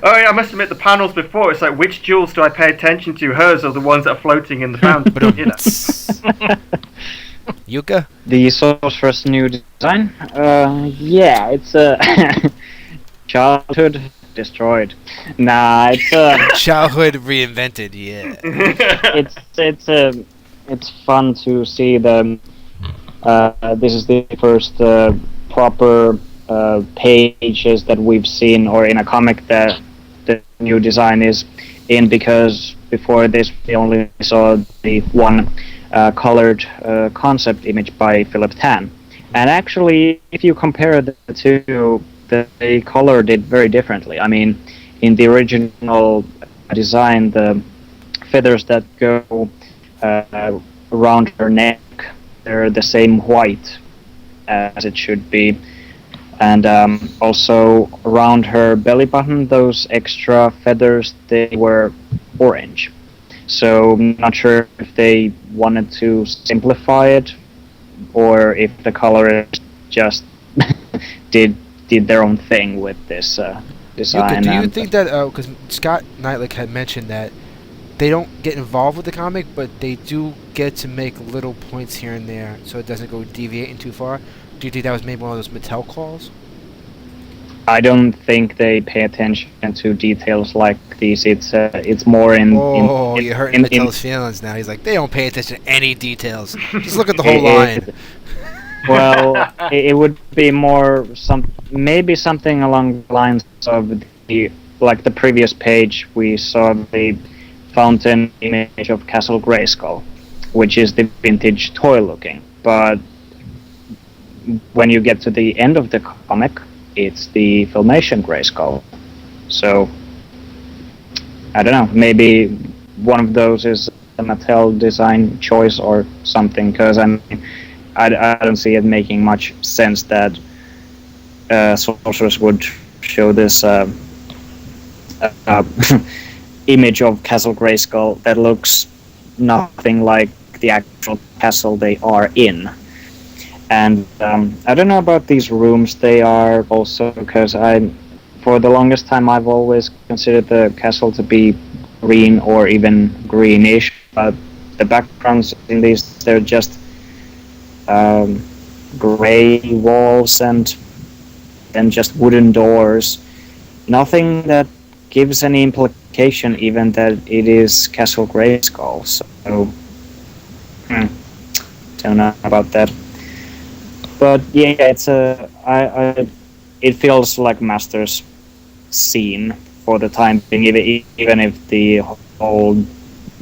I must admit, the panels before, it's like, which jewels do I pay attention to? Hers or the ones that are floating in the fountain? Yuka? The sorcerer's new design? Yeah, it's a childhood destroyed. Nah, it's Childhood reinvented, yeah. it's fun to see the. This is the first proper pages that we've seen, or in a comic that the new design is in, because before this we only saw the one colored concept image by Philip Tan. And actually, if you compare the two, they colored it very differently. I mean, in the original design, the feathers that go around her neck, they're the same white as it should be. And also around her belly button, those extra feathers, they were orange. So I'm not sure if they wanted to simplify it, or if the colorist just did their own thing with this design. Yuka, do you think that, because Scott Knightlick had mentioned that they don't get involved with the comic, but they do get to make little points here and there, so it doesn't go deviating too far. Do you think that was maybe one of those Mattel calls? I don't think they pay attention to details like these. It's more in. Oh, you're hurting Mattel's feelings now. He's like, they don't pay attention to any details. Just look at the whole line. Well, it would be more maybe something along the lines of the previous page we saw the fountain image of Castle Grayskull, which is the vintage toy looking. But when you get to the end of the comic, it's the Filmation Grayskull. So I don't know. Maybe one of those is a Mattel design choice or something. Because I don't see it making much sense that Sorceress would show this image of Castle Grayskull that looks nothing like the actual castle they are in. And I don't know about these rooms. They are also, because for the longest time I've always considered the castle to be green or even greenish, but the backgrounds in these, they're just gray walls and just wooden doors. Nothing that gives any implication even that it is Castle Grayskull. So don't know about that. But yeah, it's it feels like Master's scene for the time being, even if the whole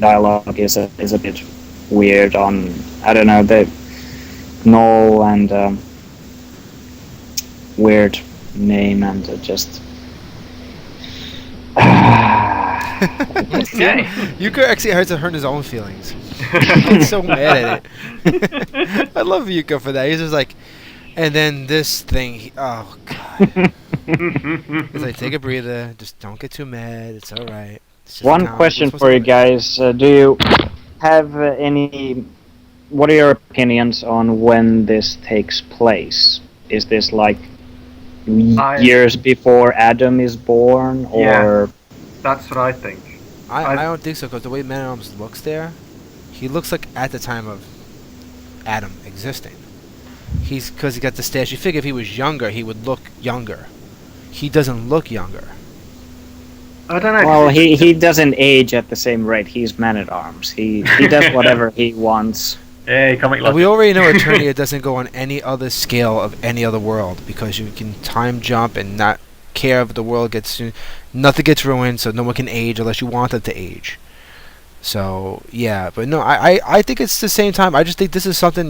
dialogue is a bit weird on, I don't know, the Knoll and weird name and just. Okay. Yuka actually hurts his own feelings. He's so mad at it. I love Yuka for that. He's just like, and then this thing. Oh god. He's like, take a breather. Just don't get too mad. It's all right. One question for you guys: do you have any? What are your opinions on when this takes place? Is this like years before Adam is born, or? Yeah, that's what I think. I don't think so, because the way Man-at-Arms looks there, he looks like at the time of Adam existing. Because he got the stash. You figure if he was younger, he would look younger. He doesn't look younger. I don't know. Well, he doesn't age at the same rate. He's Man-at-Arms. He does whatever he wants. Yeah, comic logic. We already know Eternia doesn't go on any other scale of any other world, because you can time jump and not care if the world nothing gets ruined, so no one can age unless you want them to age. So yeah, but no, I think it's the same time. I just think this is something,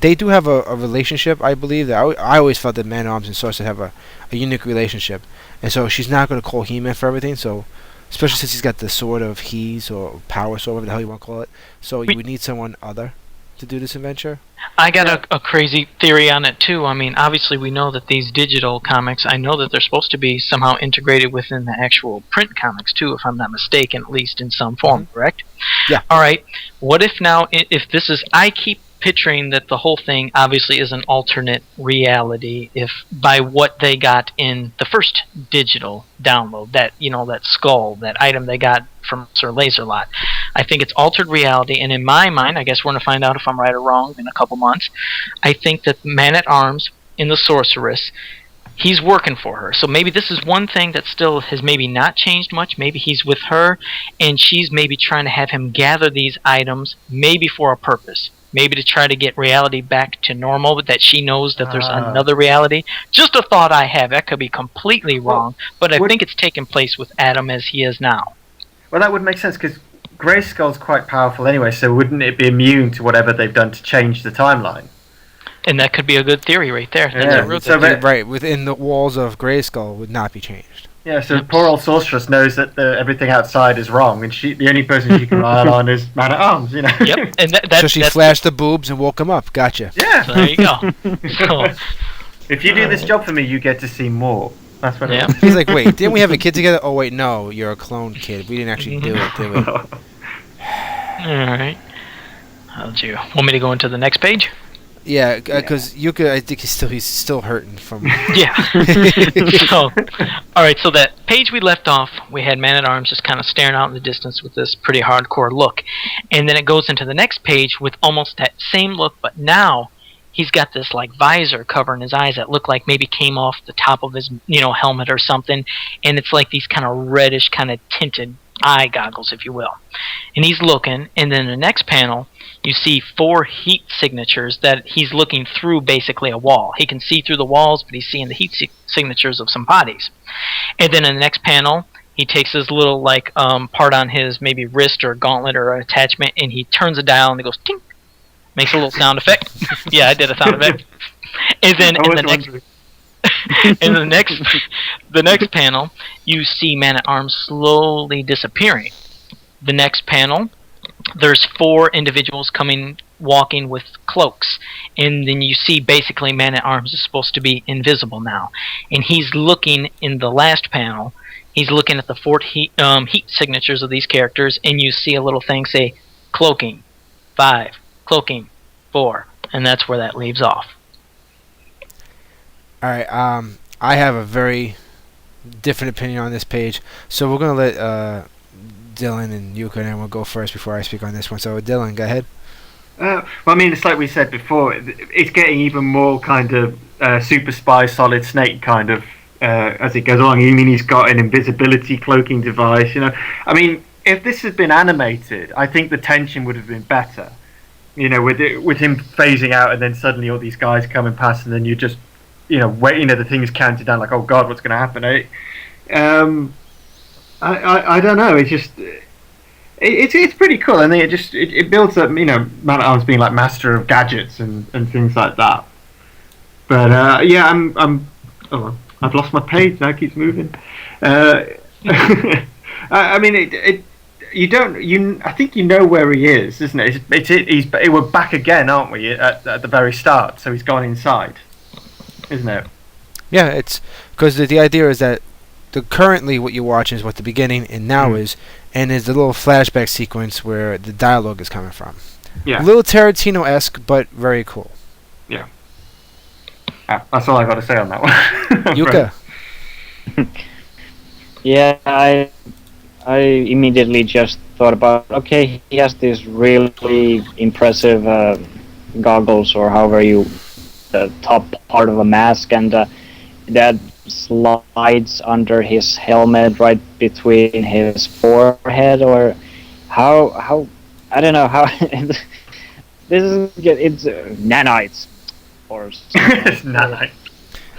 they do have a relationship. I believe that I always felt that Man-at-Arms and Sorcerer have a unique relationship, and so she's not going to call He-Man for everything. So especially since he's got the sword of He's or power sword, whatever the hell you want to call it. So you would need someone other to do this adventure. I got a crazy theory on it too. I mean, obviously we know that these digital comics, I know that they're supposed to be somehow integrated within the actual print comics too, if I'm not mistaken, at least in some form, correct? Yeah. All right. What if now, if this is, I keep picturing that the whole thing obviously is an alternate reality, if by what they got in the first digital download, that that skull, that item they got from Sir Laserlot. I think it's altered reality, and in my mind, I guess we're going to find out if I'm right or wrong in a couple months. I think that Man-at-Arms in the Sorceress, he's working for her. So maybe this is one thing that still has maybe not changed much. Maybe he's with her, and she's maybe trying to have him gather these items, maybe for a purpose. Maybe to try to get reality back to normal, but that she knows that there's another reality. Just a thought I have. That could be completely wrong, but I think it's taking place with Adam as he is now. Well, that would make sense, because Grayskull's quite powerful anyway, so wouldn't it be immune to whatever they've done to change the timeline? And that could be a good theory right there. That's Yeah, a real so good Right, within the walls of Grayskull would not be changed. Yeah, so poor old Sorceress knows that everything outside is wrong, and the only person she can rely on is Man-at-Arms, Yep, and so she flashed the boobs and woke him up. Gotcha. Yeah. So there you go. So, If you do this job for me, you get to see more. That's what. yeah. He's like, wait, didn't we have a kid together? Oh wait, no, you're a clone kid. We didn't actually do it, did we? All right. How'd you want me to go into the next page? Yeah, because Yuka, I think he's still hurting from. Yeah. So, all right. So that page we left off, we had Man at Arms just kind of staring out in the distance with this pretty hardcore look, and then it goes into the next page with almost that same look, but now he's got this like visor covering his eyes that look like maybe came off the top of his helmet or something, and it's like these kind of reddish, kind of tinted eye goggles, if you will. And he's looking, and then the next panel, you see 4 heat signatures that he's looking through basically a wall. He can see through the walls, but he's seeing the heat signatures of some bodies. And then in the next panel, he takes his little part on his maybe wrist or gauntlet or attachment, and he turns a dial and it goes tink, makes a little sound effect. Yeah, I did a sound effect. And then in the next in the next panel, you see Man at Arms slowly disappearing. The next panel, there's 4 individuals walking with cloaks, and then you see basically Man at Arms is supposed to be invisible now, and he's looking in the last panel. He's looking at the 4 heat signatures of these characters, and you see a little thing say cloaking 5, cloaking 4, and that's where that leaves off. All right. I have a very different opinion on this page, so we're gonna let Dylan and Yuka and we'll go first before I speak on this one. So Dylan, go ahead. Well, I mean, it's like we said before. It's getting even more kind of Super Spy, Solid Snake kind of as it goes along. I mean, he's got an invisibility cloaking device. I mean, if this had been animated, I think the tension would have been better. With him phasing out and then suddenly all these guys coming past, and then you just waiting at the things counted down, like, oh god, what's going to happen? I don't know. It's just it's pretty cool, and it builds up. Man at Arms being like master of gadgets and things like that. But yeah, I've lost my page now. It keeps moving. I mean, I think you know where he is, isn't it? We're back again, aren't we? At the very start, so he's gone inside, isn't it? Yeah, it's because the idea is that currently what you're watching is what the beginning and now is, and there's the little flashback sequence where the dialogue is coming from. Yeah. A little Tarantino-esque, but very cool. Yeah. That's all I got to say on that one. Yuka. Yeah, I immediately just thought about, okay, he has this really impressive goggles, or however the top part of a mask, and that slides under his helmet right between his forehead, or how I don't know how this is, it's nanites or it's nanite.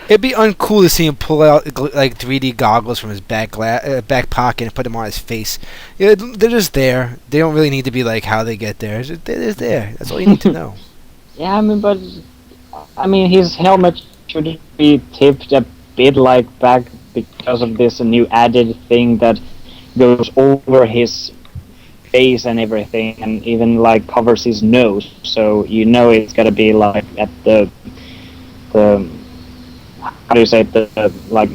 It'd be uncool to see him pull out like 3D goggles from his back pocket and put them on his face. Yeah, they're just there. They don't really need to be like how they get there. They're just there. That's all you need to know. Yeah, I mean, his helmet should be tipped a bit like back because of this new added thing that goes over his face and everything, and even like covers his nose. So it's gotta be like at the how do you say it, the like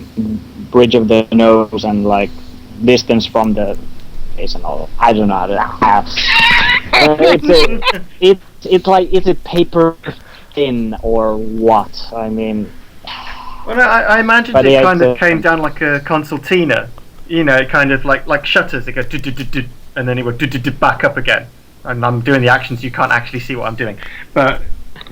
bridge of the nose and like distance from the face and all. I don't know how to. It's a paper thin or what? I mean. Well, I imagined it kind of came down like a concertina. Kind of like shutters. It goes and then it would back up again. And I'm doing the actions. You can't actually see what I'm doing, but.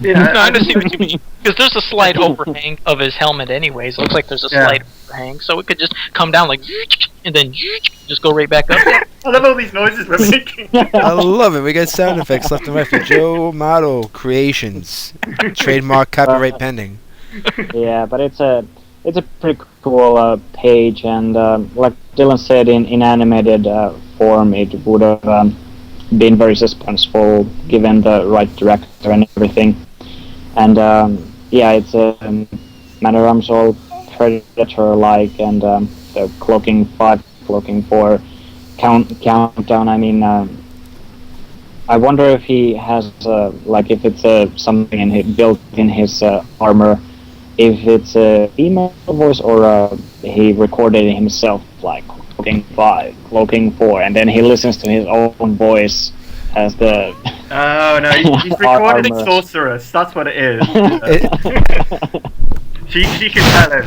No, I understand what you mean. Because there's a slight overhang of his helmet anyways. It looks like there's a slight overhang. So it could just come down like, and then just go right back up. I love all these noises we're making. I love it. We got sound effects left and right for Joe Model Creations. Trademark, copyright pending. Yeah, but it's a pretty cool page, and like Dylan said, in animated form, it would have been very suspenseful given the right director and everything. And yeah, it's Man at Arms all Predator-like, and the cloaking 5, cloaking 4 countdown. I mean, I wonder if he has if it's something built in his armor, if it's a female voice or he recorded it himself, like cloaking 5, cloaking 4, and then he listens to his own voice as the Oh no, he's recorded a Armor. sorceress. That's what it is. she can tell him.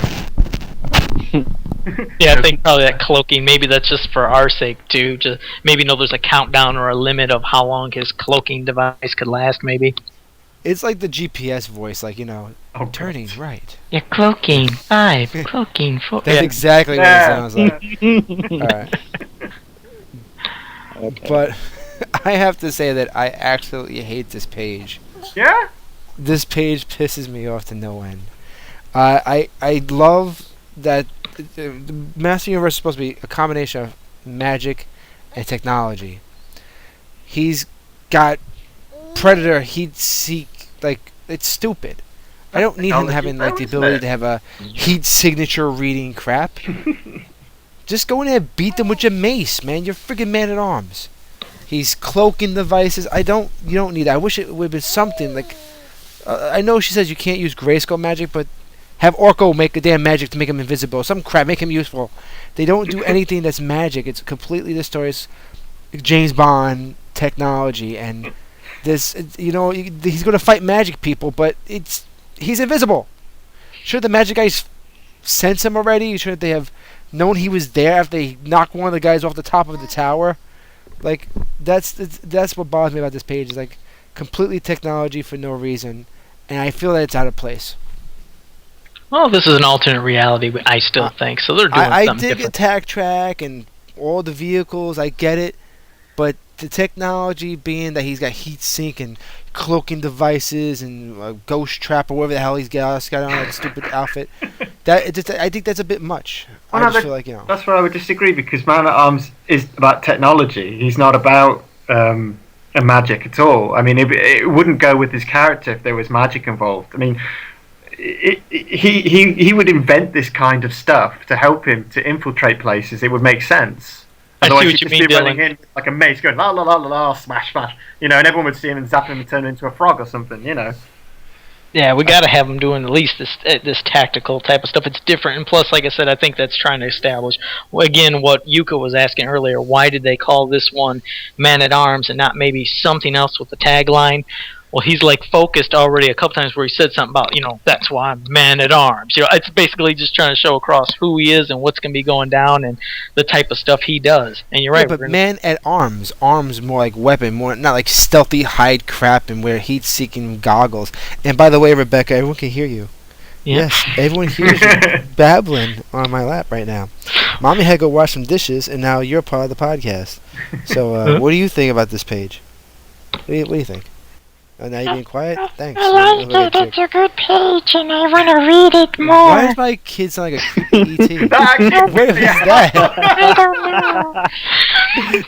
Yeah, I think probably that cloaking. Maybe that's just for our sake too. Just maybe know there's a countdown or a limit of how long his cloaking device could last. Maybe. It's like the GPS voice, like, Oh, turning God. right. You're cloaking 5, cloaking 4. That's exactly what it sounds like. Alright. Okay. But I have to say that I absolutely hate this page. Yeah. This page pisses me off to no end. I love that the Master Universe is supposed to be a combination of magic and technology. He's got Predator, heat seek, like, it's stupid. I don't need him having like the ability to have a heat signature reading crap. Just go in there and beat them with your mace, man. You're freaking man at arms. He's cloaking devices. You don't need that. I wish it would have been something like. I know she says you can't use grayscale magic, but have Orko make a damn magic to make him invisible. Some crap, make him useful. They don't do anything that's magic. It's completely destroys James Bond technology, and this, he's going to fight magic people, but he's invisible. Sure, the magic guys sense him already. Sure, they have known he was there after they knocked one of the guys off the top of the tower. Like, that's what bothers me about this page. Is like completely technology for no reason, and I feel that it's out of place. Well, this is an alternate reality, I still think. So they're doing I something dig different. Attack Track and all the vehicles. I get it, but the technology being that he's got heat sink and cloaking devices and ghost trap or whatever the hell he's got on that stupid outfit, I think that's a bit much. Well, I just feel like That's where I would disagree, because Man at Arms is about technology. He's not about a magic at all. I mean, it wouldn't go with his character if there was magic involved. I mean, he would invent this kind of stuff to help him to infiltrate places. It would make sense. I see Otherwise, what he'd you just mean, be running Dylan. in like a mace, going la la la la la, smash smash, and everyone would see him and zap him and turn into a frog or something, Yeah, we got to have them doing at least this tactical type of stuff. It's different, and plus, like I said, I think that's trying to establish again what Yuka was asking earlier. Why did they call this one Man at Arms and not maybe something else with the tagline? Well, he's like focused already a couple times where he said something about, that's why I'm Man at Arms. It's basically just trying to show across who he is and what's going to be going down and the type of stuff he does. And you're right. Yeah, but Man at Arms more like weapon, more not like stealthy hide crap and wear heat-seeking goggles. And by the way, Rebecca, everyone can hear you. Yeah. Yes, everyone hears you babbling on my lap right now. Mommy had to go wash some dishes, and now you're part of the podcast. So, what do you think about this page? What do you think? Oh, now you're being quiet? Thanks. I like it. It's a good page, and I want to read it more. Why does my kid sound like a creepy ET? That actually What is that? I don't know.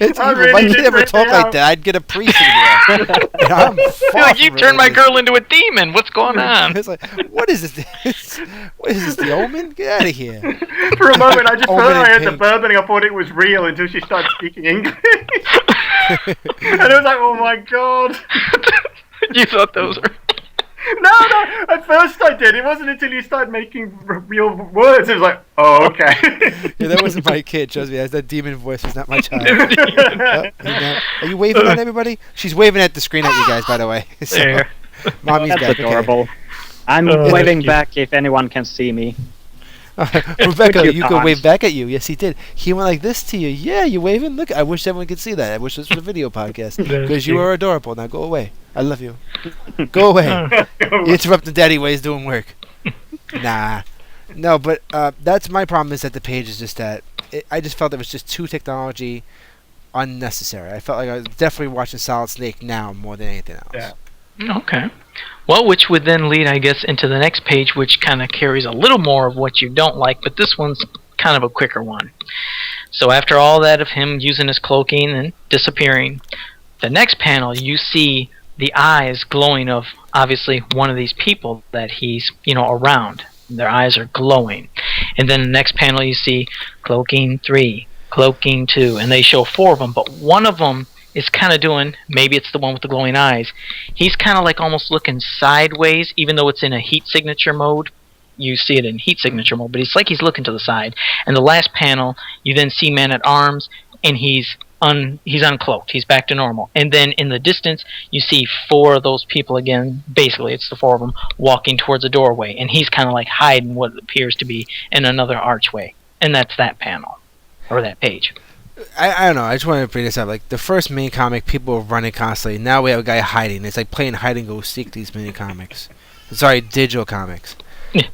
It's I evil. really If my kid did ever freak talked me like out. that, I'd get a priest in here. And I'm You're far like, you from turned my religious. girl into a demon. What's going on? It's like, what is this? What is this, the Omen? Get out of here. For a moment, I just Omen thought I in heard the pink. bourbon and I thought it was real until she started speaking English. And I was like, oh my god. You thought those were... No, at first I did. It wasn't until you started making real words. It was like, oh, okay. Yeah, that wasn't my kid, trust me. That demon voice was not my child. Oh, are you waving at everybody? She's waving at the screen at you guys, by the way. So, There. Mommy's That's back. Okay. adorable. I'm Oh, waving cute. back if anyone can see me. Rebecca, With your you could dogs. wave back at you. Yes, he did. He went like this to you. Yeah, you waving? Look, I wish everyone could see that. I wish this was a video podcast. Because you are adorable. Now go away. I love you. Go away. You interrupted Daddy while he's doing work. Nah. No, but that's my problem is that the page is just that. I just felt it was just too technology unnecessary. I felt like I was definitely watching Solid Snake now more than anything else. Yeah. Okay. Well, which would then lead, I guess, into the next page, which kind of carries a little more of what you don't like, but this one's kind of a quicker one. So after all that of him using his cloaking and disappearing, the next panel you see the eyes glowing of, obviously, one of these people that he's, around. Their eyes are glowing. And then the next panel you see cloaking 3, cloaking 2, and they show 4 of them, but one of them is kind of doing, maybe it's the one with the glowing eyes, he's kind of like almost looking sideways, even though it's in a heat signature mode. You see it in heat signature mode, but it's like he's looking to the side. And the last panel, you then see Man at Arms, and he's he's uncloaked. He's back to normal. And then in the distance, you see 4 of those people again. Basically, it's the 4 of them walking towards a doorway, and he's kind of like hiding what appears to be in another archway. And that's that panel or that page. I don't know. I just wanted to bring this up. Like the first mini comic, people were running constantly. Now we have a guy hiding. It's like playing hide and go seek. These mini comics, sorry, digital comics.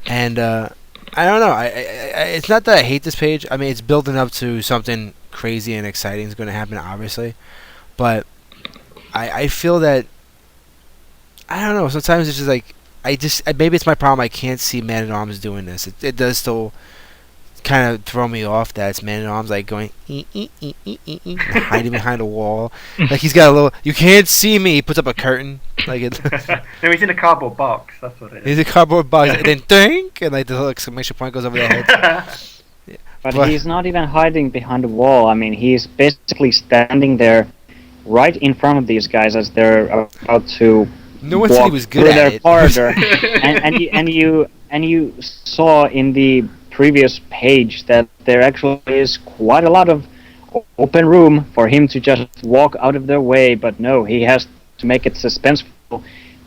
And I don't know. I it's not that I hate this page. I mean, it's building up to something crazy and exciting is going to happen, obviously. But I feel that I don't know. Sometimes it's just like maybe it's my problem. I can't see Man at Arms doing this. It does still kind of throw me off that it's Man at Arms like going hiding behind a wall. Like he's got a little. You can't see me. He puts up a curtain. Like it. No, he's in a cardboard box. That's what it is. He's a cardboard box, and then dink, and like the little exclamation point goes over their heads. But he's not even hiding behind a wall. I mean, he's basically standing there, right in front of these guys as they're about to No one said he walk was good through at their it. corridor. and you saw in the previous page that there actually is quite a lot of open room for him to just walk out of their way. But no, he has to make it suspenseful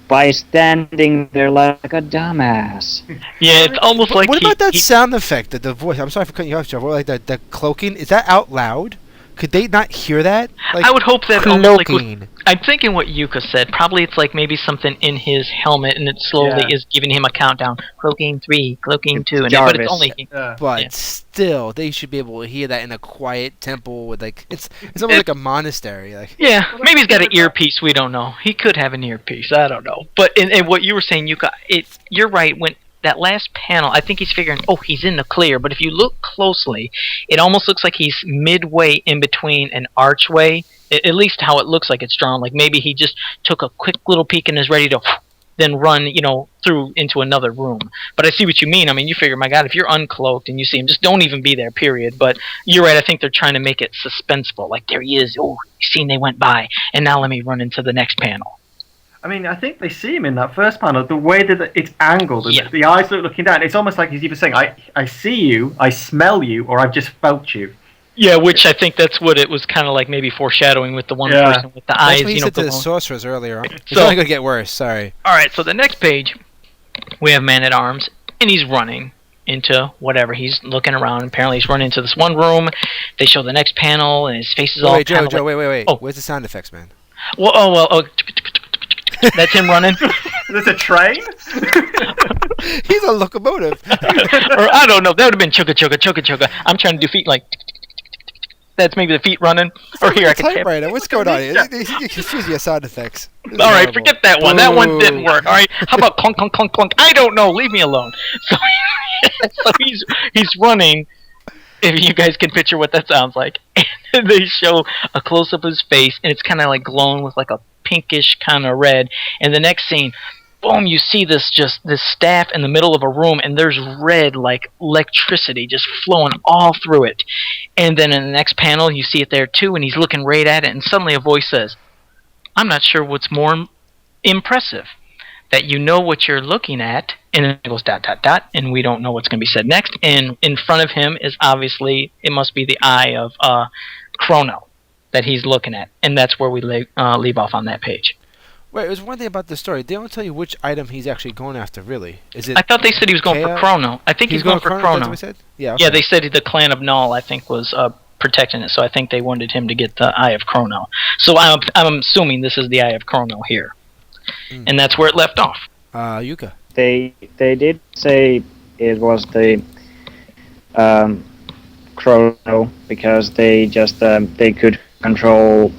by standing there like a dumbass. Yeah, it's almost like What about that sound effect? The voice. I'm sorry for cutting you off, Joe. Like the cloaking. Is that out loud? Could they not hear that? Like, I would hope that almost like cloaking. I'm thinking what Yuka said. Probably it's like maybe something in his helmet, and it slowly is giving him a countdown. Cloaking 3, cloaking 2, and but it's only. But still, they should be able to hear that in a quiet temple with like it's almost like a monastery. Like Maybe he's got an earpiece. We don't know. He could have an earpiece. I don't know. But in what you were saying, Yuka, you're right. When that last panel, I think he's figuring, he's in the clear. But if you look closely, it almost looks like he's midway in between an archway. At least how it looks like it's drawn. Like maybe he just took a quick little peek and is ready to then run, through into another room. But I see what you mean. I mean, you figure, my God, if you're uncloaked and you see him, just don't even be there, period. But you're right. I think they're trying to make it suspenseful. Like, there he is. Oh, you seen they went by. And now let me run into the next panel. I mean, I think they see him in that first panel. The way that it's angled, and the eyes looking down, it's almost like he's either saying, I see you, I smell you, or I've just felt you. Yeah, which I think that's what it was kind of like maybe foreshadowing with the one person with the eyes. That's what you said to the sorcerers earlier. It's So, only going to get worse, sorry. Alright, so the next page, we have Man at Arms, and he's running into whatever. He's looking around. Apparently he's running into this one room. They show the next panel, and his face is all Wait, Joe, wait. Oh. Where's the sound effects, man? That's him running. There's a train? He's a locomotive. Or I don't know. That would have been chugga chugga chugga chugga. I'm trying to do feet like. That's maybe the feet running. Or here I can tap. Typewriter. What's going on here? You confuse your sound effects. All right, forget that one. That one didn't work. All right, how about clunk clunk clunk clunk? I don't know. Leave me alone. So he's running. If you guys can picture what that sounds like, and they show a close up of his face, and it's kind of like glowing with like a pinkish kind of red. And the next scene, boom, you see this staff in the middle of a room, and there's red like electricity just flowing all through it. And then in the next panel, you see it there too, and he's looking right at it, and suddenly a voice says, "I'm not sure what's more impressive, that you know what you're looking at," and then it goes ... and we don't know what's going to be said next. And in front of him is obviously, it must be the eye of Chrono that he's looking at, and that's where we leave off on that page. Wait, there's one thing about the story. They don't tell you which item he's actually going after, really. Is it? I thought they said he was going for Chrono. I think he's going for Chrono. That's what we said? Yeah. Okay. Yeah, they said the clan of Knoll, I think, was protecting it, so I think they wanted him to get the Eye of Chrono. So I'm assuming this is the Eye of Chrono here. And that's where it left off. Yuka. They did say it was the Chrono because they just they could control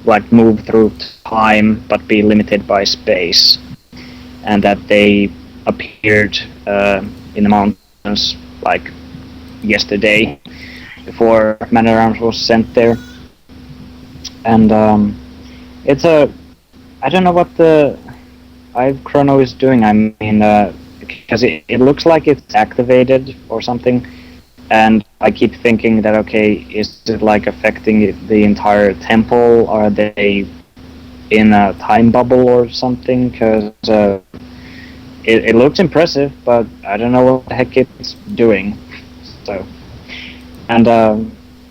like move through time but be limited by space, and that they appeared in the mountains like yesterday before Man at Arms was sent there. And it's I don't know what the Eye of Chrono is doing. I mean, because it looks like it's activated or something, and I keep thinking that, okay, is it like affecting the entire temple? Are they in a time bubble or something? Because it looks impressive, but I don't know what the heck it's doing. So, and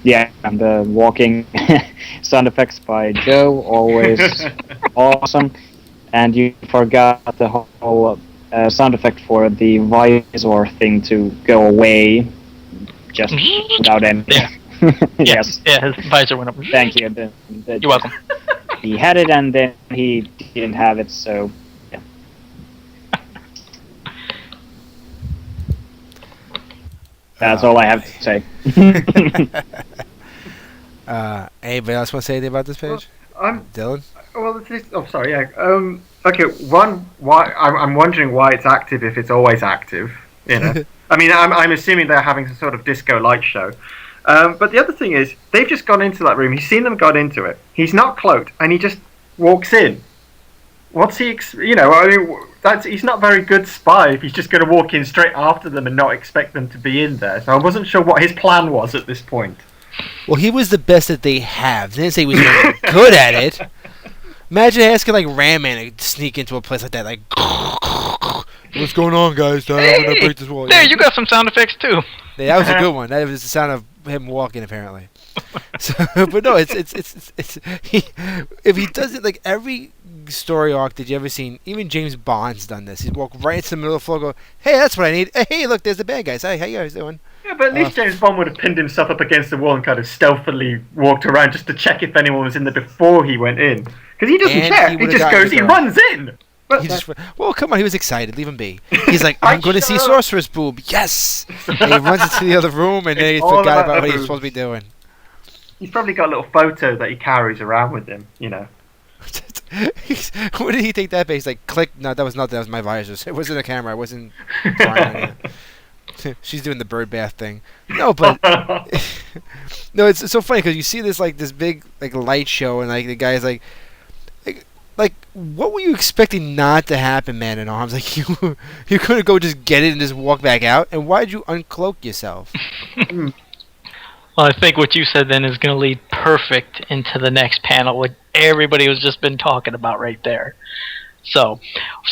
Yeah, and the walking sound effects by Joe, always awesome. And you forgot the whole sound effect for the visor thing to go away, just without any. Yeah. Yes, Yeah, his visor went up. thank you. You're welcome. He had it and then he didn't have it, so yeah. That's all I have to say. Anybody else want to say anything about this page? I'm Dylan? well. Oh, sorry. Yeah. Okay. I'm wondering why it's active if it's always active. You know. I mean, I'm assuming they're having some sort of disco light show. But the other thing is, they've just gone into that room. He's seen them got into it. He's not cloaked, and he just walks in. What's he? You know, I mean, he's not a very good spy if he's just going to walk in straight after them and not expect them to be in there. So I wasn't sure what his plan was at this point. Well, he was the best that they have. They didn't say he was very good at it. Imagine asking like Ram Man to sneak into a place like that, like, what's going on, guys? I'm gonna break this wall. There, you got some sound effects too. Yeah, that was a good one. That was the sound of him walking, apparently. So, but no, it's if he does it like every story arc that you ever seen, even James Bond's done this. He's walk right into the middle of the floor, go, hey, that's what I need. Hey, look, there's the bad guys. Hey, how you guys doing? Yeah, but at least James Bond would have pinned himself up against the wall and kind of stealthily walked around just to check if anyone was in there before he went in. Because he doesn't check. He just goes. He runs in. Well, come on, he was excited. Leave him be. He's like, I'm going to see Sorcerer's Boob. Yes! And he runs into the other room, and then he forgot about what he was supposed to be doing. He's probably got a little photo that he carries around with him, you know. Where did he take that? He's like, click. No, that was not. That was my visors. It wasn't a camera. I wasn't trying on She's doing the bird bath thing. No, but no, it's so funny because you see this big like light show, and like the guy's like, what were you expecting not to happen, Man in Arms? Like, you couldn't go just get it and just walk back out? And why'd you uncloak yourself? Well, I think what you said then is going to lead perfect into the next panel, what everybody has just been talking about right there. So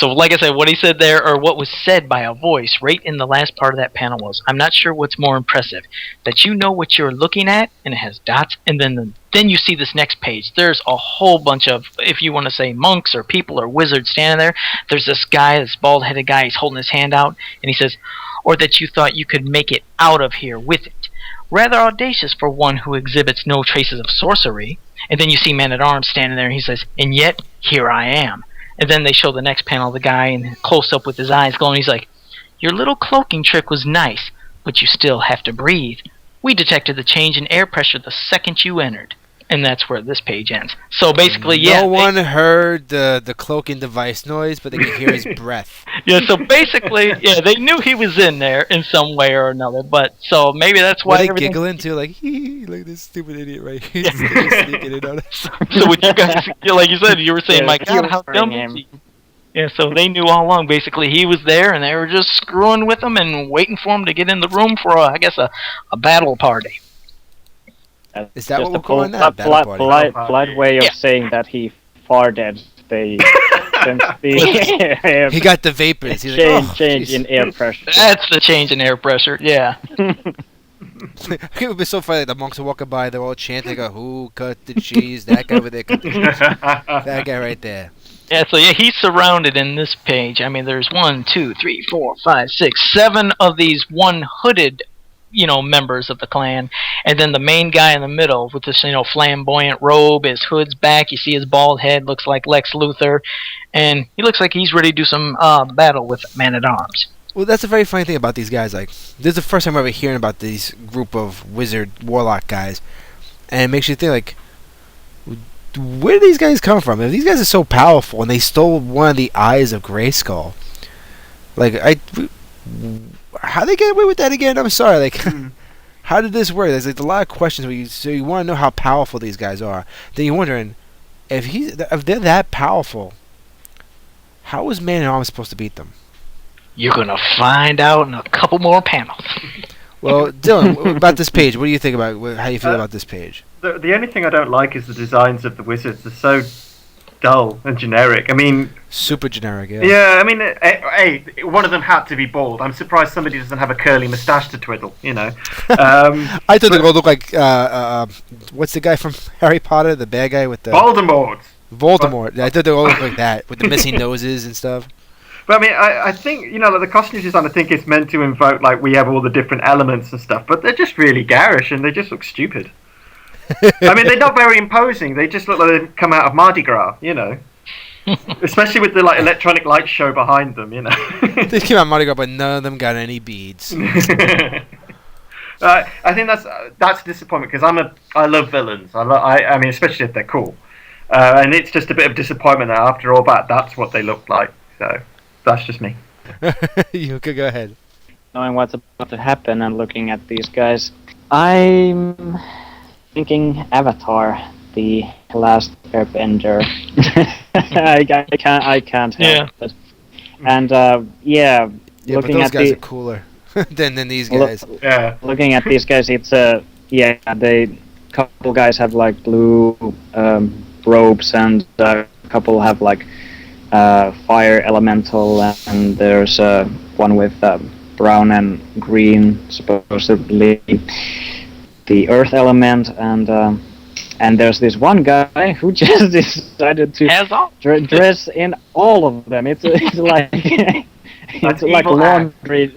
like I said, what he said there, or what was said by a voice right in the last part of that panel was, I'm not sure what's more impressive, that you know what you're looking at, and it has dots, and then you see this next page. There's a whole bunch of, if you want to say monks or people or wizards standing there. There's this guy, this bald-headed guy, he's holding his hand out, and he says, or that you thought you could make it out of here with it. Rather audacious for one who exhibits no traces of sorcery. And then you see Man-at-Arms standing there, and he says, and yet, here I am. And then they show the next panel of the guy, and close up with his eyes glowing. He's like, your little cloaking trick was nice, but you still have to breathe. We detected the change in air pressure the second you entered. And that's where this page ends. So basically, no one heard the cloaking device noise, but they could hear his breath. Yeah, so basically, they knew he was in there in some way or another. But so maybe that's why they giggling too, like, look at this stupid idiot right here. He's sneaking in on us. So what you guys, like you said, you were saying, my God, how dumb is he? Yeah, so they knew all along. Basically, he was there, and they were just screwing with him and waiting for him to get in the room for, I guess, a battle party. Is that what we're calling that? Polite way of saying that he farted. They he got the vapors. He's change in air pressure. That's the change in air pressure. Yeah. It would be so funny. Like, the monks are walking by. They're all chanting, "Go, who cut the cheese? That guy over there cut the cheese. That guy right there." Yeah, so he's surrounded in this page. I mean, there's 1, 2, 3, 4, 5, 6, 7 of these one hooded, members of the clan, and then the main guy in the middle with this, flamboyant robe, his hood's back, you see his bald head, looks like Lex Luthor, and he looks like he's ready to do some battle with Man-at-Arms. Well, that's a very funny thing about these guys. Like, this is the first time I'm ever hearing about these group of wizard warlock guys, and it makes you think, like, where do these guys come from? If these guys are so powerful, and they stole one of the eyes of Grayskull, like, how they get away with that again? I'm sorry. Like, how did this work? There's like a lot of questions. So you want to know how powerful these guys are. Then you're wondering if they're that powerful, how is Man-at-Arms supposed to beat them? You're gonna find out in a couple more panels. Well, Dylan, about this page, what do you think about how you feel about this page? The only thing I don't like is the designs of the wizards. They're so dull and generic. I mean, Super generic, yeah. yeah, I mean, hey, one of them had to be bald. I'm surprised somebody doesn't have a curly moustache to twiddle, you know. I thought they all look like what's the guy from Harry Potter, the bad guy with the Voldemort. Voldemort. I thought they all look like that with the missing noses and stuff. But I mean, I think, you know, like the costume design, I think it's meant to invoke, like, we have all the different elements and stuff, but they're just really garish and they just look stupid. I mean, they're not very imposing. They just look like they've come out of Mardi Gras, you know. Especially with the like electronic light show behind them, you know. They came out Mardi Gras, but none of them got any beads. I think that's a disappointment because I love villains. I mean, especially if they're cool. And it's just a bit of disappointment that after all that, that's what they look like. So that's just me. You could go ahead. Knowing what's about to happen and looking at these guys, I'm thinking Avatar, the last Airbender. I can't help it. And Yeah, looking but those at guys the are cooler than these guys. Yeah. looking at these guys, it's they couple guys have like blue robes and a couple have like fire elemental, and there's one with brown and green, supposedly the earth element, and there's this one guy who just decided to dress in all of them. It's like it's like laundry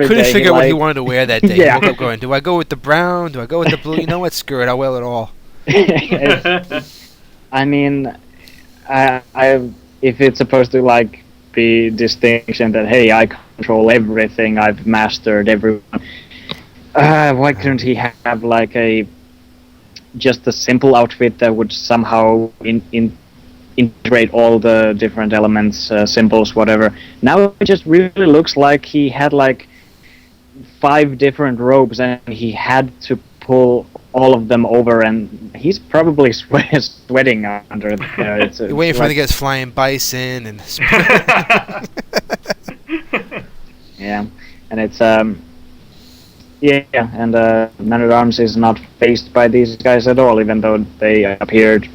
He couldn't day. figure out what he wanted to wear that day. Yeah. He woke up going, do I go with the brown? Do I go with the blue? You know what? Screw it. I'll wear it all. I mean, I if it's supposed to like be distinction that hey, I control everything, I've mastered everyone. Why couldn't he have like just a simple outfit that would somehow integrate all the different elements, symbols, whatever? Now it just really looks like he had like 5 different robes and he had to pull all of them over, and he's probably sweating under there. You're waiting for him to get his flying bison and... Yeah, and it's Man-at-Arms is not faced by these guys at all, even though they appeared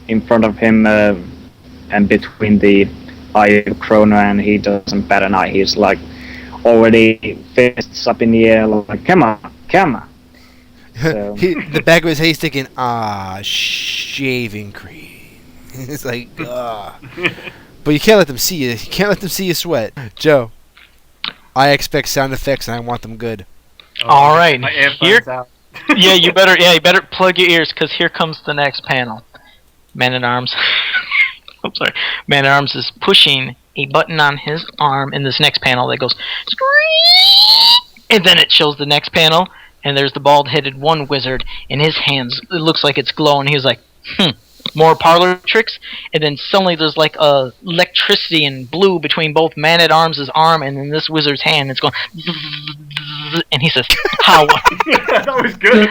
in front of him and between the eye of Chrono, and he doesn't bat an eye. He's like already fists up in the air, like come on. So. The back of his head he's thinking, shaving cream. It's like, But you can't let them see you. You can't let them see you sweat. Joe, I expect sound effects and I want them good. All right, My earphones here. out. You better plug your ears because here comes the next panel. Man-at-Arms. I'm sorry. Man-at-Arms is pushing a button on his arm in this next panel that goes, and then it shows the next panel. And there's the bald-headed one wizard, and his hands, it looks like it's glowing. He was like, more parlor tricks. And then suddenly there's like electricity and blue between both Man-at-Arms' arm and then this wizard's hand. It's going, and he says, how? That was good.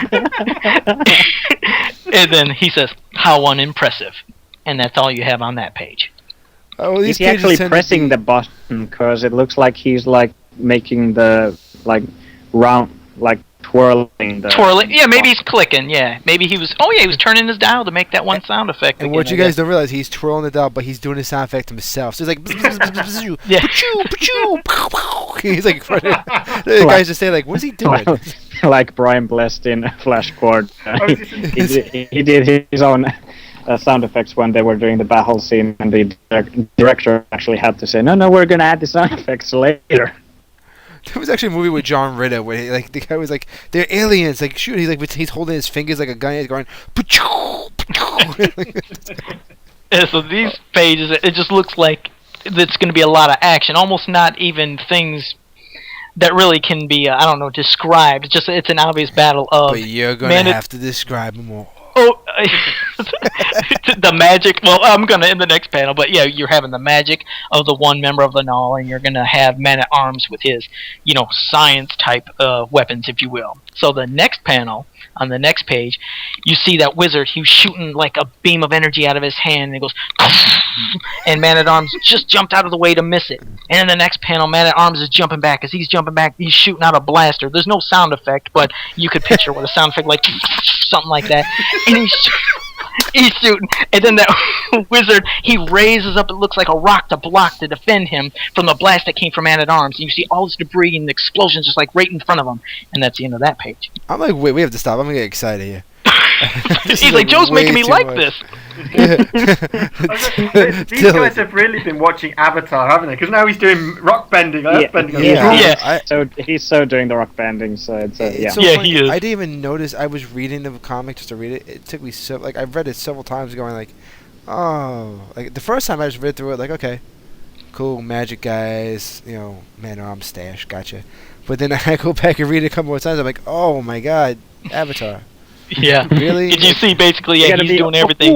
And then he says, how unimpressive. And that's all you have on that page. Oh, Is he actually pressing the button? Because it looks like he's like making the like round, like twirling. Yeah, maybe he's clicking. Yeah, maybe he was. Oh yeah, he was turning his dial to make that one sound effect. And again, what you guys don't realize, he's twirling the dial, but he's doing the sound effect himself. So he's like, Yeah. He's like, the guys just say like, what's he doing? Like Brian Blessed in Flash Chord. He did his own sound effects when they were doing the battle scene, and the director actually had to say, no, we're gonna add the sound effects later. There was actually a movie with John Ritter where he, like the guy was like, they're aliens, like shoot. He's holding his fingers like a gun. He's going, Yeah, so these pages, it just looks like it's going to be a lot of action. Almost not even things that really can be, described. It's an obvious battle of. But you're gonna have to describe them all. Oh, the magic. Well, I'm gonna in the next panel, but yeah, you're having the magic of the one member of the Knoll, and you're gonna have Man-at-Arms with his, science type weapons, if you will. So the next panel on the next page, you see that wizard. He was shooting like a beam of energy out of his hand, and it goes, and Man-at-Arms just jumped out of the way to miss it. And in the next panel, Man-at-Arms is jumping back. As he's jumping back, he's shooting out a blaster. There's no sound effect, but you could picture what a sound effect like something like that. And he's shooting, and then that wizard, he raises up, it looks like a rock to block to defend him from the blast that came from Man-at-Arms. And you see all this debris and explosions just like right in front of him. And that's the end of that page. I'm like, wait, we have to stop. I'm gonna get excited here. He's like, Joe's making me like this. These guys have really been watching Avatar, haven't they? Because now he's doing rock bending, earth bending. Yeah. So he's doing the rock bending. So it's yeah. So Yeah, funny, he is. I didn't even notice. I was reading the comic just to read it. It took me I've read it several times, going like, oh, like the first time I just read through it, like, okay, cool, magic guys, Man-at-Arms stash, gotcha. But then I go back and read it a couple more times. I'm like, oh my god, Avatar. Yeah. Really? Did you see basically, yeah, he's doing everything.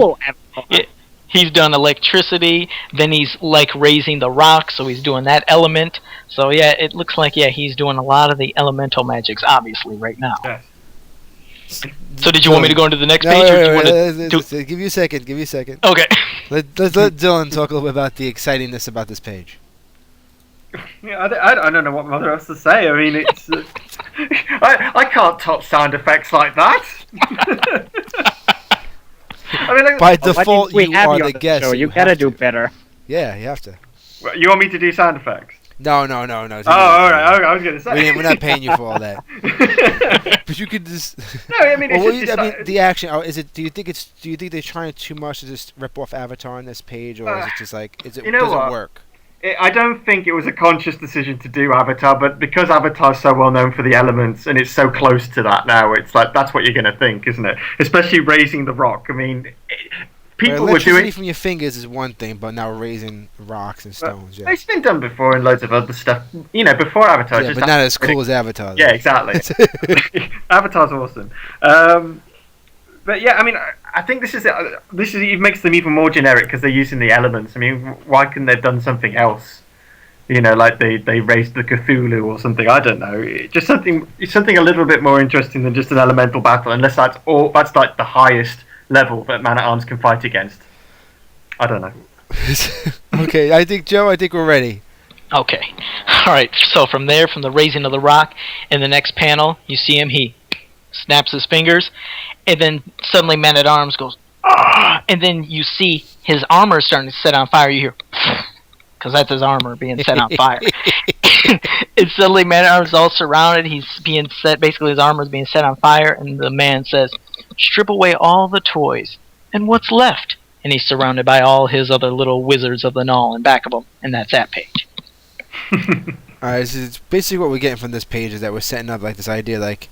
He's done electricity, then he's like raising the rock, so he's doing that element. So yeah, it looks like he's doing a lot of the elemental magics, obviously, right now. Yes. So did you want me to go into the next page, or do you want to? Give you a second. Give you a second. Okay. Let's let Dylan talk a little bit about the excitingness about this page. Yeah, I don't know what more else to say. I mean, it's I can't top sound effects like that. I mean, By default, you are the guest. So you gotta do better. Yeah, you have to. You want me to do sound effects? No. Oh, all right. I was gonna say. We're not paying you for all that. But you could just. No, I mean, the action. Is it? Do you think they're trying too much to just rip off Avatar on this page, or is it just like? Does it work? I don't think it was a conscious decision to do Avatar, but because Avatar's so well known for the elements and it's so close to that now, it's like that's what you're going to think, isn't it? Especially raising the rock. I mean, people were doing from your fingers is one thing, but now raising rocks and stones. Yeah, it's been done before and loads of other stuff. Before Avatar. Yeah, but not as cool as Avatar. Yeah, exactly. Avatar's awesome. But yeah, I mean, I think this it makes them even more generic because they're using the elements. I mean, why couldn't they have done something else? Like they raised the Cthulhu or something. I don't know. Just something a little bit more interesting than just an elemental battle. Unless that's like the highest level that Man-at-Arms can fight against. I don't know. Okay, I think we're ready. Okay. All right. So from the raising of the rock, in the next panel, you see him. He snaps his fingers, and then suddenly Man-at-Arms goes, ah! And then you see his armor starting to set on fire. You hear, because that's his armor being set on fire. And suddenly Man-at-Arms is all surrounded. He's being set, basically his armor is being set on fire, and the man says, strip away all the toys, and what's left? And he's surrounded by all his other little wizards of the Knoll in back of him, and that's that page. Alright, so it's basically what we're getting from this page is that we're setting up like this idea, like,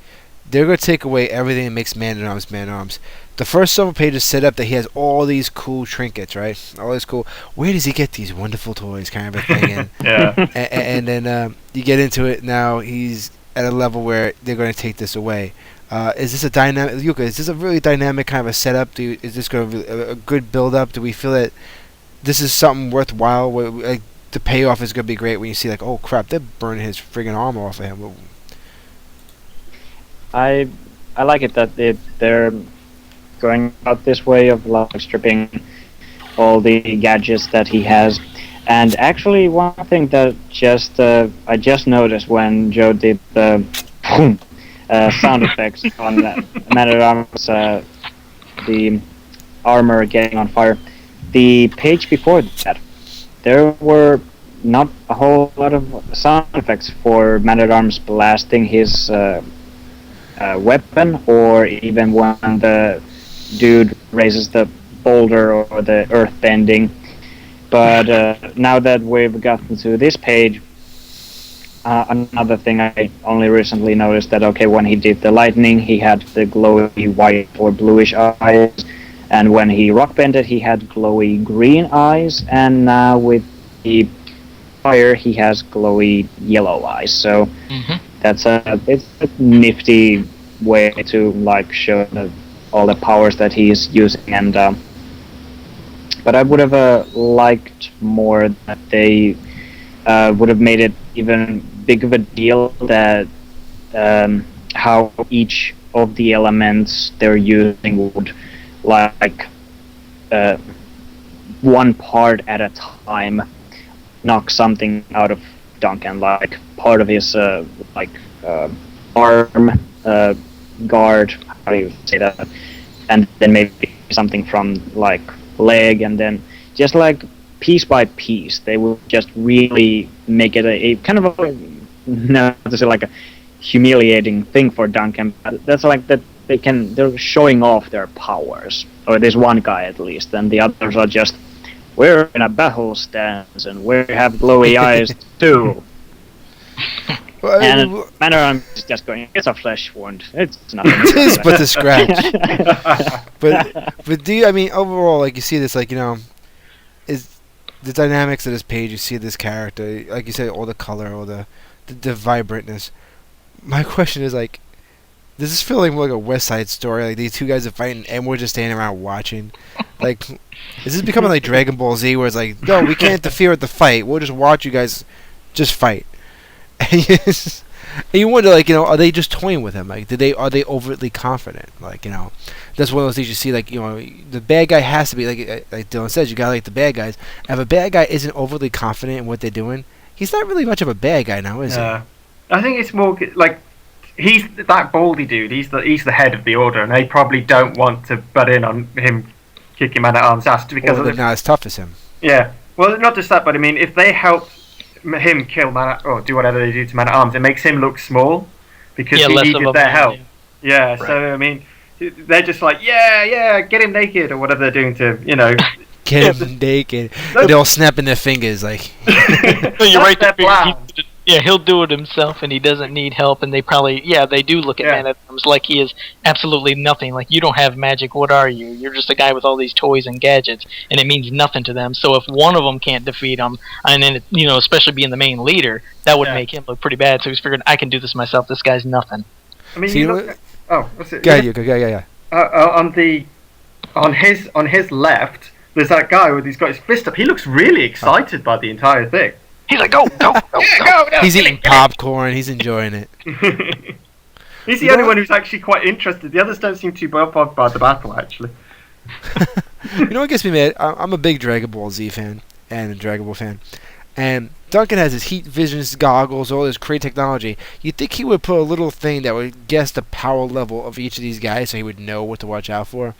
they're going to take away everything that makes Man-at-Arms. The first several pages set up that he has all these cool trinkets, right? All this cool. Where does he get these wonderful toys, kind of a thing? And, Yeah. and then you get into it. Now he's at a level where they're going to take this away. Is this a dynamic, Jukka? Is this a really dynamic kind of a setup? Is this going to be a good build up? Do we feel that this is something worthwhile? Where, like, the payoff is going to be great when you see like, oh crap, they're burning his friggin' armor off of him. I like it that they're going out this way of like stripping all the gadgets that he has. And actually, one thing that I just noticed when Joe did the sound effects on Man-at-Arms, the armor getting on fire. The page before that, there were not a whole lot of sound effects for Man-at-Arms blasting his weapon, or even when the dude raises the boulder or the earth bending. But now that we've gotten to this page, another thing I only recently noticed that when he did the lightning, he had the glowy white or bluish eyes, and when he rock bended, he had glowy green eyes, and now with the fire, he has glowy yellow eyes. So it's a nifty way to like show all the powers that he's using, and but I would have liked more that they would have made it even big of a deal that how each of the elements they're using would like one part at a time knock something out of Duncan, like part of his arm, guard, how do you say that, and then maybe something from like leg, and then just like piece by piece, they will just really make it a kind of a not to say like a humiliating thing for Duncan. But that's like that they're showing off their powers, or there's one guy at least, and the others are just we're in a battle stance and we have glowy eyes too. Well, I And mean, Man-at-Arms is just going, it's a flesh wound. It's nothing. it is but the scratch. But do you, I mean, overall, like, you see this, like, is the dynamics of this page, you see this character, like you said, all the color, all the vibrantness. My question is, like, does this feel like more like a West Side Story? Like, these two guys are fighting and we're just standing around watching? Like, is this becoming like Dragon Ball Z, where it's like, no, we can't interfere with the fight. We'll just watch you guys just fight. And you wonder, like, are they just toying with him? Like, are they overtly confident? Like, that's one of those things you see. Like, the bad guy has to be like Dylan says. You gotta like the bad guys. If a bad guy isn't overly confident in what they're doing, he's not really much of a bad guy now, is he? I think it's more like he's that baldy dude. He's the head of the order, and they probably don't want to butt in on him kicking Man-at-Arms' ass because they're not as tough as him. Yeah. Well, not just that, but I mean, if they help him kill or do whatever they do to Man-at-Arms, it makes him look small because he needed their help. Yeah, right. So I mean, they're just like, yeah, get him naked or whatever they're doing to, get him naked. They're all snapping their fingers like. You're right. He'll do it himself, and he doesn't need help. And they probably, they do look at Man-at-Arms like he is absolutely nothing. Like, you don't have magic. What are you? You're just a guy with all these toys and gadgets, and it means nothing to them. So if one of them can't defeat him, and then especially being the main leader, that would make him look pretty bad. So he's figured, I can do this myself. This guy's nothing. I mean, what's it? Yeah. On his left, there's that guy he's got his fist up. He looks really excited by the entire thing. He's like, go. He's eating popcorn. He's enjoying it. He's the only one who's actually quite interested. The others don't seem too bothered by the battle, actually. You know what gets me mad? I'm a big Dragon Ball Z fan and a Dragon Ball fan. And Duncan has his heat visions goggles, all this great technology. You'd think he would put a little thing that would guess the power level of each of these guys so he would know what to watch out for.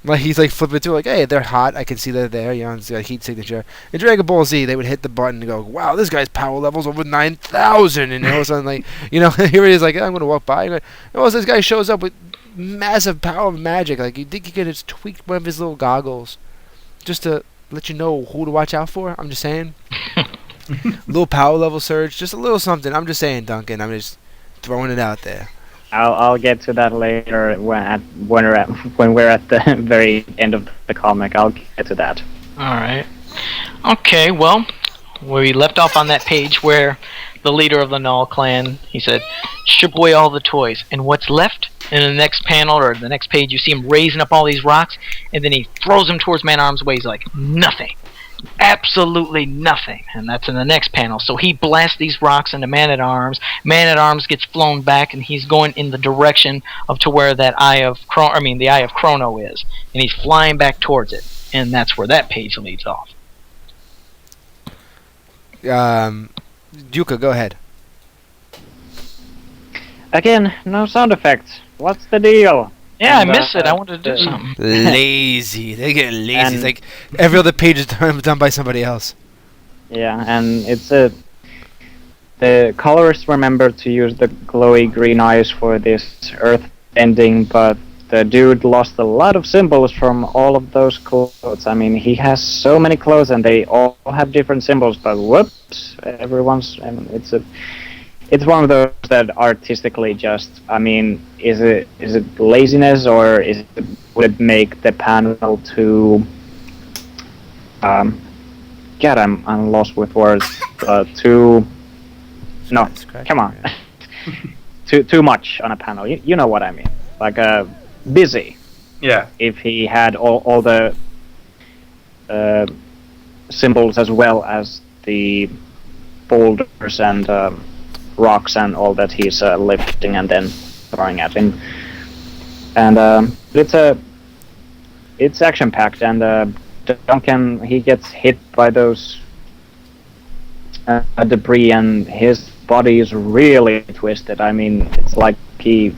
Like, he's like flipping through, like, hey, they're hot. I can see that they're there. It's got a heat signature. In Dragon Ball Z, they would hit the button and go, wow, this guy's power level's over 9,000. And all of a sudden, like, here he is, like, I'm going to walk by. And all of a sudden, this guy shows up with massive power of magic. Like, you'd think he could just tweak one of his little goggles just to let you know who to watch out for. I'm just saying. Little power level surge. Just a little something. I'm just saying, Duncan. I'm just throwing it out there. I'll get to that later when we're at the very end of the comic. I'll get to that. All right. Okay. Well, we left off on that page where the leader of the Knoll clan, he said, "Strip away all the toys." And what's left in the next panel or the next page, you see him raising up all these rocks, and then he throws them towards Man-at-Arms' way. He's like, nothing. Absolutely nothing. And that's in the next panel. So he blasts these rocks into Man-at-Arms. Man-at-Arms gets flown back, and he's going in the direction of to where that the Eye of Chrono is. And he's flying back towards it. And that's where that page leads off. Jukka, go ahead. Again, no sound effects. What's the deal? Yeah, I missed it. I wanted to do something. Lazy. They're getting lazy. It's like every other page is done by somebody else. Yeah, and it's the colorists remember to use the glowy green eyes for this Earth ending, but the dude lost a lot of symbols from all of those clothes. I mean, he has so many clothes, and they all have different symbols. But whoops, it's one of those that artistically just, I mean, is it laziness, or would it make the panel too, I'm lost with words, no, come on, too much on a panel, you know what I mean, like busy. Yeah. If he had all the symbols as well as the boulders and rocks and all that he's lifting and then throwing at him, and it's action packed, and Duncan, he gets hit by those debris, and his body is really twisted. I mean, it's like he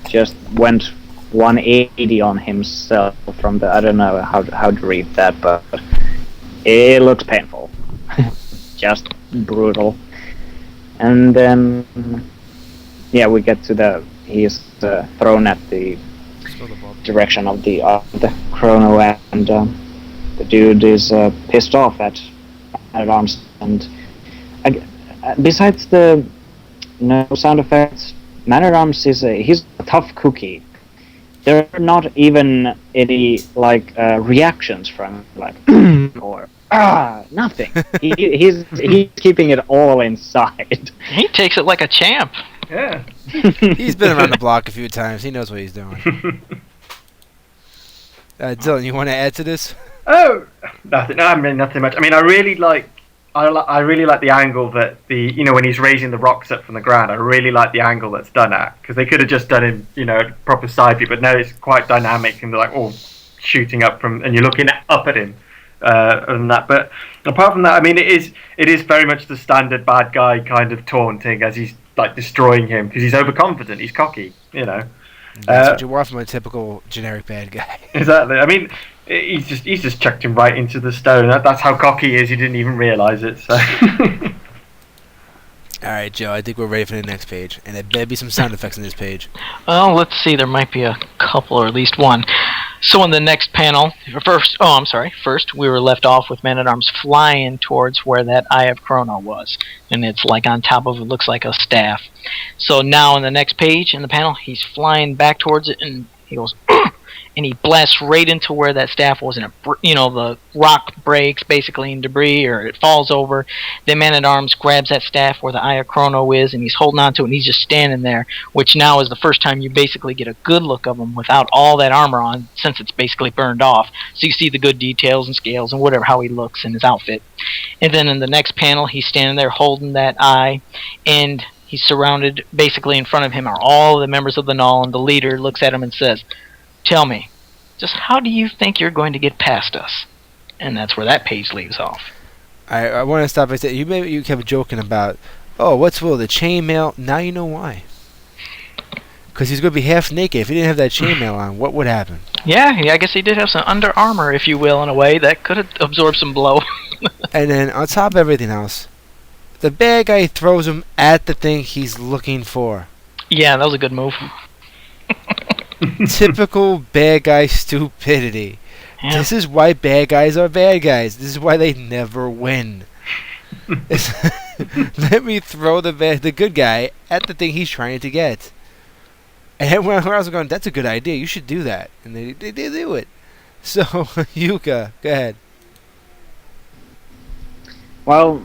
just went 180 on himself from the. I don't know how to read that, but it looks painful, just brutal. And then, yeah, we get to he's thrown at the direction of the chrono, and the dude is pissed off at arms. And besides the no sound effects, Man at Arms he's a tough cookie. There are not even any like reactions from like or nothing. He's keeping it all inside. He takes it like a champ. Yeah. He's been around the block a few times. He knows what he's doing. Dylan, you want to add to this? Oh, nothing. No, I mean nothing much. I mean, I really like the angle that when he's raising the rocks up from the ground. I really like the angle that's done at, because they could have just done it, proper side view, but no, it's quite dynamic and they're like all shooting up from, and you're looking up at him. And that, but apart from that, I mean, it is very much the standard bad guy kind of taunting as he's like destroying him because he's overconfident, he's cocky, That's what you want from a typical generic bad guy. Exactly. I mean, he's just chucked him right into the stone. That's how cocky he is. He didn't even realise it. So. All right, Joe. I think we're ready for the next page, and there better be some sound effects on this page. Well, let's see. There might be a couple, or at least one. So in the next panel, first we were left off with Man-at-Arms flying towards where that Eye of Chrono was. And it's like on top of it, looks like a staff. So now in the next page, in the panel, he's flying back towards it, and he goes, and he blasts right into where that staff was, and the rock breaks basically in debris, or it falls over. Then Man-at-Arms grabs that staff where the Eye of Chrono is, and he's holding on to it, and he's just standing there, which now is the first time you basically get a good look of him without all that armor on, since it's basically burned off. So you see the good details and scales and whatever, how he looks in his outfit. And then in the next panel, he's standing there holding that eye, and he's surrounded, basically in front of him are all the members of the Knoll, and the leader looks at him and says, "Tell me, just how do you think you're going to get past us?" And that's where that page leaves off. I want to stop and say, you kept joking about, what's the chainmail? Now you know why. Because he's going to be half naked. If he didn't have that chainmail on, what would happen? Yeah, I guess he did have some under armor, if you will, in a way that could have absorbed some blow. And then on top of everything else, the bad guy throws him at the thing he's looking for. Yeah, that was a good move. Typical bad guy stupidity. Yeah. This is why bad guys are bad guys. This is why they never win. Let me throw the good guy at the thing he's trying to get. And everyone else was going, that's a good idea. You should do that. And they do it. So, Yuka, go ahead. Well,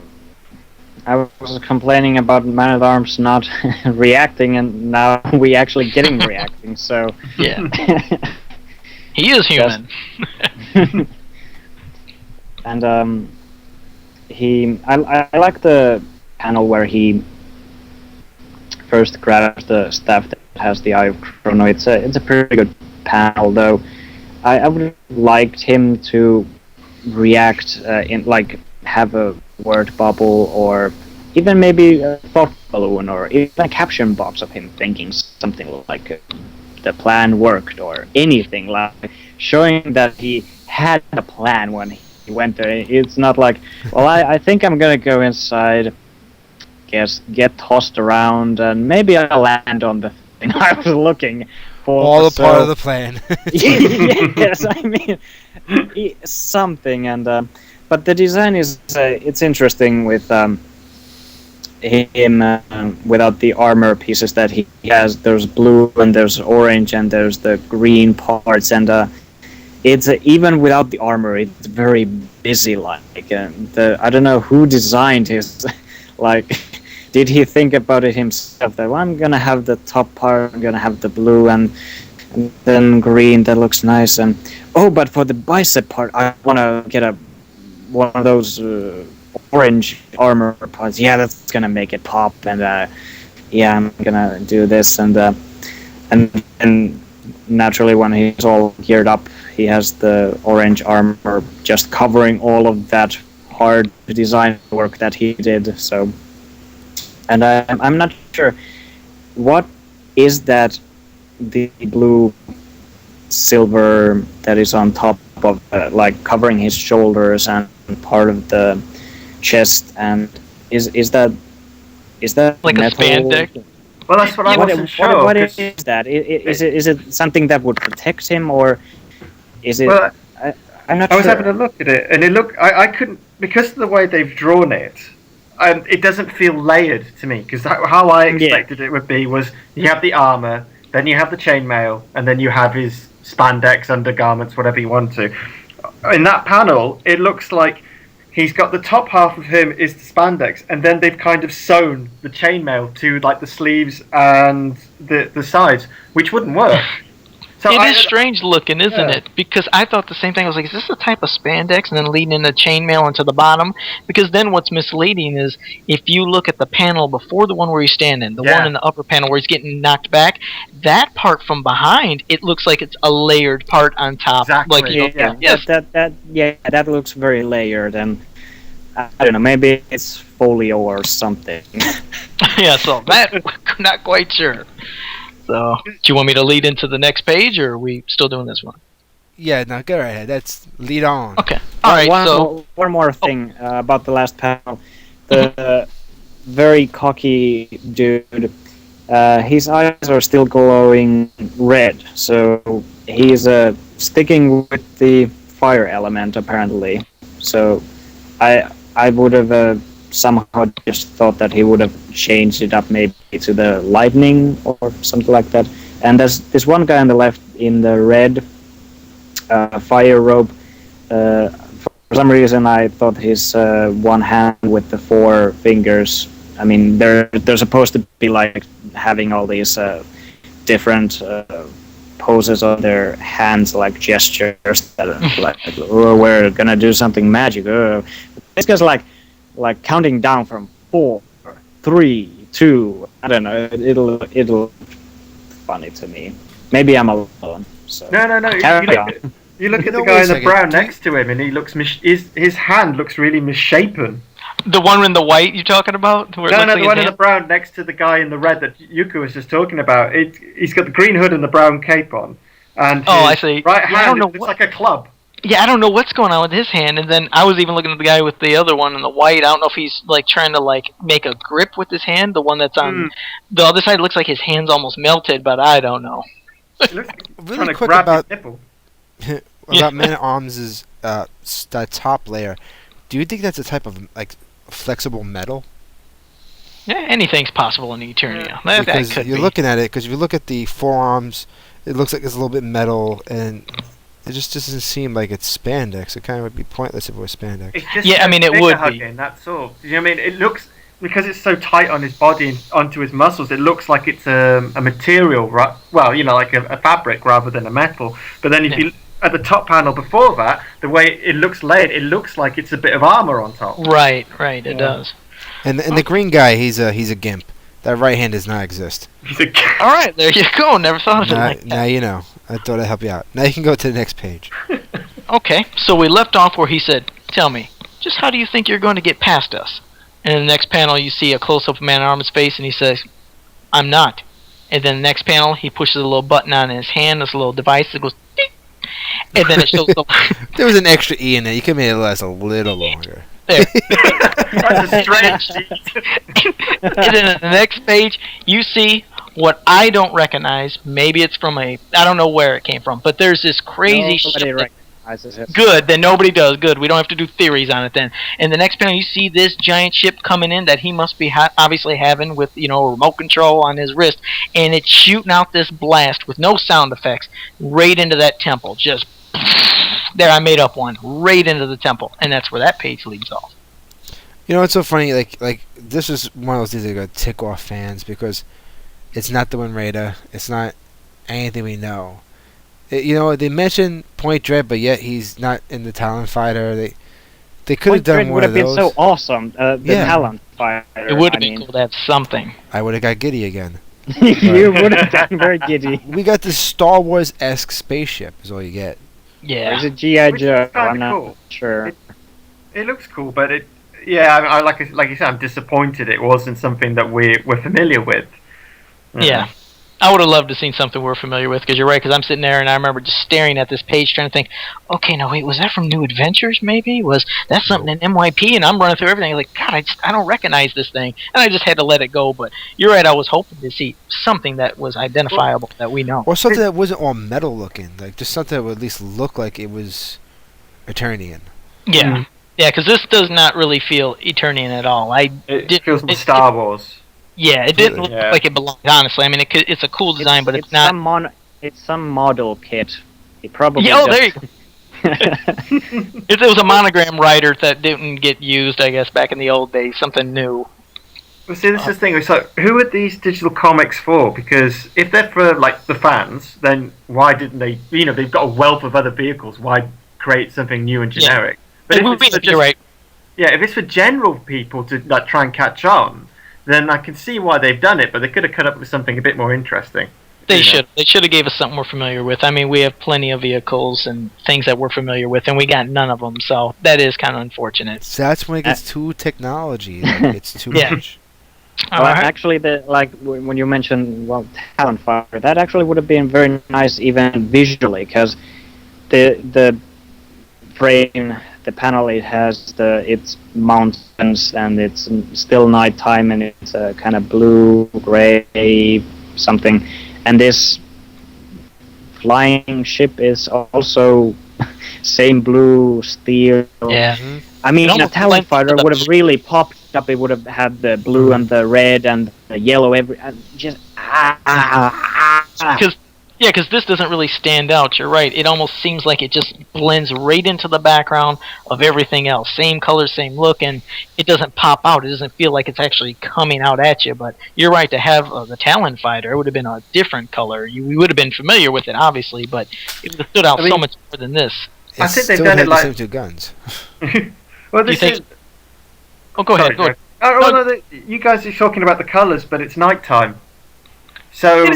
I was complaining about Man-at-Arms not reacting, and now we actually getting reacting, so... Yeah. He is human. And, I like the panel where he first grabs the staff that has the Eye of Chrono. It's a pretty good panel, though. I would have liked him to react have a word bubble, or even maybe a thought balloon, or even a caption box of him thinking something like the plan worked, or anything like showing that he had a plan when he went there. It's not like, well, I think I'm gonna go inside, get tossed around, and maybe I'll land on the thing I was looking for. All a part of the plan. Yes, I mean something. And but the design is it's interesting with him without the armor pieces that he has. There's blue and there's orange and there's the green parts, and it's even without the armor, it's very busy. Like I don't know who designed his like. Did he think about it himself? That I'm gonna have the top part, I'm gonna have the blue and then green. That looks nice. And but for the bicep part, I wanna get one of those orange armor parts. Yeah, that's gonna make it pop. And yeah, I'm gonna do this. And naturally, when he's all geared up, he has the orange armor just covering all of that hard design work that he did. So. And I'm not sure what is that the blue silver that is on top of like covering his shoulders and part of the chest. And is that Like a metal? spandex? Well, that's what I What, wasn't sure. what 'Cause- is that? Is it something that would protect him, or is it? well, I'm not I was sure. having a look at it, and I couldn't, because of the way they've drawn it. It doesn't feel layered to me, because how I expected it would be was you have the armor, then you have the chainmail, and then you have his spandex undergarments, whatever you want to. In that panel, it looks like he's got the top half of him is the spandex, and then they've kind of sewn the chainmail to like the sleeves and the sides, which wouldn't work. So It is strange looking, isn't it? Because I thought the same thing. I was like, is this a type of spandex? And then leading into chainmail into the bottom? Because then what's misleading is if you look at the panel before the one where he's standing, the one in the upper panel where he's getting knocked back, that part from behind, it looks like it's a layered part on top. Exactly. Like, you know, That looks very layered, and I don't know, maybe it's folio or something. yeah, so that, not quite sure. So, do you want me to lead into the next page, or are we still doing this one? Yeah, no, go right ahead. That's lead on. Okay. All right. One more thing about the last panel. The very cocky dude, his eyes are still glowing red, so he's sticking with the fire element apparently. So I would have somehow just thought that he would have changed it up maybe to the lightning or something like that. And there's this one guy on the left in the red fire robe. For some reason, I thought his one hand with the four fingers. I mean, they're supposed to be like having all these different poses on their hands, like gestures that are like, oh, we're gonna do something magic. This guy's like counting down from 4, 3, 2. I don't know. It'll funny to me. Maybe I'm alone. So. No. You look at the guy in the brown next to him, and he looks his hand looks really misshapen. The one in the white you're talking about? Where No, the one in the brown next to the guy in the red that Yuka was just talking about. He's got the green hood and the brown cape on, and I see. Right hand looks like a club. Yeah, I don't know what's going on with his hand, and then I was even looking at the guy with the other one in the white. I don't know if he's like trying to like make a grip with his hand. The one that's on the other side looks like his hand's almost melted, but I don't know. Really quick about Man at Arms' top layer. Do you think that's a type of like flexible metal? Yeah, anything's possible in Eternia. Because you're looking at it. Because if you look at the forearms, it looks like it's a little bit metal, and it just doesn't seem like it's spandex. It kind of would be pointless if it was spandex. It's just I mean, it would be. That's all. You know what I mean? It looks, because it's so tight on his body and onto his muscles, it looks like it's a material, right? Well, you know, like a fabric rather than a metal. But then if you at the top panel before that, the way it looks layered, it looks like it's a bit of armor on top. Right, it does. And the green guy, he's a gimp. That right hand does not exist. All right, there you go. Never thought of it like that. Now you know. I thought I'd help you out. Now you can go to the next page. Okay, so we left off where he said, "Tell me, just how do you think you're going to get past us?" And in the next panel, you see a close-up of Man-at-Arms' face, and he says, "I'm not." And then the next panel, he pushes a little button on his hand, this little device that goes, ding! And then it shows the... There was an extra E in there. You could make it last a little longer. There. That's a strange And then in the next page, you see what I don't recognize. Maybe it's from I don't know where it came from, but there's this crazy ship. Good, then nobody does. Good, we don't have to do theories on it then. In the next panel, you see this giant ship coming in that he must be obviously having with, a remote control on his wrist, and it's shooting out this blast with no sound effects right into that temple. Just there, I made up one right into the temple, and that's where that page leaves off. You know what's so funny? Like this is one of those things that are gonna tick off fans because it's not the Wind Raider. It's not anything we know. They mentioned Point Dread, but yet he's not in the Talon Fighter. They could have done one of those. Would have been so awesome. The Talon Fighter. It would have been cool to have something. I would have got giddy again. You would have gotten very giddy. We got this Star Wars-esque spaceship. Is all you get. Yeah. Or is it G.I. Joe? I'm not cool. sure. It looks cool, but I like you said, I'm disappointed it wasn't something that we're familiar with. Yeah. I would have loved to have seen something we're familiar with, because you're right, because I'm sitting there and I remember just staring at this page trying to think, okay, no, wait, was that from New Adventures, maybe? Was that something in MYP? And I'm running through everything, like, God, I don't recognize this thing. And I just had to let it go, but you're right, I was hoping to see something that was identifiable that we know. Or something that wasn't all metal looking, like just something that would at least look like it was Eternian. Yeah. Mhm. Yeah, because this does not really feel Eternian at all. It feels like Star Wars. Yeah, it didn't look Yeah. like it belonged, honestly. I mean, it's a cool design, but it's not... It's some model kit. It probably. Yeah, oh, there you go. It was a monogram writer that didn't get used, I guess, back in the old days. Something new. Well, see, this is the thing. It's like, who are these digital comics for? Because if they're for like the fans, then why didn't they? You know, they've got a wealth of other vehicles. Why create something new and generic? But if it's for You're right. yeah, if it's for general people to like try and catch on, then I can see why they've done it. But they could have cut up with something a bit more interesting. They you know. should. They should have gave us something we're familiar with. I mean, we have plenty of vehicles and things that we're familiar with, and we got none of them. So that is kind of unfortunate. So that's when it gets too technology. Like, it's too Yeah. much. All Well, right. actually, when you mentioned Talon Fighter, that actually would have been very nice even visually, because the frame, the panel, it has its mountains, and it's still nighttime, and it's kind of blue, gray, something, and this flying ship is also same blue steel. Yeah. Mhm. I mean, It a almost Talon blends Fighter into the- would have really popped up. It would have had the blue and the red and the yellow. Just Because this doesn't really stand out. You're right. It almost seems like it just blends right into the background of everything else. Same color, same look, and it doesn't pop out. It doesn't feel like it's actually coming out at you. But you're right. To have the Talon Fighter, it would have been a different color. We would have been familiar with it, obviously, but it would have stood out I mean- so much more than this. It I think they've still done had it the like- same two guns. Well, this think- is. Oh, go Sorry, ahead. Go ahead. Joe. Oh, no, you guys are talking about the colours, but it's nighttime, so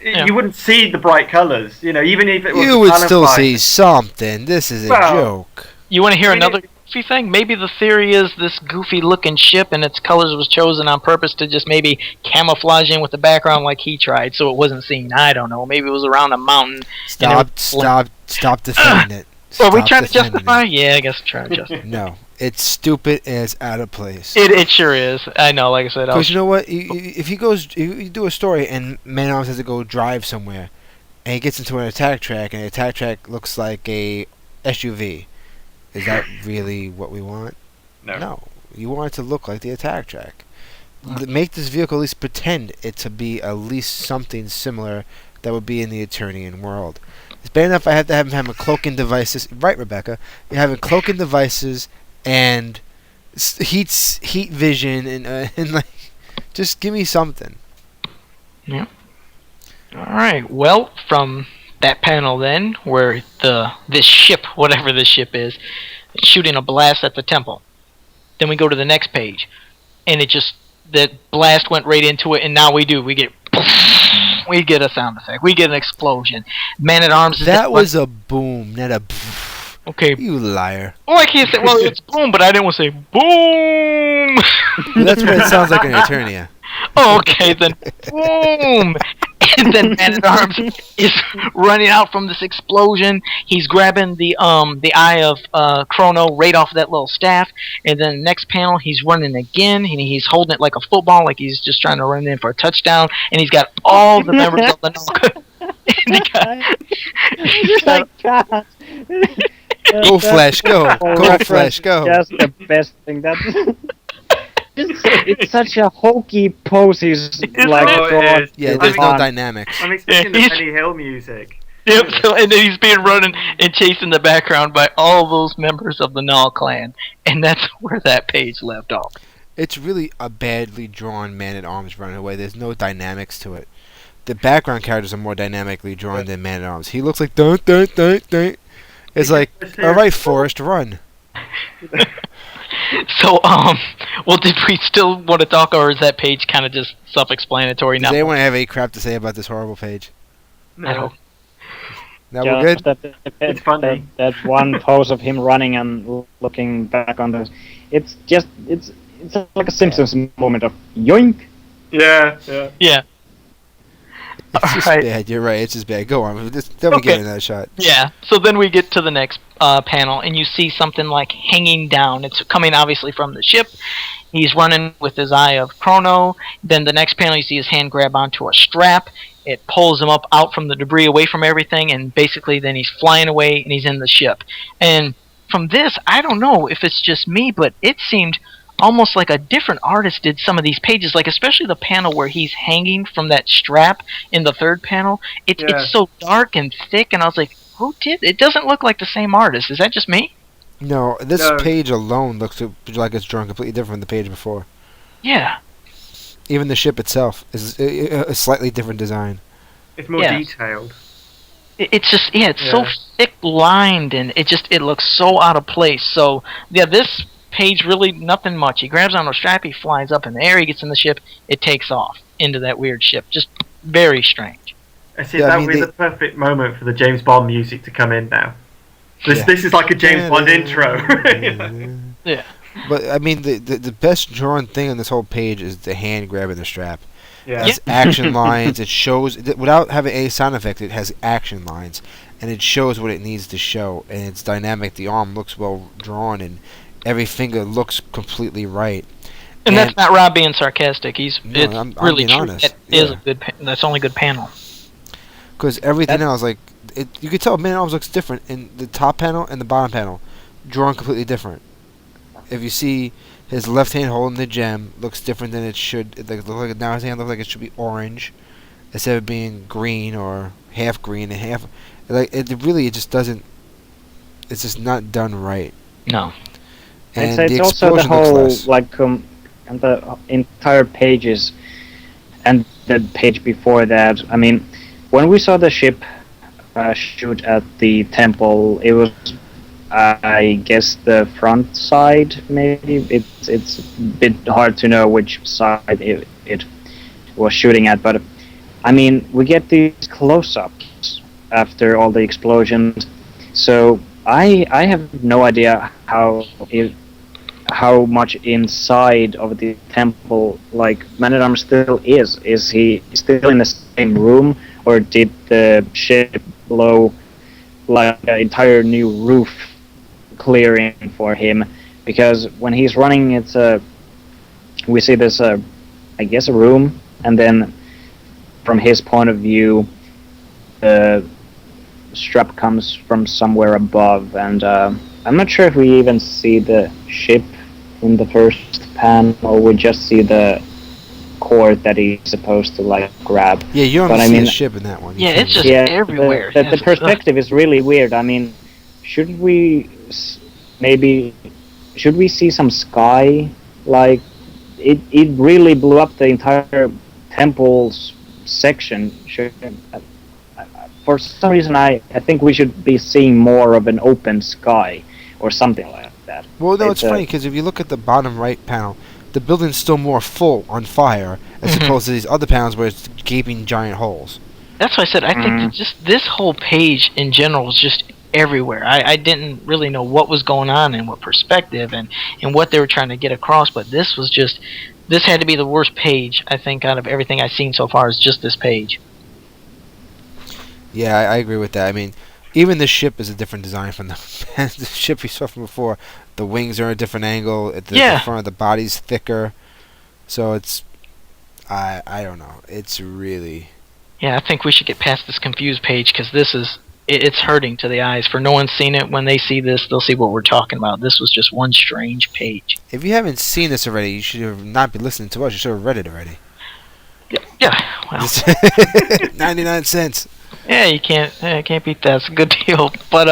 Yeah. you wouldn't see the bright colours. You know, even if it was You a would Talon still Fighter. see something. This is a Well- joke. You want to hear I mean, another goofy thing? Maybe the theory is this goofy-looking ship and its colors was chosen on purpose to just maybe camouflage in with the background like he tried, so it wasn't seen. I don't know. Maybe it was around a mountain. Stop defending it. Are we Stop trying to defending justify? it. Yeah, I guess I'm trying to justify. No, it's stupid and it's out of place. It sure is. I know. Like I said, Because you know what? If you do a story and Man-at-Arms has to go drive somewhere, and he gets into an attack track, and the attack track looks like a SUV, is that really what we want? No. You want it to look like the attack track. Make this vehicle at least pretend it to be at least something similar that would be in the Eternian world. It's bad enough I have to have him having cloaking devices. Right, Rebecca? You're having cloaking devices and heat vision and like, just give me something. All right. Well, from that panel then, where this ship, whatever this ship is shooting a blast at the temple. Then we go to the next page, and that blast went right into it, and now we get a sound effect. We get an explosion. Man-at-Arms. That was a boom, not a. Okay. You liar. Oh, I can't say. Well, it's boom, but I didn't want to say boom. Well, that's what it sounds like in Eternia. Oh, okay, then boom. And then Man-at-Arms is running out from this explosion. He's grabbing the eye of Chrono right off that little staff. And then the next panel, he's running again, and he's holding it like a football, like he's just trying to run in for a touchdown. And he's got all the members of the Go Flash, go! Go Flash, go! Just the best thing. It's such a hokey pose. He's like, it is. Yeah, I there's mean- no dynamics. I'm expecting the He's- Benny Hill music. Yep, and then he's being running and chased in the background by all those members of the Knoll clan. And that's where that page left off. It's really a badly drawn Man-at-Arms running away. There's no dynamics to it. The background characters are more dynamically drawn than Man-at-Arms. He looks like dun dun dun dun. It's like, all right, Forrest, run. So, well, did we still want to talk, or is that page kind of just self-explanatory Does now? anyone have any crap to say about this horrible page? I don't. Now we're good? It's funny. That one pose of him running and looking back on the, it's like a Simpsons moment of yoink. Yeah, yeah. Yeah. It's just Alright. bad. You're right. It's just bad. Go on. Just definitely Okay. give it another shot. Yeah. So then we get to the next panel, and you see something like hanging down. It's coming obviously from the ship. He's running with his eye of Chrono. Then the next panel, you see his hand grab onto a strap. It pulls him up out from the debris, away from everything, and basically then he's flying away and he's in the ship. And from this, I don't know if it's just me, but it seemed almost like a different artist did some of these pages, like especially the panel where he's hanging from that strap in the third panel. Yeah. It's so dark and thick, and I was like, who did it? Doesn't look like the same artist. Is that just me? No, this No. page alone looks like it's drawn completely different from the page before. Yeah. Even the ship itself is a slightly different design. It's more Yeah. detailed. It's just it's so Yeah. thick lined, and it looks so out of place. So yeah, this page really nothing much. He grabs on a strap, he flies up in the air, he gets in the ship, it takes off into that weird ship. Just very strange. I see Yeah, I that mean, would be they- the perfect moment for the James Bond music to come in now. This Yeah. this is like a James Bond intro. You know? Yeah. But I mean, the best drawn thing on this whole page is the hand grabbing the strap. It Yeah. has action lines. It shows without having a sound effect. It has action lines, and it shows what it needs to show. And it's dynamic. The arm looks well drawn, and every finger looks completely right. And that's not Rob being sarcastic. It's I'm really being true. honest. That is Yeah. a good. That's only good panel. Because everything else, like you could tell, Man at Arms looks different in the top panel and the bottom panel, drawn completely different. If you see his left hand holding the gem, looks different than it should. Now his hand looks like it should be orange, instead of being green or half green and half. Like it just doesn't. It's just not done right. No. And It's also the explosion whole looks less. and the entire pages and the page before that. I mean, when we saw the ship shoot at the temple, it was, I guess, the front side. Maybe it's a bit hard to know which side it was shooting at, but I mean, we get these close-ups after all the explosions, so I have no idea how much inside of the temple, like, Man-at-Arms still is. Is he still in the same room, or did the ship blow like an entire new roof clearing for him? Because when he's running, we see this, I guess, a room, and then from his point of view, the strap comes from somewhere above, and I'm not sure if we even see the ship in the first panel. We just see the cord that he's supposed to like grab. Yeah, you don't but I see mean- a ship in that one. You Yeah, can't it's see just it. everywhere. The perspective is really weird. I mean, should we see some sky? Like, it really blew up the entire temple's section. For some reason, I think we should be seeing more of an open sky or something like that. Well, no, it's It's, funny because if you look at the bottom right panel, the building's still more full on fire as Mhm. opposed to these other panels where it's gaping giant holes. That's why I said I think Mhm. that just this whole page in general is just everywhere. I didn't really know what was going on and what perspective and what they were trying to get across, but this had to be the worst page, I think, out of everything I've seen so far is just this page. Yeah, I agree with that. I mean, even the ship is a different design from the ship we saw from before. The wings are at a different angle. At the Yeah. front of the body's thicker. So it's, I don't know. It's really. Yeah, I think we should get past this confused page because it's hurting to the eyes. For no one's seen it, when they see this, they'll see what we're talking about. This was just one strange page. If you haven't seen this already, you should have not be listening to us. You should have read it already. Yeah, well, 99 cents. yeah, you can't beat that. It's a good deal. But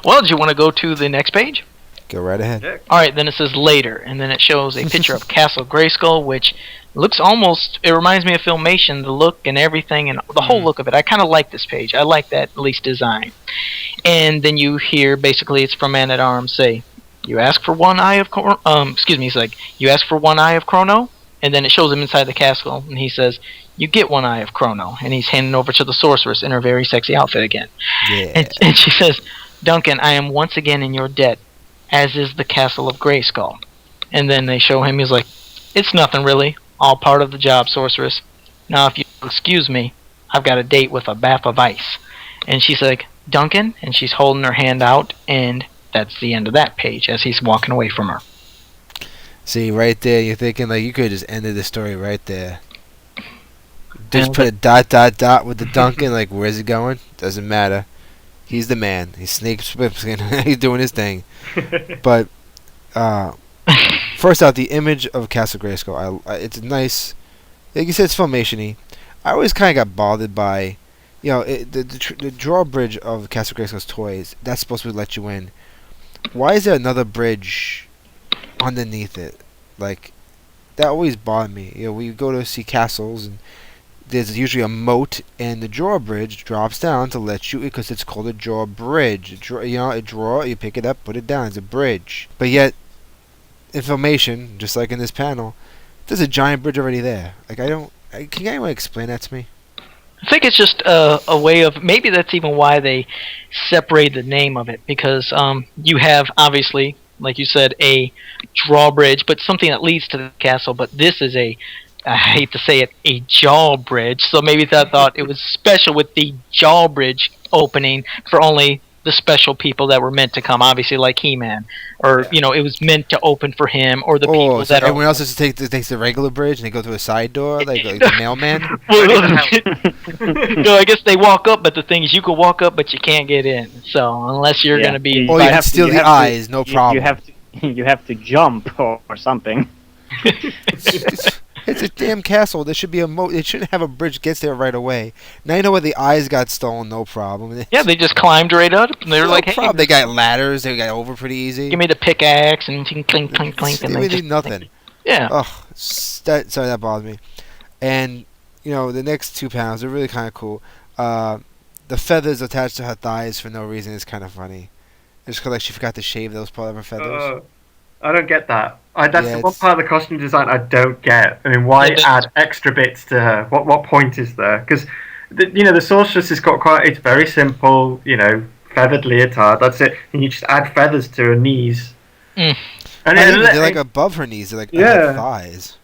well, do you want to go to the next page? Go right ahead. Yeah. All right, then it says later, and then it shows a picture of Castle Grayskull, which looks it reminds me of Filmation, the look and everything, and the whole look of it. I kind of like this page. I like that, at least, design. And then you hear, basically, it's from Man-at-Arms say, you ask for one eye of, it's like, you ask for one eye of Chrono, and then it shows him inside the castle, and he says, you get one eye of Chrono, and he's handing over to the sorceress in her very sexy outfit again. Yeah. And she says, Duncan, I am once again in your debt, as is the castle of Grayskull. And then they show him, he's like, it's nothing really, all part of the job, sorceress. Now if you excuse me, I've got a date with a bath of ice. And she's like, Duncan? And she's holding her hand out, and that's the end of that page as he's walking away from her. See, right there, you're thinking like you could have just ended the story right there. Just Yeah, put a dot dot dot with the Duncan. Like, where's he going? Doesn't matter. He's the man. He's Snake Plissken. He's doing his thing. But first out, the image of Castle Grayskull. It's nice. Like you said, it's Filmation-y. I always kind of got bothered by, the drawbridge of Castle Grayskull's toys. That's supposed to let you in. Why is there another bridge underneath it? Like, that always bothered me. We go to see castles, and there's usually a moat, and the drawbridge drops down to let you, because it's called a drawbridge. You pick it up, put it down. It's a bridge. But yet, in Filmation, just like in this panel, there's a giant bridge already there. Like, can anyone explain that to me? I think it's just a way of, maybe that's even why they separate the name of it, because you have, obviously, like you said, a drawbridge, but something that leads to the castle, but this is I hate to say it, a jawbridge, so maybe they thought it was special with the jawbridge opening for only the special people that were meant to come, obviously like He-Man, or it was meant to open for him, or the people so that everyone else just takes the regular bridge and they go through a side door, like the mailman. No, I guess they walk up, but the thing is, you can walk up, but you can't get in. So unless you're going to be, you have to steal the eyes, no problem. You have to jump or something. It's a damn castle. There should be a moat. It shouldn't have a bridge gets there right away. Now you know where the eyes got stolen. No problem. Yeah, they just climbed right up, and they were like, "Hey, they got ladders. They got over pretty easy. Give me the pickaxe and clink, clink, clink, clink." They need nothing. Yeah. Oh, that bothered me. And the next two panels are really kind of cool. The feathers attached to her thighs for no reason is kind of funny. It's because like she forgot to shave those part of her feathers. I don't get that. That's the one part of the costume design I don't get. I mean, why add extra bits to her? What point is there? Because the sorceress has got it's very simple. Feathered leotard. That's it. And you just add feathers to her knees. And they're like above her knees. They're like her thighs.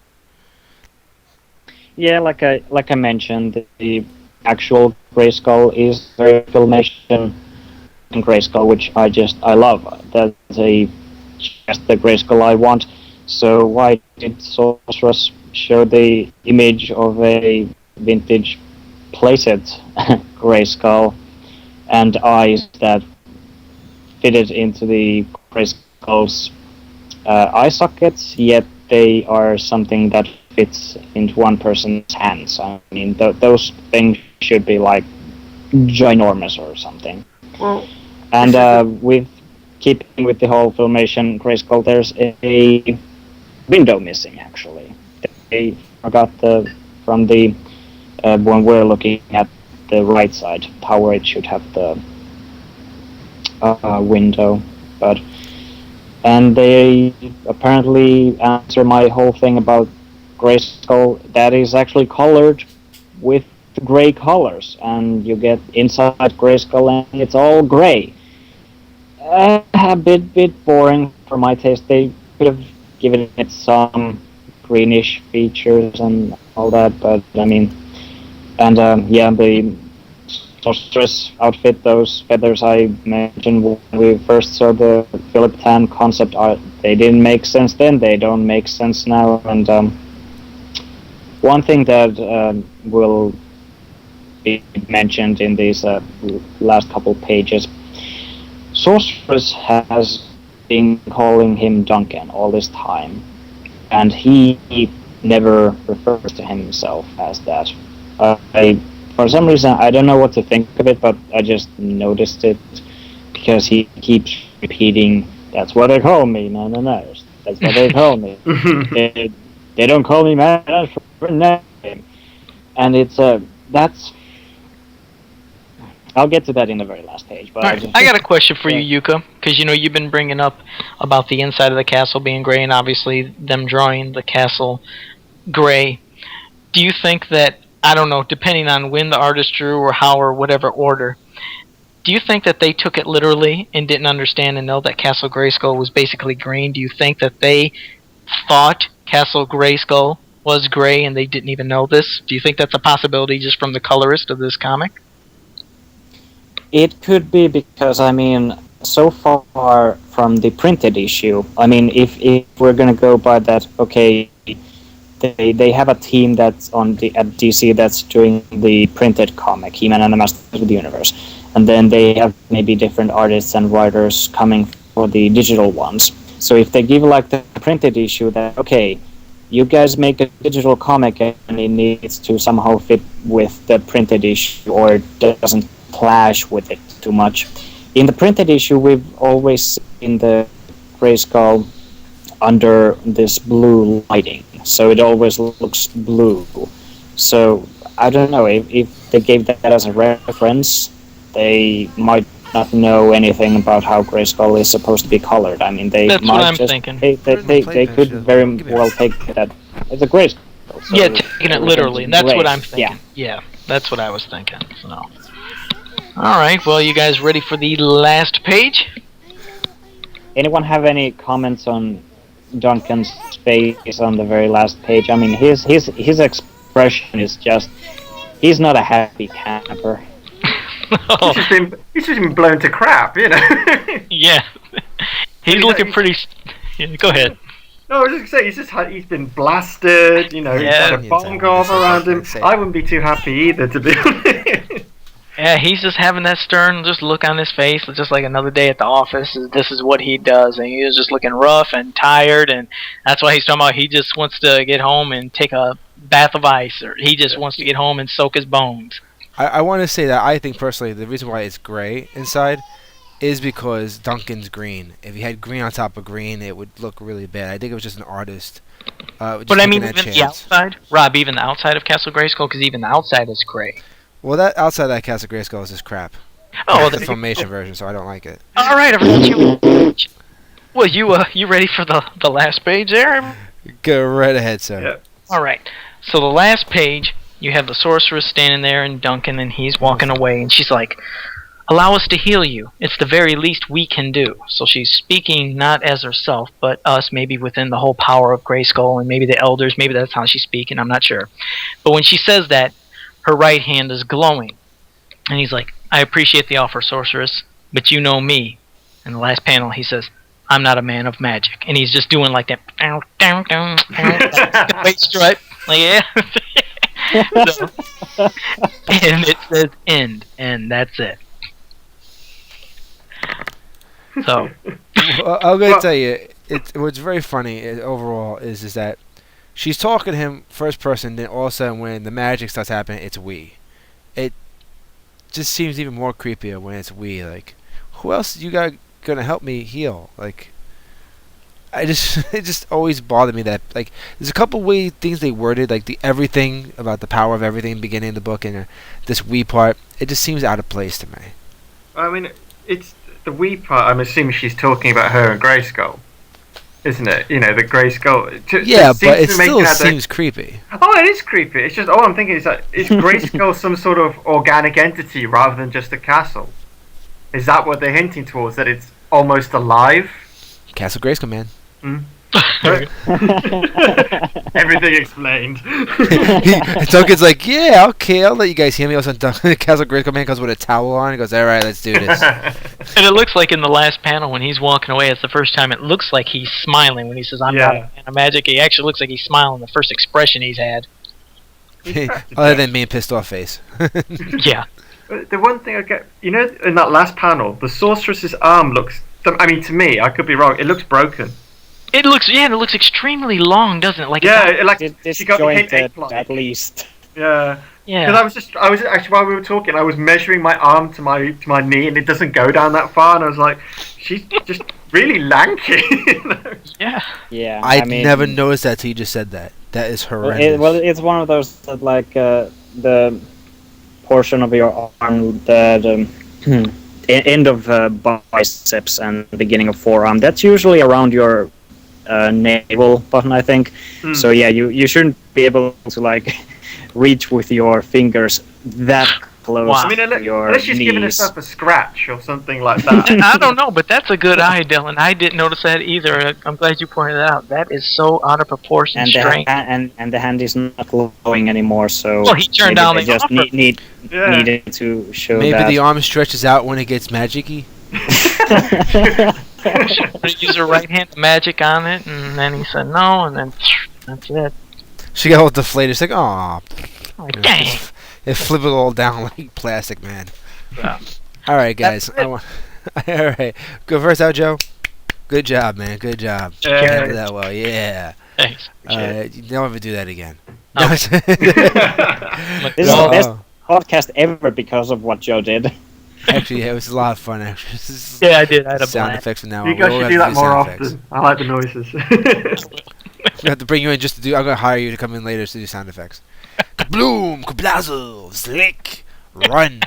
Yeah, like I mentioned, the actual Grayskull is very Filmation Grayskull, which I love. That's just the Grayskull I want. So why did Sorceress show the image of a vintage playset Grayskull and eyes that fitted into the Grayskull's eye sockets, yet they are something that fits into one person's hands? I mean, those things should be like ginormous or something. Well, and with keeping with the whole Filmation Grayskull, there's a window missing, actually. They forgot from the when we're looking at the right side, how it should have the window. And they apparently answer my whole thing about Grayskull that is actually colored with gray colors, and you get inside Grayskull and it's all gray. A bit boring for my taste. They could have given it some greenish features and all that, but I mean, and the sorceress outfit, those feathers I mentioned when we first saw the Philip Tan concept art, they didn't make sense then, they don't make sense now. And one thing that will be mentioned in these last couple pages, Sorceress has been calling him Duncan all this time, and he never refers to himself as that. For some reason, I don't know what to think of it, but I just noticed it because he keeps repeating, "That's what they call me, man, and that's what they call me." They don't call me man, that's for name. And it's that's. I'll get to that in the very last page. But right. I got a question for you, Jukka, because you've been bringing up about the inside of the castle being gray, and obviously them drawing the castle gray. Do you think that, I don't know, depending on when the artist drew or how or whatever order, do you think that they took it literally and didn't understand and know that Castle Grayskull was basically green? Do you think that they thought Castle Grayskull was gray and they didn't even know this? Do you think that's a possibility just from the colorist of this comic? It could be because, I mean, so far from the printed issue, I mean, if we're gonna go by that, okay, they have a team that's at DC that's doing the printed comic, He-Man and the Masters of the Universe, and then they have maybe different artists and writers coming for the digital ones. So if they give like the printed issue that, okay, you guys make a digital comic and it needs to somehow fit with the printed issue or it doesn't clash with it too much. In the printed issue, we've always seen the Grayskull under this blue lighting, so it always looks blue. So I don't know if they gave that as a reference, they might not know anything about how Grayskull is supposed to be colored. I mean, they That's might what I'm just thinking. they could very well take that as a Grayskull. So Yeah, taking it literally, and that's what I'm Yeah. thinking. Yeah, that's what I was thinking. So, all right, well, you guys ready for the last page? Anyone have any comments on Duncan's face on the very last page? I mean, his expression is just, he's not a happy camper. Oh, He's just been blown to crap, you know. yeah, he's looking pretty. Yeah, go ahead. No, I was just gonna say he's been blasted. You know, he's Yeah. had a bomb go off around him. I wouldn't be too happy either, to be honest. Yeah, he's just having that stern just look on his face, just like another day at the office. This is what he does, and he is just looking rough and tired, and that's why he's talking about he just wants to get home and take a bath of ice, or he just wants to get home and soak his bones. I want to say that I think personally the reason why it's gray inside is because Duncan's green. If you had green on top of green, it would look really bad. I think it was just an artist. Just But I mean, taking that even the chance. outside, Rob, even the outside of Castle Grayskull, because even the outside is gray. Well, that outside that Castle Grayskull is just crap. Oh, It's the Filmation version, so I don't like it. all right, I forgot you. Well, you ready for the last page there? Go right ahead, sir. Yeah. All right. So the last page, you have the sorceress standing there and Duncan, and he's walking away, and she's like, "Allow us to heal you. It's the very least we can do." So she's speaking not as herself, but us, maybe within the whole power of Grayskull, and maybe the elders. Maybe that's how she's speaking. I'm not sure. But when she says that, her right hand is glowing, and he's like, "I appreciate the offer, sorceress, but you know me." In the last panel, he says, "I'm not a man of magic," and he's just doing like that, wait strut, like yeah. So, and it says end, and that's it. So, Well, I'm gonna tell you, what's very funny overall is that she's talking to him first person, then all of a sudden when the magic starts happening, it's we. It just seems even more creepier when it's we. Like, who else you got gonna help me heal? Like, it just always bothered me that like there's a couple weird things they worded, like the everything about the power of everything beginning of the book and this we part. It just seems out of place to me. I mean, it's the we part. I'm assuming she's talking about her and Grayskull, isn't it? You know, the Grayskull. Yeah, but it still seems creepy. Oh, it is creepy. It's just all I'm thinking is that is Grayskull some sort of organic entity rather than just a castle? Is that what they're hinting towards? That it's almost alive? Castle Grayskull, man. Everything explained. Duncan's like, yeah, okay, I'll let you guys hear me. Also, Castle Grayskull man comes with a towel on. He goes, all right, let's do this. and it looks like in the last panel when he's walking away, it's the first time it looks like he's smiling when he says, "I'm not a man of magic." He actually looks like he's smiling. The first expression he's had. Other than being pissed off face. Yeah. The one thing I get, you know, in that last panel, the sorceress's arm looks. I mean, to me, I could be wrong. It looks broken. It looks extremely long, doesn't it? Like It's she got hit disjointed at least. Yeah. yeah. Because I was actually while we were talking, I was measuring my arm to my knee, and it doesn't go down that far, and I was like, she's just really lanky. You know? Yeah. Yeah. I mean, never noticed that till you just said that. That is horrendous. It's one of those that like the portion of your arm that end of biceps and beginning of forearm. That's usually around your navel button, I think. So yeah, you shouldn't be able to like reach with your fingers that close Wow. I mean, to your unless she's giving knees. herself a scratch or something like that. I don't know, but that's a good eye, Dylan. I didn't notice that either. I'm glad you pointed that out. That is so out of proportion And strange. and the hand is not glowing anymore, so Well, he turned maybe down they the just offer. Yeah. needed to show Maybe that. the arm stretches out when it gets magic-y. Use her right hand magic on it, and then he said no, and then that's it. She got all deflated. It's like, aw. Oh, You know, dang. it flip it all down like plastic, man. Yeah. All right, guys. That's it. All right. Go first out, Joe. Good job, man. Good job. Yeah. Handled that well. Yeah. Thanks. You don't ever do that again. Okay. This is No, the best podcast ever because of what Joe did. Actually, yeah, it was a lot of fun. Actually, this is Yeah, I did. I had a sound blast. effects from now You on. guys We'll should have do to that more sound often. effects. I like the noises. We have to bring you in just to do. I'm gonna hire you to come in later to do sound effects. Kabloom, kablazo, slick, run.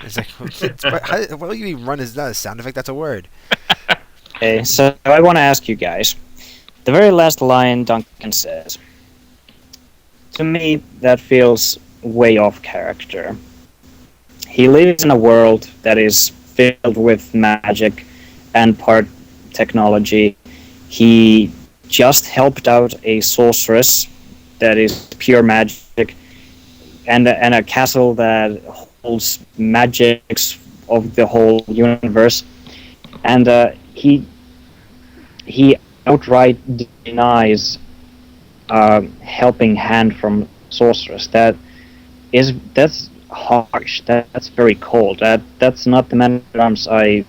It's like, what do you mean run is not a sound effect? That's a word. Okay, so I want to ask you guys. The very last line Duncan says. To me, that feels way off character. He lives in a world that is filled with magic and part technology. He just helped out a sorceress that is pure magic, and a castle that holds magics of the whole universe. And he outright denies helping hand from sorceress. That's harsh. That's very cold. That's not the man at arms I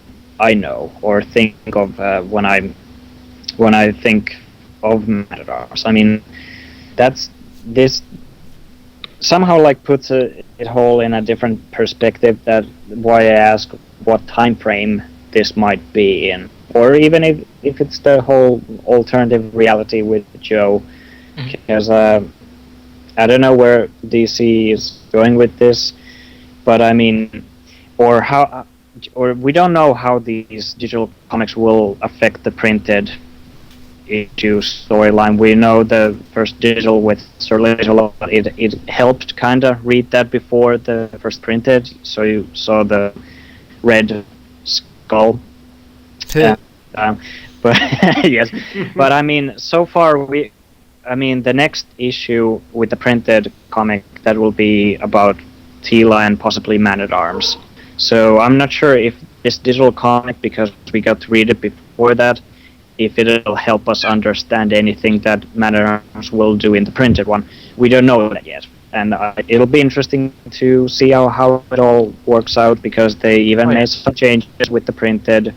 know or think of when I think of man at arms. I mean, this somehow like puts it whole in a different perspective. That why I ask what time frame this might be in, or even if it's the whole alternative reality with Joe. Because I don't know where DC is going with this, but I mean, or we don't know how these digital comics will affect the printed issue storyline. We know the first digital with Sir Little, it helped kind of read that before the first printed, so you saw the red skull. But yes, but I mean, so far the next issue with the printed comic that will be about Tila and possibly Man-at-Arms. So I'm not sure if this digital comic, because we got to read it before that, if it'll help us understand anything that Man-at-Arms will do in the printed one. We don't know that yet. And it'll be interesting to see how it all works out, because they even made some changes with the printed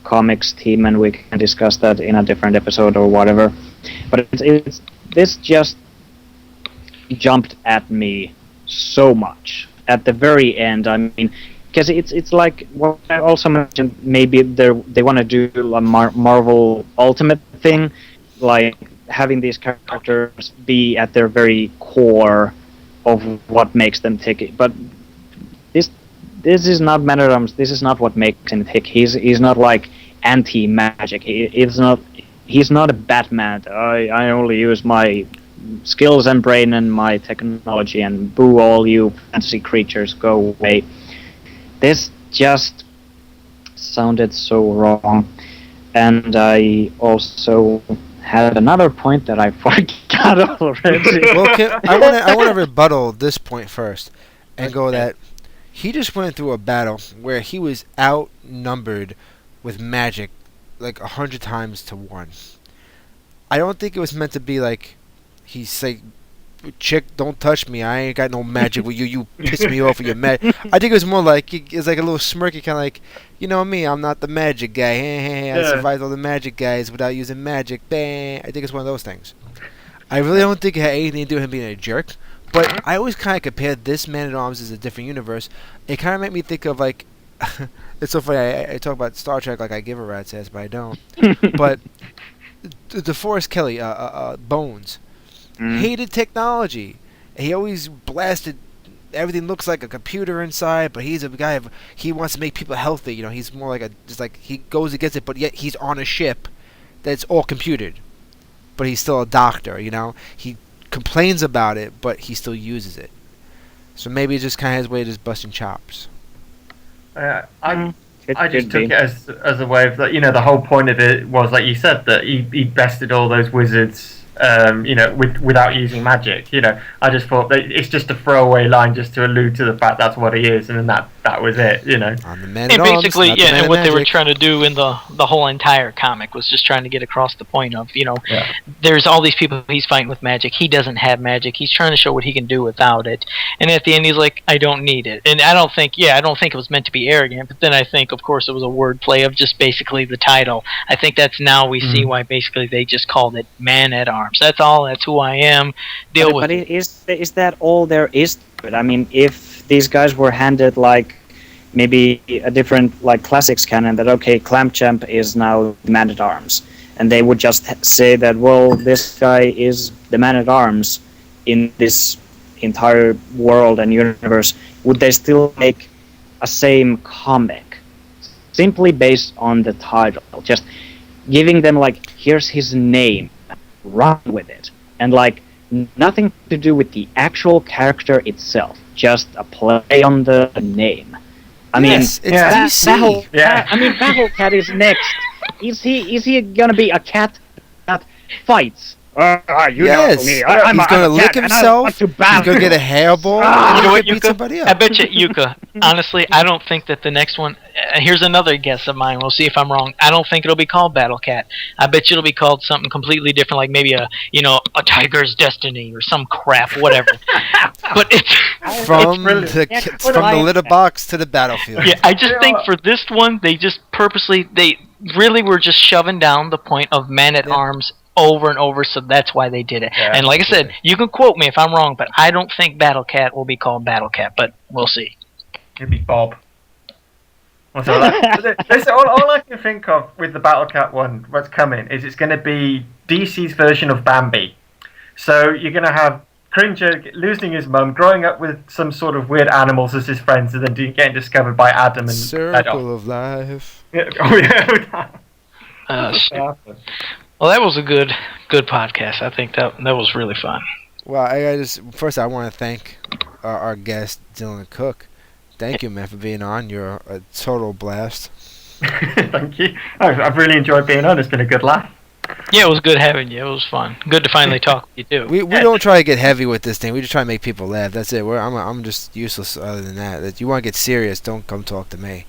comics team, and we can discuss that in a different episode or whatever. But this just jumped at me so much at the very end. I mean, because it's like what I also mentioned. Maybe they want to do a Marvel Ultimate thing, like having these characters be at their very core of what makes them tick. But this is not Man-at-Arms. This is not what makes him tick. He's not like anti-magic. He's not a Batman. I only use my skills and brain and my technology, and boo all you fantasy creatures, go away. This just sounded so wrong. And I also had another point that I forgot already. Well, I want to rebuttal this point first and go that he just went through a battle where he was outnumbered with magic like 100 times to 1. I don't think it was meant to be like he's like, chick, don't touch me, I ain't got no magic with you, you piss me off with your magic. I think it was more like it's like a little smirky kind of like, you know me, I'm not the magic guy. I survived all the magic guys without using magic. Bang. I think it's one of those things. I really don't think it had anything to do with him being a jerk. But I always kind of compared this Man-at-Arms as a different universe. It kind of made me think of like, it's so funny. I talk about Star Trek like I give a rat's ass, but I don't. But DeForest Kelly, Bones, hated technology. He always blasted. Everything looks like a computer inside, but he's a guy. He wants to make people healthy. You know, he's more like just like he goes against it, but yet he's on a ship that's all computed. But he's still a doctor. You know, he complains about it, but he still uses it. So maybe it's just kind of his way of just busting chops. I It I just could took be. it as a way of that. The whole point of it was, like you said, that he bested all those wizards. Without using magic. I just thought that it's just a throwaway line just to allude to the fact that's what he is, and then that was it. On the man And at arms, basically, not the yeah, man and of what they were magic. trying to do in the whole entire comic was just trying to get across the point of, Yeah. there's all these people he's fighting with magic. He doesn't have magic. He's trying to show what he can do without it. And at the end, he's like, I don't need it. And I don't think it was meant to be arrogant. But then I think, of course, it was a wordplay of just basically the title. I think that's now we see why basically they just called it Man at Arms. That's all. That's who I am. Deal with But it. is that all there is to it? I mean, if these guys were handed like maybe a different like classics canon that okay, Clampchamp is now the Man at Arms, and they would just say that well, this guy is the Man at Arms in this entire world and universe, would they still make a same comic simply based on the title, just giving them like here's his name, run with it, and like nothing to do with the actual character itself, just a play on the name. I mean, Yes, it's yeah. DC. Battle, Yeah. I mean, Battle Cat is next. Is he gonna be a cat that fights? You Yes. know me. He's gonna lick himself. He's gonna get a hairball. and You know he's what, gonna beat Yuka? somebody I up. bet you, Yuka. Honestly, I don't think that the next one. Here's another guess of mine. We'll see if I'm wrong. I don't think it'll be called Battle Cat. I bet you it'll be called something completely different, like maybe a Tiger's Destiny or some crap, whatever. But it's From brilliant. the Yeah, from the litter box to the battlefield. yeah. I just Yeah. think for this one, they just purposely they really were just shoving down the point of Man at Yeah. Arms over and over, so that's why they did it. Yeah, and like I said, absolutely. you can quote me if I'm wrong, but I don't think Battle Cat will be called Battle Cat, but we'll see. It'd be Bob. All I can think of with the Battle Cat one, what's coming, is it's going to be DC's version of Bambi. So you're going to have Cringer losing his mum, growing up with some sort of weird animals as his friends, and then getting discovered by Adam and Circle of life. Oh yeah. Shit. Well, that was a good podcast. I think that was really fun. Well, first I want to thank our guest Dylan Cook. Thank you, man, for being on. You're a total blast. Thank you. I've really enjoyed being on. It's been a good laugh. Yeah, it was good having you. It was fun. Good to finally talk with you too. We don't try to get heavy with this thing. We just try to make people laugh. That's it. I'm just useless. Other than that, if you want to get serious, don't come talk to me.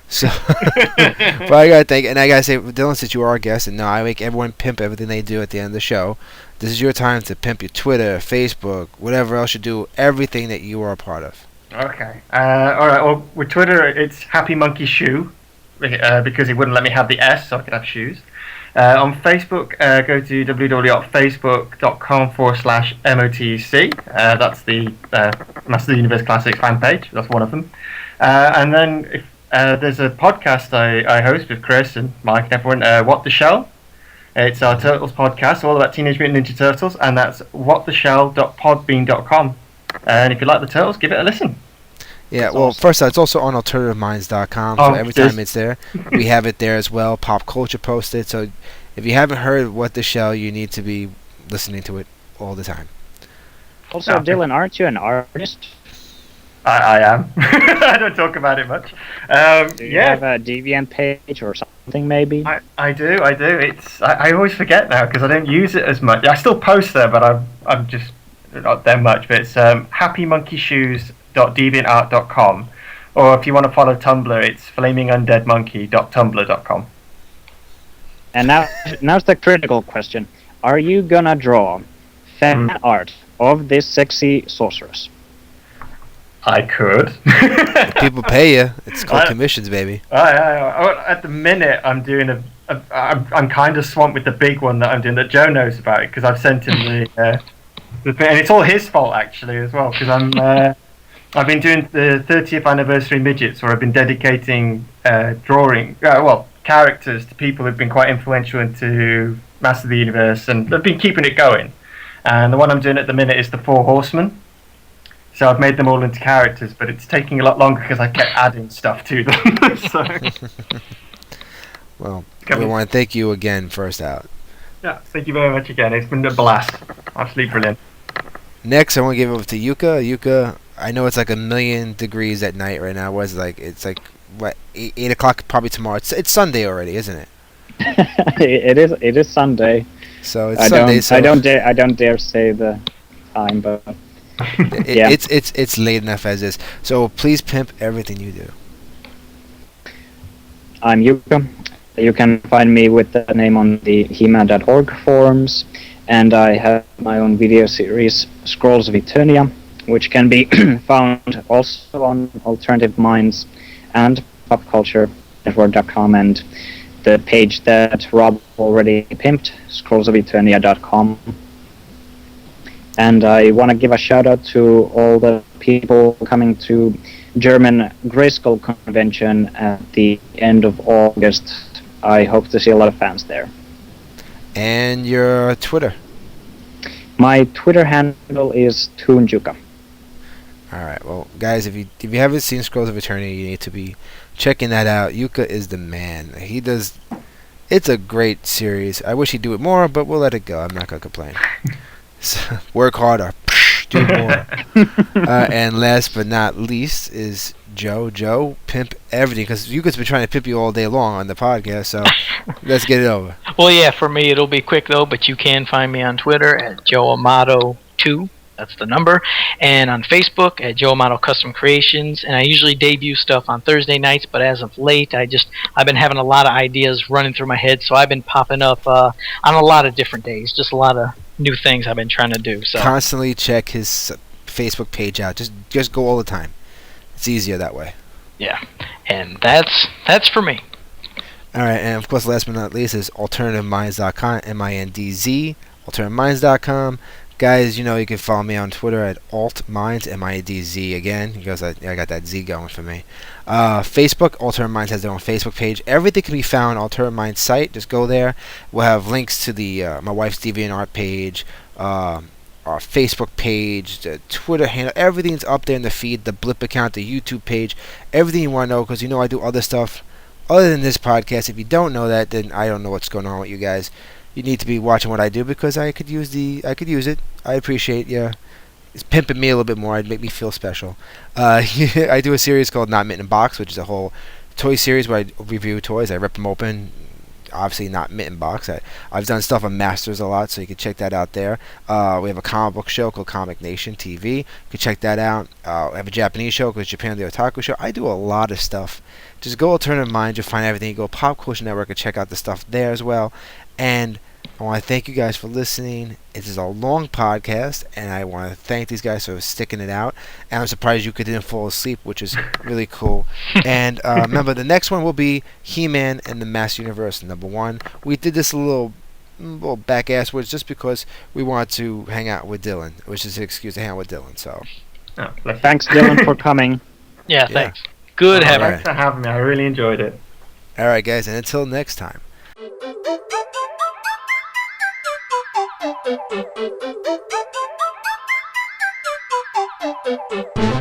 So, but I gotta thank, and I gotta say, Dylan, since you are our guest, and now I make everyone pimp everything they do at the end of the show. This is your time to pimp your Twitter, Facebook, whatever else you do, everything that you are a part of. Okay. All right. Well, with Twitter, it's Happy Monkey Shoe because he wouldn't let me have the S, so I could have shoes. On Facebook, go to www.facebook.com/MOTC. That's the Master of the Universe Classics fan page. That's one of them. And then if there's a podcast I host with Chris and Mike and everyone, What the Shell. It's our Turtles podcast, all about Teenage Mutant Ninja Turtles, and that's whattheshell.podbean.com. And if you like the Turtles, give it a listen. Yeah, That's well, awesome. first it's also on alternativeminds.com, so Oh, every yes. time it's there, we have it there as well. Pop Culture posted, so if you haven't heard What the Shell, you need to be listening to it all the time. Also, Okay. Dylan, aren't you an artist? I am. I don't talk about it much. Do you Yeah, have a Deviant page or something, maybe? I do. I always forget now because I don't use it as much. I still post there, but I'm just not there much. But it's happymонkeyshoes.deviantart.com, or if you want to follow Tumblr, it's flamingundeadmonkey.tumblr.com. And now's the critical question: are you gonna draw fan art of this sexy sorceress? I could. People pay you. It's called I- commissions, baby. At the minute, I'm doing I'm kind of swamped with the big one that I'm doing that Joe knows about because I've sent him the thing, and it's all his fault actually as well because I've been doing the 30th anniversary midgets where I've been dedicating characters to people who've been quite influential into Master of the Universe and they've been keeping it going. And the one I'm doing at the minute is the Four Horsemen. So I've made them all into characters, but it's taking a lot longer because I kept adding stuff to them. So Well, Come we on. want to thank you again, first out. yeah, thank you very much again. It's been a blast. Absolutely brilliant. Next, I want to give it over to Yuka. Yuka, I know it's like 1,000,000 degrees at night right now. Was like it's like what 8 o'clock probably tomorrow. It's Sunday already, isn't it? It is Sunday. So it's Sunday. So I don't dare say the time, but yeah. it's late enough as is. So please pimp everything you do. I'm Jukka. You can find me with the name on the He-Man.org forums, and I have my own video series, Scrolls of Eternia, which can be found also on Alternative Minds and PopCultureNetwork.com, and the page that Rob already pimped, scrollsofeternia.com. And I want to give a shout out to all the people coming to German Grayskull convention at the end of August. I hope to see a lot of fans there. And your Twitter. My Twitter handle is Toonjuka. All right, well, guys, if you haven't seen Scrolls of Eternity, you need to be checking that out. Yuka is the man. He does. It's a great series. I wish he'd do it more, but we'll let it go. I'm not gonna complain. So, work harder, do more. And last but not least is Joe. Joe, pimp everything, because Yuka's been trying to pimp you all day long on the podcast. So let's get it over. Well, yeah, for me it'll be quick though, but you can find me on Twitter at JoeAmato2. That's the number, and on Facebook at Joe Amato Custom Creations. And I usually debut stuff on Thursday nights, but as of late, I've been having a lot of ideas running through my head, so I've been popping up on a lot of different days, just a lot of new things I've been trying to do. So constantly check his Facebook page out. Just go all the time. It's easier that way. Yeah, and that's for me. All right, and of course, last but not least is AlternativeMinds.com, MINDZ, AlternativeMinds.com. Guys, you know you can follow me on Twitter at altminds, MIDZ again, because I got that Z going for me. Facebook, Alternative Minds has their own Facebook page. Everything can be found on Alternative Minds site. Just go there. We'll have links to the my wife's DeviantArt page, our Facebook page, the Twitter handle. Everything's up there in the feed, the Blip account, the YouTube page, everything you want to know, because you know I do other stuff other than this podcast. If you don't know that, then I don't know what's going on with you guys. You need to be watching what I do, because I could use it. I appreciate you. It's pimping me a little bit more. It'd make me feel special. I do a series called Not Mitten Box, which is a whole toy series where I review toys. I rip them open. Obviously not Mitten Box. I've done stuff on Masters a lot, so you can check that out there. We have a comic book show called Comic Nation TV. You can check that out. I have a Japanese show called Japan the Otaku Show. I do a lot of stuff. Just go Alternative Minds, you'll find everything. You go Pop Culture Network and check out the stuff there as well. And I want to thank you guys for listening. It is a long podcast, and I want to thank these guys for sticking it out. And I'm surprised you didn't fall asleep, which is really cool. And remember, the next one will be He-Man and the Master Universe, #1. We did this a little back-asswards just because we wanted to hang out with Dylan. It was just an excuse to hang out with Dylan. So, thanks, Dylan, for coming. Yeah, thanks. Good having Thanks for having me. I really enjoyed it. All right, guys, and until next time. Thank you.